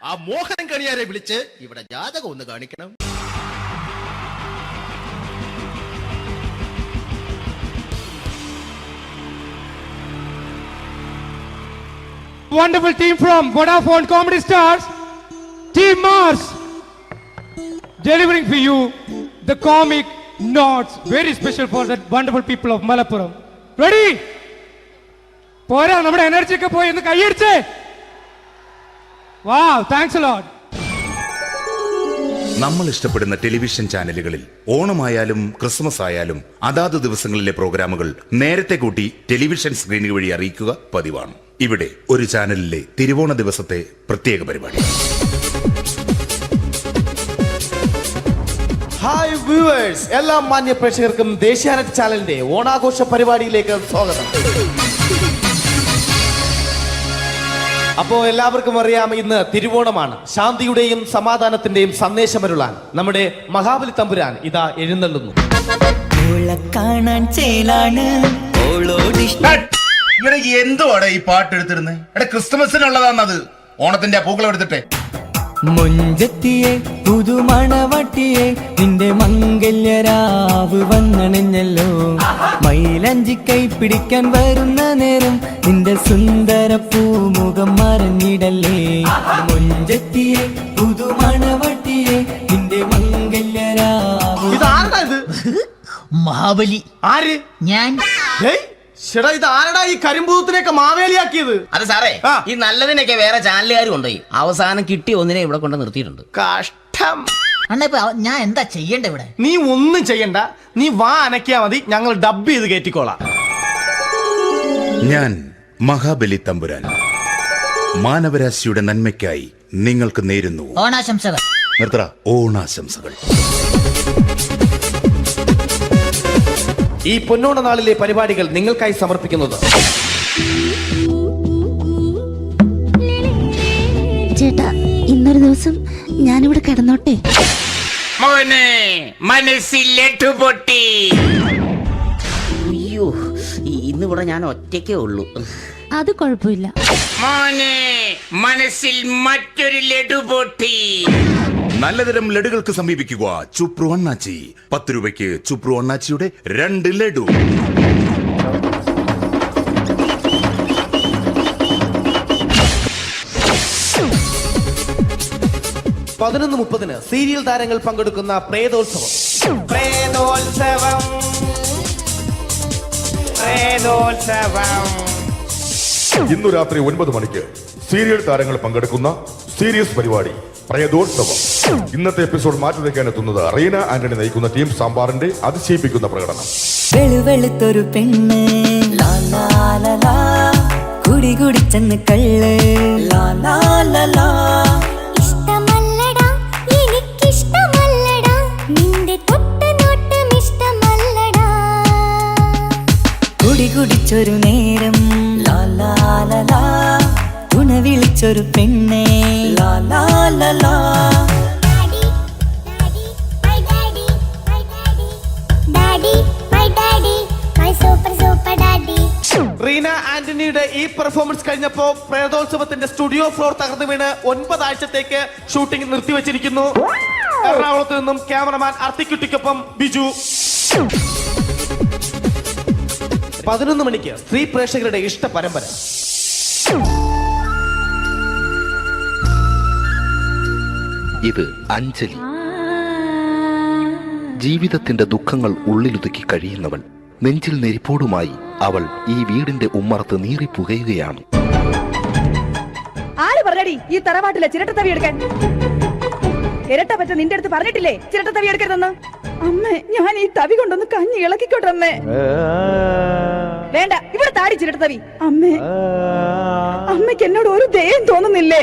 ആ മോഹനം കണിയാരെ വിളിച്ച് ഇവിടെ ജാതകം ഒന്ന് കാണിക്കണം. wonderful team from Vodafone Comedy Stars, Team Mars, delivering for you the comic notes, very special for the wonderful people of Malappuram. Ready? പോരാ, നമ്മുടെ എനർജി ഒക്കെ പോയി ഒന്ന് കൈയടിച്ചേ. Wow, thanks a lot. നമ്മൾ ഇഷ്ടപ്പെടുന്ന ടെലിവിഷൻ ചാനലുകളിൽ ഓണമായാലും ക്രിസ്മസ് ആയാലും അതാത് ദിവസങ്ങളിലെ പ്രോഗ്രാമുകൾ നേരത്തെ കൂട്ടി ടെലിവിഷൻ സ്ക്രീനുകൾ വഴി അറിയിക്കുക പതിവാണ്. ഇവിടെ ഒരു ചാനലിലെ തിരുവോണ ദിവസത്തെ പ്രത്യേക പരിപാടി. ഹായ് വ്യൂവേഴ്സ്, എല്ലാ മാന്യ പ്രേക്ഷകർക്കും ദേശീയാനെറ്റ് ചാനലിന്റെ ഓണാഘോഷ പരിപാടിയിലേക്ക് സ്വാഗതം. അപ്പോ എല്ലാവർക്കും അറിയാം, ഇന്ന് തിരുവോണമാണ്. ശാന്തിയുടെയും സമാധാനത്തിന്റെയും സന്ദേശമരുളാൻ നമ്മുടെ മഹാബലി തമ്പുരാൻ ഇതാ എഴുന്നള്ളുന്നു. കാണാൻ ചേലാണ് എന്തുവാടാ ഈ പാട്ട് എടുത്തിരുന്നത്? എടാ, ക്രിസ്മസിനുള്ളതാണത്. ഓണത്തിന്റെ പൂക്കളം എടുത്തിട്ടെ. മൊഞ്ചത്തിയെ പുതുമണവട്ടിയെ നിന്റെ മംഗല്യരാവ് വന്നണിഞ്ഞല്ലോ. മൈലഞ്ചി കൈ പിടിക്കാൻ വരുന്ന നേരം നിന്റെ സുന്ദര പൂമുഖം മറഞ്ഞിടല്ലേ. മൊഞ്ചത്തിയെ പുതുമണവട്ടിയെ നിന്റെ മംഗല്യരാവ്. മഹാബലി ആര്? ഞാൻ. ചേട്ടാ, ഇത് ആരടാ ഈ കരിമ്പൂത്തിനെയൊക്കെ മാവേലിയാക്കിയത്? അത് സാറേ, ഈ നല്ലതിനൊക്കെ വേറെ ചാനലുകാർ കൊണ്ടുപോയി അവസാനം കിട്ടി ഒന്നിനെ ഇവിടെ കൊണ്ട് നിർത്തിയിട്ടുണ്ട്. കഷ്ടം. ഞാൻ എന്താ ചെയ്യണ്ട ഇവിടെ? നീ ഒന്നും ചെയ്യണ്ട, നീ വാ അനക്കിയാ മതി, ഞങ്ങൾ ഡബ് ചെയ്ത് കയറ്റിക്കോളാം. ഞാൻ മഹാബലി തമ്പുരാൻ മാനവരാശിയുടെ നന്മയ്ക്കായി നിങ്ങൾക്ക് നേരുന്നു ഓണാശംസകൾ. നിർത്തറ, ഓണാശംസകൾ. ഈ പൊന്നോണ നാളിലെ പരിപാടികൾ നിങ്ങൾക്കായി സമർപ്പിക്കുന്നത് ചേട്ടാ, ഇന്നൊരു ദിവസം ഞാനിവിടെ കിടന്നോട്ടെ. മോനെ മനസ്സിലെട്ടു പൊട്ടി. അയ്യോ, ഇന്നിവിടെ ഞാൻ ഒറ്റയ്ക്കേ ഉള്ളൂ. അത് കുഴപ്പമില്ല. മോനെ മനസ്സിൽ മറ്റൊരു ലഡു പൊട്ടി. നല്ലതരം ലഡുകൾക്ക് സമീപിക്കുക ചുപ്രു അണ്ണാച്ചി. 10 രൂപയ്ക്ക് ചുപ്രു അണ്ണാച്ചിയുടെ 2 ലഡു. പതിനൊന്ന് 30 സീരിയൽ താരങ്ങൾ പങ്കെടുക്കുന്ന പ്രേതോത്സവം. പ്രേതോത്സവം, പ്രേതോത്സവം. ഇന്നു രാത്രി 9 മണിക്ക് സീരിയൽ താരങ്ങൾ പങ്കെടുക്കുന്ന സീരിയസ് പരിപാടി പ്രേതോത്സവം. ഇന്നത്തെ എപ്പിസോഡ് മാറ്റി വയ്ക്കാൻ എത്തുന്നത് റീന ആന്റണി നയിക്കുന്ന ടീം സാമ്പാറിന്റെ അതിശയിപ്പിക്കുന്ന പ്രകടനം. വെളുവെളുത്തൊരു പെണ്ണ് കുടി കുടിച്ചെന്ന് കള്ള്. ഇഷ്ടമല്ലടാ, എനിക്കിഷ്ടമല്ലടാ, നിന്റെ തൊട്ടനോട്ടം ഇഷ്ടമല്ലടാ. കുടി കുടിച്ചൊരു നേരം ഉണ വിളിച്ചൊരു പെണ്ണെ. റീന ആന്റണിയുടെ ഈ പെർഫോമൻസ് കഴിഞ്ഞപ്പോ പ്രേതോത്സവത്തിന്റെ സ്റ്റുഡിയോ ഫ്ലോർ തകർന്നു വീണ് 9 ആഴ്ചത്തേക്ക് ഷൂട്ടിംഗ് നിർത്തിവെച്ചിരിക്കുന്നു. എറണാകുളത്ത് നിന്നും ക്യാമറമാൻ അർത്തിക്കുട്ടിക്കൊപ്പം ബിജു. 11 മണിക്ക് സ്ത്രീ പ്രേക്ഷകരുടെ ഇഷ്ട പരമ്പര. ഇത് അഞ്ജലി. ജീവിതത്തിന്റെ ദുഃഖങ്ങൾ ഉള്ളിലൊതുക്കി കഴിയുന്നവൾ. നെഞ്ചിൽ നെരിപ്പോടുമായി അവൾ ഈ വീടിന്റെ ഉമ്മറത്ത് നീറിപ്പുകയുകയാണ്. ആര് പറഞ്ഞടി ഈ തറവാട്ടിലെ ചിരട്ടത്തവി എടുക്കാൻ? ഇരട്ട പറ്റ നിന്റെ അടുത്ത് പറഞ്ഞിട്ടില്ലേ ചിരട്ടത്തവി എടുക്കരുതെന്ന്? അമ്മേ, ഞാൻ ഈ തവി കൊണ്ടൊന്ന് കഞ്ഞി ഇളക്കിക്കോട്ടെ അമ്മേ. വേണ്ട, ഇവിടെ താടി ചിരട്ടത്തവി. അമ്മേ, അമ്മയ്ക്ക് എന്നോട് ഒരു ദയം തോന്നുന്നില്ലേ?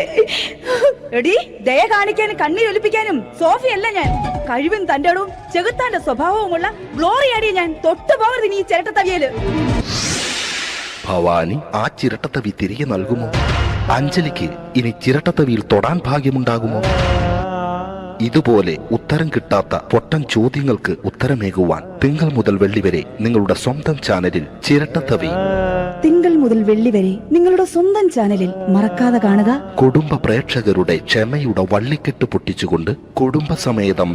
എടി, ദയ കാണിക്കാനും കണ്ണീരൊലിപ്പിക്കാനും സോഫിയല്ല ഞാൻ. കഴിവും തന്റെ ഇടവും ചെകുത്താന്റെ സ്വഭാവവുമുള്ള ഗ്ലോറി ആടിയ ഞാൻ. തൊട്ടു പോകരുത് ഈ ചിരട്ടത്തവിയല്. ഭവാനി ആ ചിരട്ടത്തവി തിരികെ നൽകുമോ? അഞ്ജലിക്ക് ഇനി ചിരട്ടത്തവിയിൽ തൊടാൻ ഭാഗ്യമുണ്ടാകുമോ? ഇതുപോലെ ഉത്തരം കിട്ടാത്ത പൊട്ടൻ ചോദ്യങ്ങൾക്ക് ഉത്തരമേകുവാൻ തിങ്കൾ മുതൽ വെള്ളി വരെ നിങ്ങളുടെ സ്വന്തം ചാനലിൽ ചിരട്ടത്തവി. തിങ്കൾ മുതൽ വെള്ളി വരെ നിങ്ങളുടെ സ്വന്തം ചാനലിൽ മറക്കാതെ കാണുക. കുടുംബ പ്രേക്ഷകരുടെ ക്ഷമയുടെ വള്ളിക്കെട്ട് പൊട്ടിച്ചുകൊണ്ട് കുടുംബസമേതം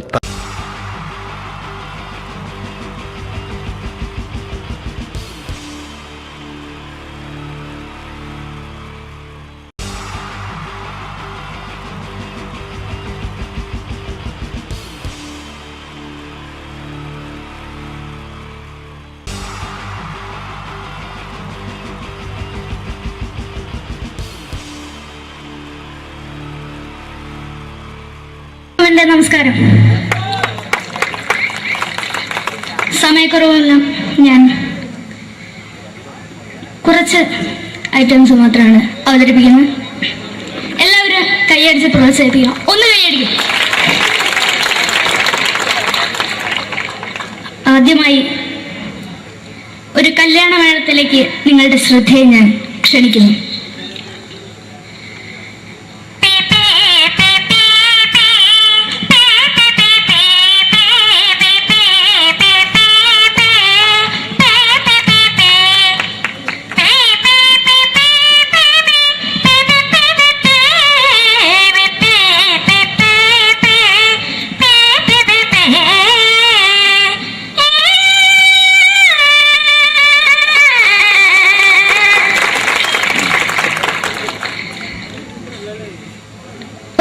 എൻ്റെ നമസ്കാരം. സമയക്കുറവെല്ലാം ഞാൻ കുറച്ച് ഐറ്റംസ് മാത്രമാണ് അവതരിപ്പിക്കുന്നത്. എല്ലാവരും കൈയടിച്ച് പ്രോത്സാഹിപ്പിക്കണം. ഒന്ന് കൈയടിക്കും. ആദ്യമായി ഒരു കല്യാണമേളത്തിലേക്ക് നിങ്ങളുടെ ശ്രദ്ധയെ ഞാൻ ക്ഷണിക്കുന്നു.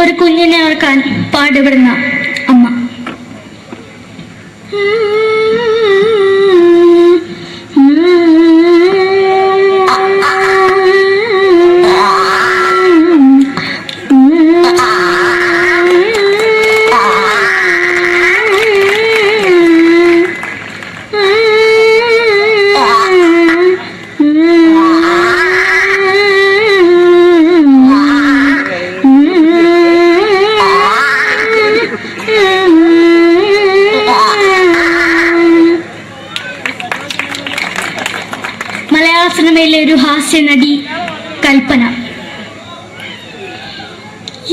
ഒരു കുഞ്ഞിനെ ഓർക്കാൻ പാടുപെടുന്ന അമ്മ. മലയാള സിനിമയിലെ ഒരു ഹാസ്യ നടി കൽപ്പന.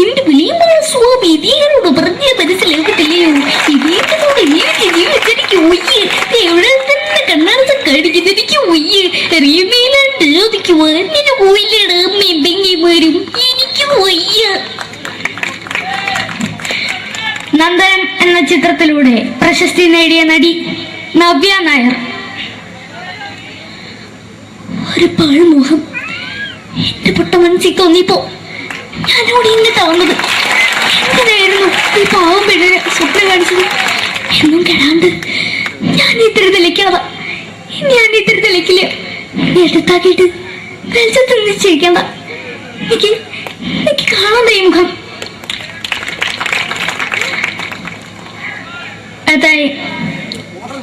എന്റെ വിളിയമായ സ്വാമി ഇതിനോട് പറഞ്ഞ മനസ്സിലാക്കത്തില്ലയോ? ഇതിനോട് എനിക്ക് ജീവിച്ചെനിക്ക് ഒയ്യ്, എവിടെ തന്നെ കണ്ണാട കടിക്കുന്നത് എനിക്ക് ഒയ്യ്, റിയമയിലാണ്ട് ചോദിക്ക് വന്നിന് പോയില്ലേടാ അമ്മയും പെങ്ങിമാരും, എനിക്ക് ഒയ്യ. നന്ദനം എന്ന ചിത്രത്തിലൂടെ പ്രശസ്തി നേടിയ നടി നവ്യ നായർ. ഒരു പാഴ്മുഖം എന്റെ പൊട്ട മനസ്സിൽ തോന്നിയപ്പോ ഞാനോട് ഇന്നിട്ടാ വന്നത്. എങ്ങനെയായിരുന്നു ഈ പാവം പെണ്ണിനെ സ്വപ്നം കാണിച്ചത്? എന്നും കെടാണ്ട് ഞാൻ ഇത്തിരി തെളിക്കാതെ ഞാൻ ഇത്തിരി തെളിക്കില്ല. എടുത്താക്കിയിട്ട് വെളിച്ചത്തിൽ നിശ്ചയിക്കണ്ട. എനിക്ക് കാണാൻ ഈ മുഖം. അതായി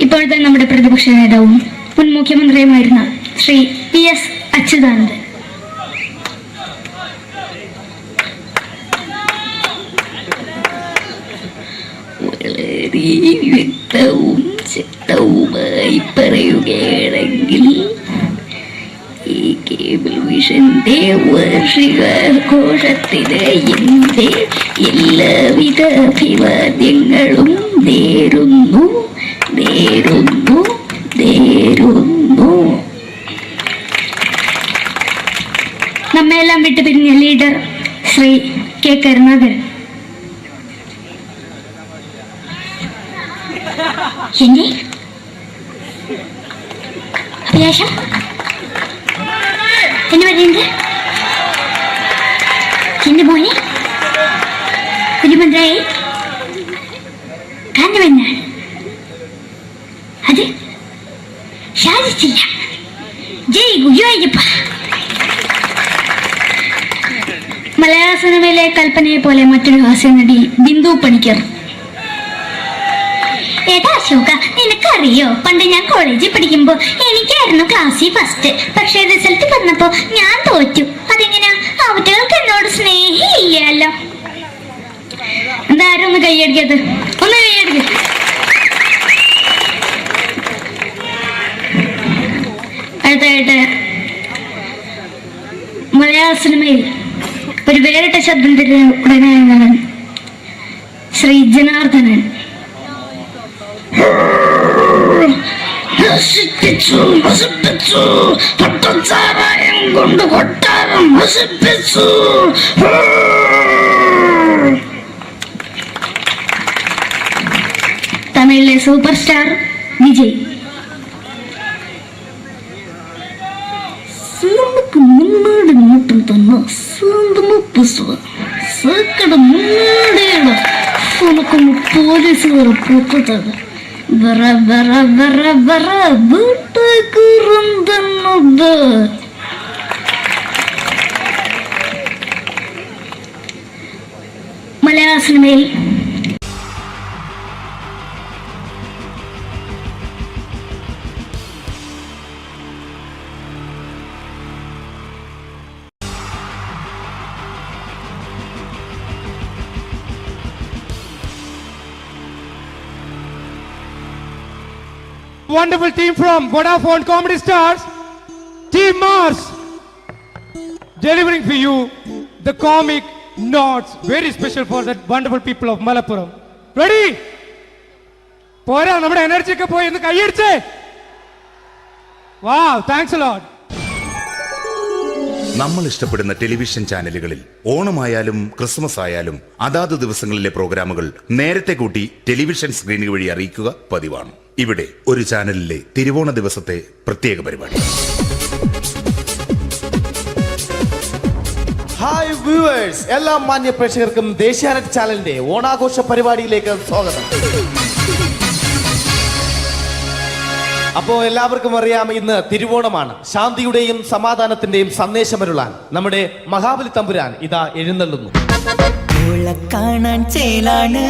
ഇപ്പോഴത്തെ നമ്മുടെ പ്രതിപക്ഷ നേതാവും മുൻ മുഖ്യമന്ത്രിയുമായിരുന്ന ശ്രീ PS അച്യുതാനന്ദൻ. വളരെ വ്യക്തവും ശക്തവുമായി പറയുകയാണെങ്കിൽ ഈ കേബിൾ വിഷന്റെ വാർഷികാഘോഷത്തിന് എന്റെ എല്ലാവിധ അഭിവാദ്യങ്ങളും നേരുന്നു. നമ്മെല്ലാം വിട്ടുപിരിഞ്ഞ ലീഡർ ശ്രീ കെ കരുണാകരൻ. എന്റെ അഭിലാഷം എന്ന് പറയുന്നത് എന്റെ മോനെ കുഞ്ഞുമന്ത്രായി കാണുമെന്നാണ്. അത് സാധിച്ചില്ല. ജയ് ഗുരുവായൂരപ്പ. മലയാള സിനിമയിലെ കൽപ്പനയെ പോലെ മറ്റൊരു ഹാസ്യ നടി ബിന്ദു പണിക്കർ. ഏട്ടാ അശോക, നിനക്കറിയോ പണ്ട് ഞാൻ കോളേജിൽ പഠിക്കുമ്പോ എനിക്കായിരുന്നു ക്ലാസ്സിൽ ഫസ്റ്റ്. പക്ഷെ റിസൾട്ട് വന്നപ്പോ ഞാൻ തോറ്റു. അതെങ്ങനെയാ? അവറ്റകൾക്ക് എന്നോട് സ്നേഹമില്ലല്ലോ. എന്താരും ഒന്ന് കൈയടിക്കത്? ഒന്ന് കൈയടിക്ക. അടുത്തായിട്ട് മലയാള സിനിമയിൽ ഒരു വേറിട്ട ശബ്ദം ഉടനെയാണ് ശ്രീ ജനാർദ്ദനൻ. പട്ടച്ചാരായം കൊണ്ട് കൊട്ടാരം നശിപ്പിച്ചു. തമിഴിലെ സൂപ്പർ സ്റ്റാർ വിജയ്. നമുക്ക് മുന്നാടി നോട്ടം തന്ന സ്വന്തം സക്കട മുന്നാടിയാണ് നമുക്കൊന്ന് പോലീസുകാരെ പൊട്ടത്. വീട്ടുകുറുന്നത് മലയാള സിനിമയിൽ wonderful team from Vodafone Comedy Stars, Team Mars, delivering for you the comic notes, very special for the wonderful people of Malappuram. Ready? പോരാ, നമ്മുടെ എനർജി ഒക്കെ പോയി ഒന്ന് കൈയടിച്ചേ. Wow, thanks a lot. നമ്മൾ ഇഷ്ടപ്പെടുന്ന ടെലിവിഷൻ ചാനലുകളിൽ ഓണമായാലും ക്രിസ്മസ് ആയാലും അതാത് ദിവസങ്ങളിലെ പ്രോഗ്രാമുകൾ നേരത്തെ കൂട്ടി ടെലിവിഷൻ സ്ക്രീനുകൾ വഴി അറിയിക്കുക പതിവാണ്. ഇവിടെ ഒരു ചാനലിലെ തിരുവോണ ദിവസത്തെ പ്രത്യേക പരിപാടി. ഹായ് വ്യൂവേഴ്സ്, എല്ലാ മാന്യ പ്രേക്ഷകർക്കും ദേശീയാനെറ്റ് ചാനലിന്റെ ഓണാഘോഷ പരിപാടിയിലേക്ക് സ്വാഗതം. അപ്പോ എല്ലാവർക്കും അറിയാം, ഇന്ന് തിരുവോണമാണ്. ശാന്തിയുടെയും സമാധാനത്തിന്റെയും സന്ദേശമരുളാൻ നമ്മുടെ മഹാബലി തമ്പുരാൻ ഇതാ എഴുന്നള്ളുന്നു. കാണാൻ ചേലാണ്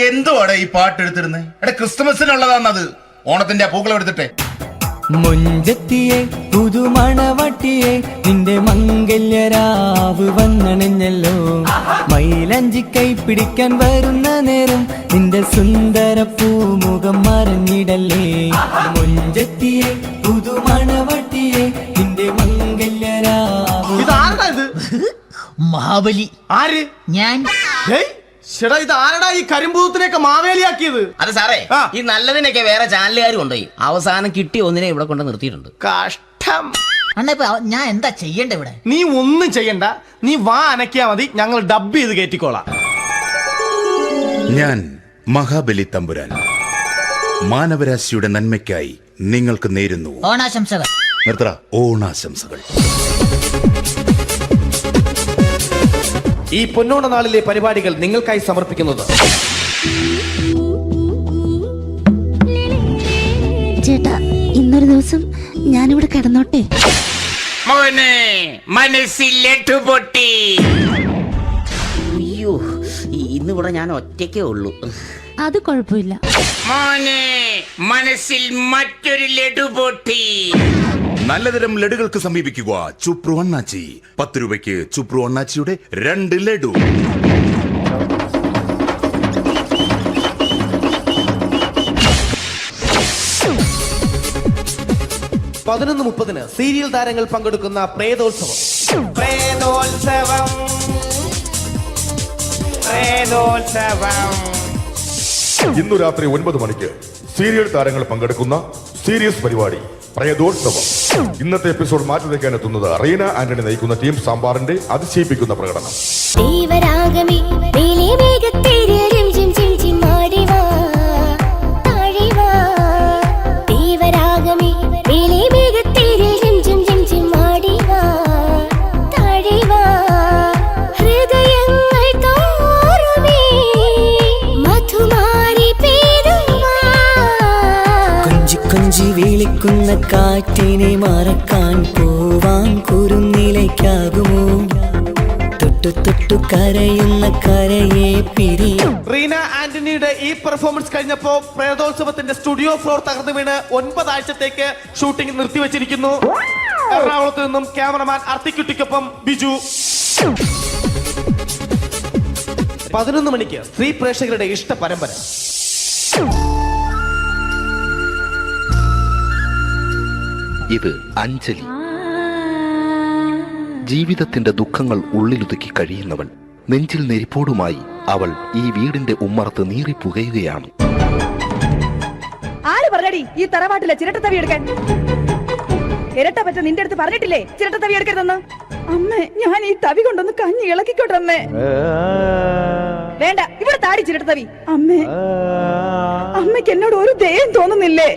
എന്തുവാടാ ഈ പാട്ട് എടുത്തിരുന്നത്? എടാ, ക്രിസ്മസിനുള്ളതാണത്. ഓണത്തിന്റെ പൂക്കളം എടുത്തിട്ടെ. മുഞ്ചത്തിയെ പുതുമണവട്ടിയെ നിന്റെ മംഗല്യരാവ് വന്നണഞ്ഞല്ലോ. മൈലഞ്ചി കൈ പിടിക്കാൻ വരുന്ന നേരം നിന്റെ സുന്ദര പൂമുഖം മറഞ്ഞിടല്ലേ. മുഞ്ചത്തിയെ പുതുമണവട്ടിയെ നിന്റെ മംഗല്യരാവ്. മഹാബലി ആര്? ഞാൻ. ഇത് ആരടാ ഈ കരിമ്പൂത്തിനെയൊക്കെ മാവേലിയാക്കിയത്? അത് സാറേ, ഈ നല്ലതിനൊക്കെ വേറെ ചാനലുകാർ കൊണ്ടുപോയി അവസാനം കിട്ടി ഒന്നിനെ ഇവിടെ കൊണ്ട് നിർത്തിയിട്ടുണ്ട്. കഷ്ടം. ഞാൻ എന്താ ചെയ്യണ്ട ഇവിടെ? നീ ഒന്നും ചെയ്യണ്ട, നീ വാ അനക്കിയാ മതി, ഞങ്ങൾ ഡബ് ചെയ്ത് കയറ്റിക്കോളാം. ഞാൻ മഹാബലി തമ്പുരാൻ മാനവരാശിയുടെ നന്മയ്ക്കായി നിങ്ങൾക്ക് നേരുന്നു ഓണാശംസകൾ. നിർത്തറ. ഓണാശംസകൾ. ഈ പൊന്നോണ നാളിലെ പരിപാടികൾ നിങ്ങൾക്കായി സമർപ്പിക്കുന്നത് ചേട്ടാ, ഇന്നൊരു ദിവസം ഞാനിവിടെ കിടന്നോട്ടെ. മോനെ മനസ്സിലെട്ടു പൊട്ടി. അയ്യോ, ഇന്നിവിടെ ഞാൻ ഒറ്റയ്ക്കേ ഉള്ളൂ. അത് കുഴപ്പമില്ല. മോനെ മനസ്സിൽ മറ്റൊരു ലഡു പൊട്ടി. നല്ലതരം ലഡുകൾക്ക് സമീപിക്കുക ചുപ്രു അണ്ണാച്ചി. 10 രൂപയ്ക്ക് ചുപ്രു അണ്ണാച്ചിയുടെ 2 ലഡു. (11:30) സീരിയൽ താരങ്ങൾ പങ്കെടുക്കുന്ന പ്രേതോത്സവം. പ്രേതോത്സവം, പ്രേതോത്സവം. ഇന്നു രാത്രി 9 മണിക്ക് സീരിയൽ താരങ്ങൾ പങ്കെടുക്കുന്ന സീരിയസ് പരിപാടി പ്രേതോത്സവം. ഇന്നത്തെ എപ്പിസോഡ് മാറ്റി വയ്ക്കാൻ എത്തുന്നത് റീന ആന്റണി നയിക്കുന്ന ടീം സാമ്പാറിന്റെ അതിശയിപ്പിക്കുന്ന പ്രകടനം. കൊഞ്ചി വിളിക്കുന്ന കാറ്റിനെ മറക്കാൻ പോവാൻ കുറുനിലയ്ക്കാകുമോ? തൊട്ടു തൊട്ടു കരയുന്ന കരയെ പിരിയും. റീന ആന്റണിയുടെ ഈ പെർഫോമൻസ് കഴിഞ്ഞപ്പോ പ്രേതോത്സവത്തിന്റെ സ്റ്റുഡിയോ ഫ്ലോർ തകർന്നു വീണ് 9 ആഴ്ചത്തേക്ക് ഷൂട്ടിംഗ് നിർത്തിവെച്ചിരിക്കുന്നു. എറണാകുളത്ത് നിന്നും ക്യാമറമാൻ അർത്തിക്കുട്ടിക്കൊപ്പം ബിജു. 11 മണിക്ക് സ്ത്രീ പ്രേക്ഷകരുടെ ഇഷ്ട പരമ്പര. ഇത് അഞ്ജലി. ജീവിതത്തിന്റെ ദുഃഖങ്ങൾ ഉള്ളിലൊതുക്കി കഴിയുന്നവൾ. നെഞ്ചിൽ നെരിപ്പോടുമായി അവൾ ഈ വീടിന്റെ ഉമ്മറത്ത് നീറിപ്പുകയുകയാണ്. ആര് പറഞ്ഞടി ഈ തറവാട്ടിലെ ചിരട്ടത്തവി എടുക്കാൻ? ഇരട്ട പറ്റ നിന്റെ അടുത്ത് പറഞ്ഞിട്ടില്ലേ ചിരട്ടത്തവി എടുക്കരുതെന്ന്? അമ്മേ, ഞാൻ ഈ തവി കൊണ്ടൊന്ന് കഞ്ഞി ഇളക്കിക്കോട്ടെ അമ്മേ. വേണ്ട, ഇവിടെ താടി ചിരട്ടത്തവി. അമ്മേ, അമ്മയ്ക്ക് എന്നോട് ഒരു ദയം തോന്നുന്നില്ലേ?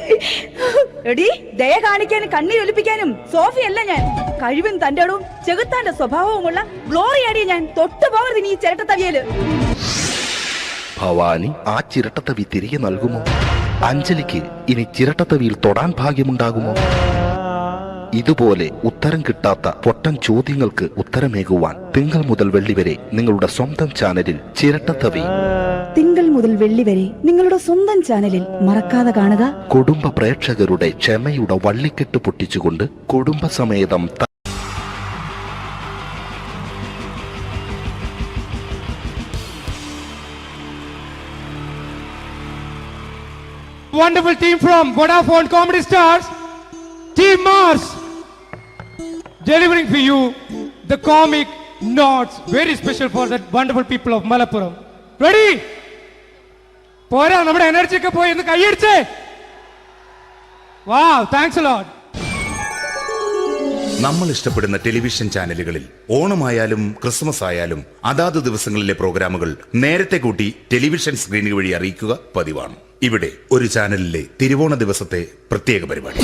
എടി, ദയ കാണിക്കാനും കണ്ണീരൊലിപ്പിക്കാനും സോഫിയല്ല ഞാൻ. കഴിവും തന്റെ അടവും ചെകുത്താന്റെ സ്വഭാവവുമുള്ള ഗ്ലോറിയാടി ഞാൻ. തൊട്ടുപോകരുത് നീ ചിരട്ടത്തവിയല്. ഭവാനി ആ ചിരട്ടത്തവി തിരികെ നൽകുമോ? അഞ്ജലിക്ക് ഇനി ചിരട്ടത്തവിയിൽ തൊടാൻ ഭാഗ്യമുണ്ടാകുമോ? ഇതുപോലെ ഉത്തരം കിട്ടാത്ത പൊട്ടൻ ചോദ്യങ്ങൾക്ക് ഉത്തരമേകുവാൻ തിങ്കൾ മുതൽ വെള്ളി വരെ നിങ്ങളുടെ സ്വന്തം ചാനലിൽ ചിരട്ടത്തവി. തിങ്കൾ മുതൽ വെള്ളി വരെ നിങ്ങളുടെ സ്വന്തം ചാനലിൽ മറക്കാതെ കാണുക. കുടുംബ പ്രേക്ഷകരുടെ ക്ഷമയുടെ വള്ളിക്കെട്ട് പൊട്ടിച്ചുകൊണ്ട് കുടുംബസമേതം wonderful team from Vodafone Comedy Stars, Team Mars, delivering for you the comic notes, very special for that wonderful people of Malappuram. Ready? പോരാ, നമ്മുടെ എനർജി ഒക്കെ പോയി ഒന്ന് കൈയടിച്ചേ. Wow, thanks a lot. നമ്മൾ ഇഷ്ടപ്പെടുന്ന ടെലിവിഷൻ ചാനലുകളിൽ ഓണമായാലും ക്രിസ്മസ് ആയാലും അതാത് ദിവസങ്ങളിലെ പ്രോഗ്രാമുകൾ നേരത്തെ കൂട്ടി ടെലിവിഷൻ സ്ക്രീനുകൾ വഴി അറിയിക്കുക പതിവാണ്. ഇവിടെ ഒരു ചാനലിലെ തിരുവോണ ദിവസത്തെ പ്രത്യേക പരിപാടി.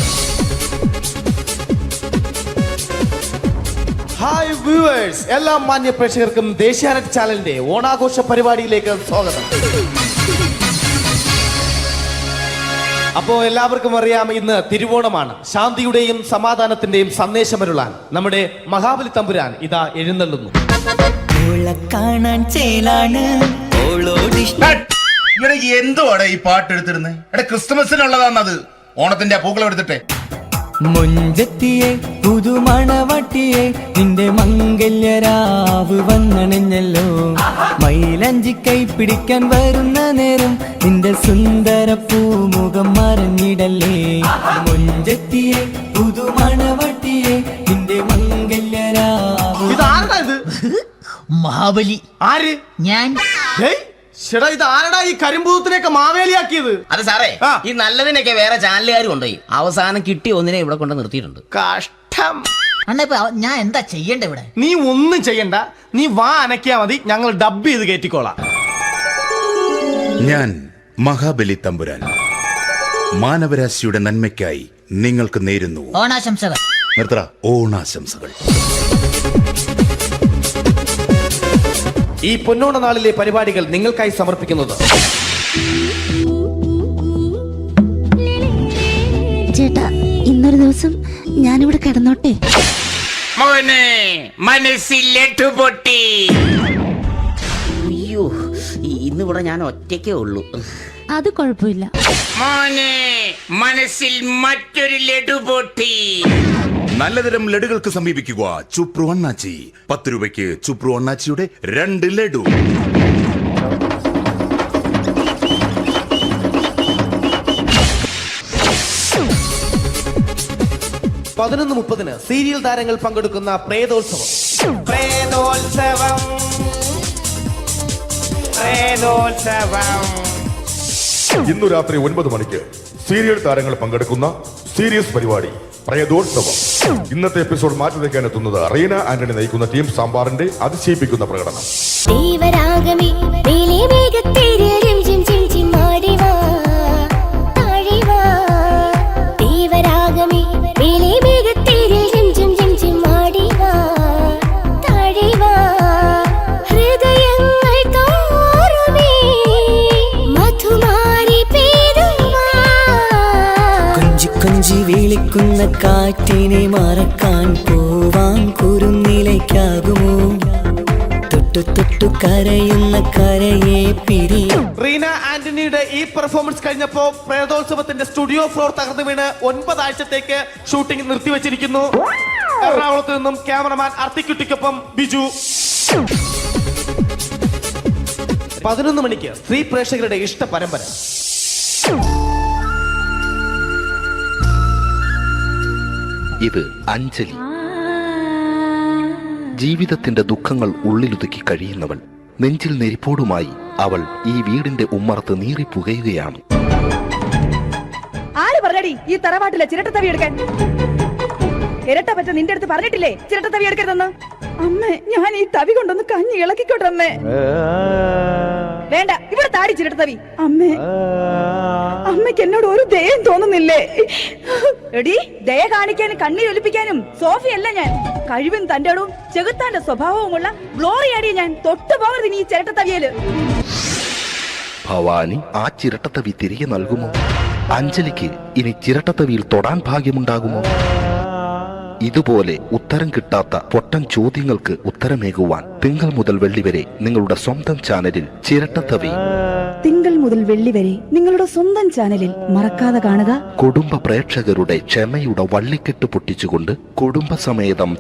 ഹായ് വ്യൂവേഴ്സ്, എല്ലാ മാന്യ പ്രേക്ഷകർക്കും ദേശീയാനെറ്റ് ചാനലിന്റെ ഓണാഘോഷ പരിപാടിയിലേക്ക് സ്വാഗതം. അപ്പോ എല്ലാവർക്കും അറിയാം, ഇന്ന് തിരുവോണമാണ്. ശാന്തിയുടെയും സമാധാനത്തിന്റെയും സന്ദേശമരുളാൻ നമ്മുടെ മഹാബലി തമ്പുരാൻ ഇതാ എഴുന്നള്ളുന്നു. എന്തുവാടെ ഈ പാട്ട് എടുത്തിരുന്നത്? ക്രിസ്മസിനുള്ളതാണത്. ഓണത്തിന്റെ പൂക്കളം എടുത്തിട്ടെ. മുഞ്ചത്തിയെ പുതുമണവട്ടിയെ നിന്റെ മംഗല്യരാവ് വന്നണിഞ്ഞല്ലോ. മൈലഞ്ചി കൈ പിടിക്കാൻ വരുന്ന നേരം നിന്റെ സുന്ദര പൂമുഖം മറഞ്ഞിടല്ലേ. മുഞ്ചത്തിയെ പുതുമണവട്ടിയെ നിന്റെ മംഗല്യരാവ്. മഹാബലി ആര്? ഞാൻ. ചേട്ടാ, ഇത് ആരടാ ഈ കരിമ്പൂത്തിനെയൊക്കെ മാവേലിയാക്കിയത്? അത് സാറേ, ഈ നല്ലതിനൊക്കെ വേറെ ചാനലുകാർ കൊണ്ടുപോയി അവസാനം കിട്ടി ഒന്നിനെ ഇവിടെ കൊണ്ട് നിർത്തിയിട്ടുണ്ട്. കഷ്ടം. ഞാൻ എന്താ ചെയ്യണ്ട ഇവിടെ? നീ ഒന്നും ചെയ്യണ്ട, നീ വാ അനക്കിയാ മതി, ഞങ്ങൾ ഡബ് ചെയ്ത് കയറ്റിക്കോളാം. ഞാൻ മഹാബലി തമ്പുരാൻ മാനവരാശിയുടെ നന്മയ്ക്കായി നിങ്ങൾക്ക് നേരുന്നു ഓണാശംസകൾ. നിർത്തറ ഓണാശംസകൾ. ഈ പൊന്നോണ നാളിലെ പരിപാടികൾ നിങ്ങൾക്കായി സമർപ്പിക്കുന്നത് ചേട്ടാ, ഇന്നൊരു ദിവസം ഞാനിവിടെ കിടന്നോട്ടെ. മോനെ മനസ്സിലെട്ടു പൊട്ടി. അയ്യോ, ഇന്നിവിടെ ഞാൻ ഒറ്റയ്ക്കേ ഉള്ളൂ. അത് കുഴപ്പമില്ല. മോനെ മനസ്സിൽ മറ്റൊരു ലഡു പൊട്ടി. നല്ലതരം ലഡുകൾക്ക് സമീപിക്കുക ചുപ്രു അണ്ണാച്ചി. 10 രൂപയ്ക്ക് ചുപ്രു അണ്ണാച്ചിയുടെ 2 ലഡു. (11:30) സീരിയൽ താരങ്ങൾ പങ്കെടുക്കുന്ന പ്രേതോത്സവം. പ്രേതോത്സവം, പ്രേതോത്സവം. ഇന്നു രാത്രി 9 മണിക്ക് സീരിയൽ താരങ്ങൾ പങ്കെടുക്കുന്ന സീരിയസ് പരിപാടി പ്രേതോത്സവം. ഇന്നത്തെ എപ്പിസോഡ് മാറ്റി വയ്ക്കാൻ എത്തുന്നത് റീന ആന്റണി നയിക്കുന്ന ടീം സാമ്പാറിന്റെ അതിശയിപ്പിക്കുന്ന പ്രകടനം. കൊഞ്ചി വിളിക്കുന്ന കാറ്റിനെ മറക്കാൻ പോവാൻ കുരുന്നിലേക്കാകുമോ. തൊട്ടു തൊട്ടു കരയുന്ന കരയെ പിരിയും. റീന ആന്റണിയുടെ ഈ പെർഫോമൻസ് കഴിഞ്ഞപ്പോ പ്രേതോത്സവത്തിന്റെ സ്റ്റുഡിയോ ഫ്ലോർ തകർന്നു വീണ് 9 ആഴ്ചത്തേക്ക് ഷൂട്ടിംഗ് നിർത്തിവെച്ചിരിക്കുന്നു. എറണാകുളത്ത് നിന്നും ക്യാമറമാൻ അർത്തിക്കുട്ടിക്കൊപ്പം ബിജു. 11 മണിക്ക് സ്ത്രീ പ്രേക്ഷകരുടെ ഇഷ്ട പരമ്പര. ഇത് അഞ്ജലി. ജീവിതത്തിന്റെ ദുഃഖങ്ങൾ ഉള്ളിലുതുക്കി കഴിയുന്നവൾ. നെഞ്ചിൽ നെരിപ്പോടുമായി അവൾ ഈ വീടിന്റെ ഉമ്മറത്ത് നീറിപ്പുകയുകയാണ്. ആര് പറഞ്ഞടി ഈ തറവാട്ടിലെ ചിരട്ടത്തവി എടുക്കാൻ? ഇരട്ട പറ്റ നിന്റെ അടുത്ത് പറഞ്ഞിട്ടില്ലേ ചിരട്ടത്തവി എടുക്കരുതെന്ന്? അമ്മേ, ഞാൻ ഈ തവി കൊണ്ടൊന്ന് കഞ്ഞി ഇളക്കിക്കോട്ടെ അമ്മേ. വേണ്ട, ഇവിടെ താടി ചിരട്ടത്തവി. അമ്മേ, അമ്മയ്ക്ക് എന്നോട് ഒരു ദയം തോന്നുന്നില്ലേ? എടി, ദയ കാണിക്കാനും കണ്ണീരൊലിപ്പിക്കാനും സോഫിയല്ല ഞാൻ. കഴിവും തന്റെ ഇടവും ചെകുത്താന്റെ സ്വഭാവവുമുള്ള ഗ്ലോറിയാടിയ ഞാൻ. തൊട്ടുപോകരുത് നീ ചിരട്ടത്തവിയല്. ഭവാനി ആ ചിരട്ടത്തവി തിരികെ നൽകുമോ? അഞ്ജലിക്ക് ഇനി ചിരട്ടത്തവിയിൽ തൊടാൻ ഭാഗ്യമുണ്ടാകുമോ? ഇതുപോലെ ഉത്തരം കിട്ടാത്ത പൊട്ടൻ ചോദ്യങ്ങൾക്ക് ഉത്തരമേകുവാൻ തിങ്കൾ മുതൽ വെള്ളി വരെ നിങ്ങളുടെ സ്വന്തം ചാനലിൽ ചിരട്ടത്തവി. തിങ്കൾ മുതൽ വെള്ളി വരെ നിങ്ങളുടെ സ്വന്തം ചാനലിൽ മറക്കാതെ കാണുക. കുടുംബ പ്രേക്ഷകരുടെ ക്ഷമയുടെ വള്ളിക്കെട്ട് പൊട്ടിച്ചുകൊണ്ട് കുടുംബസമേതം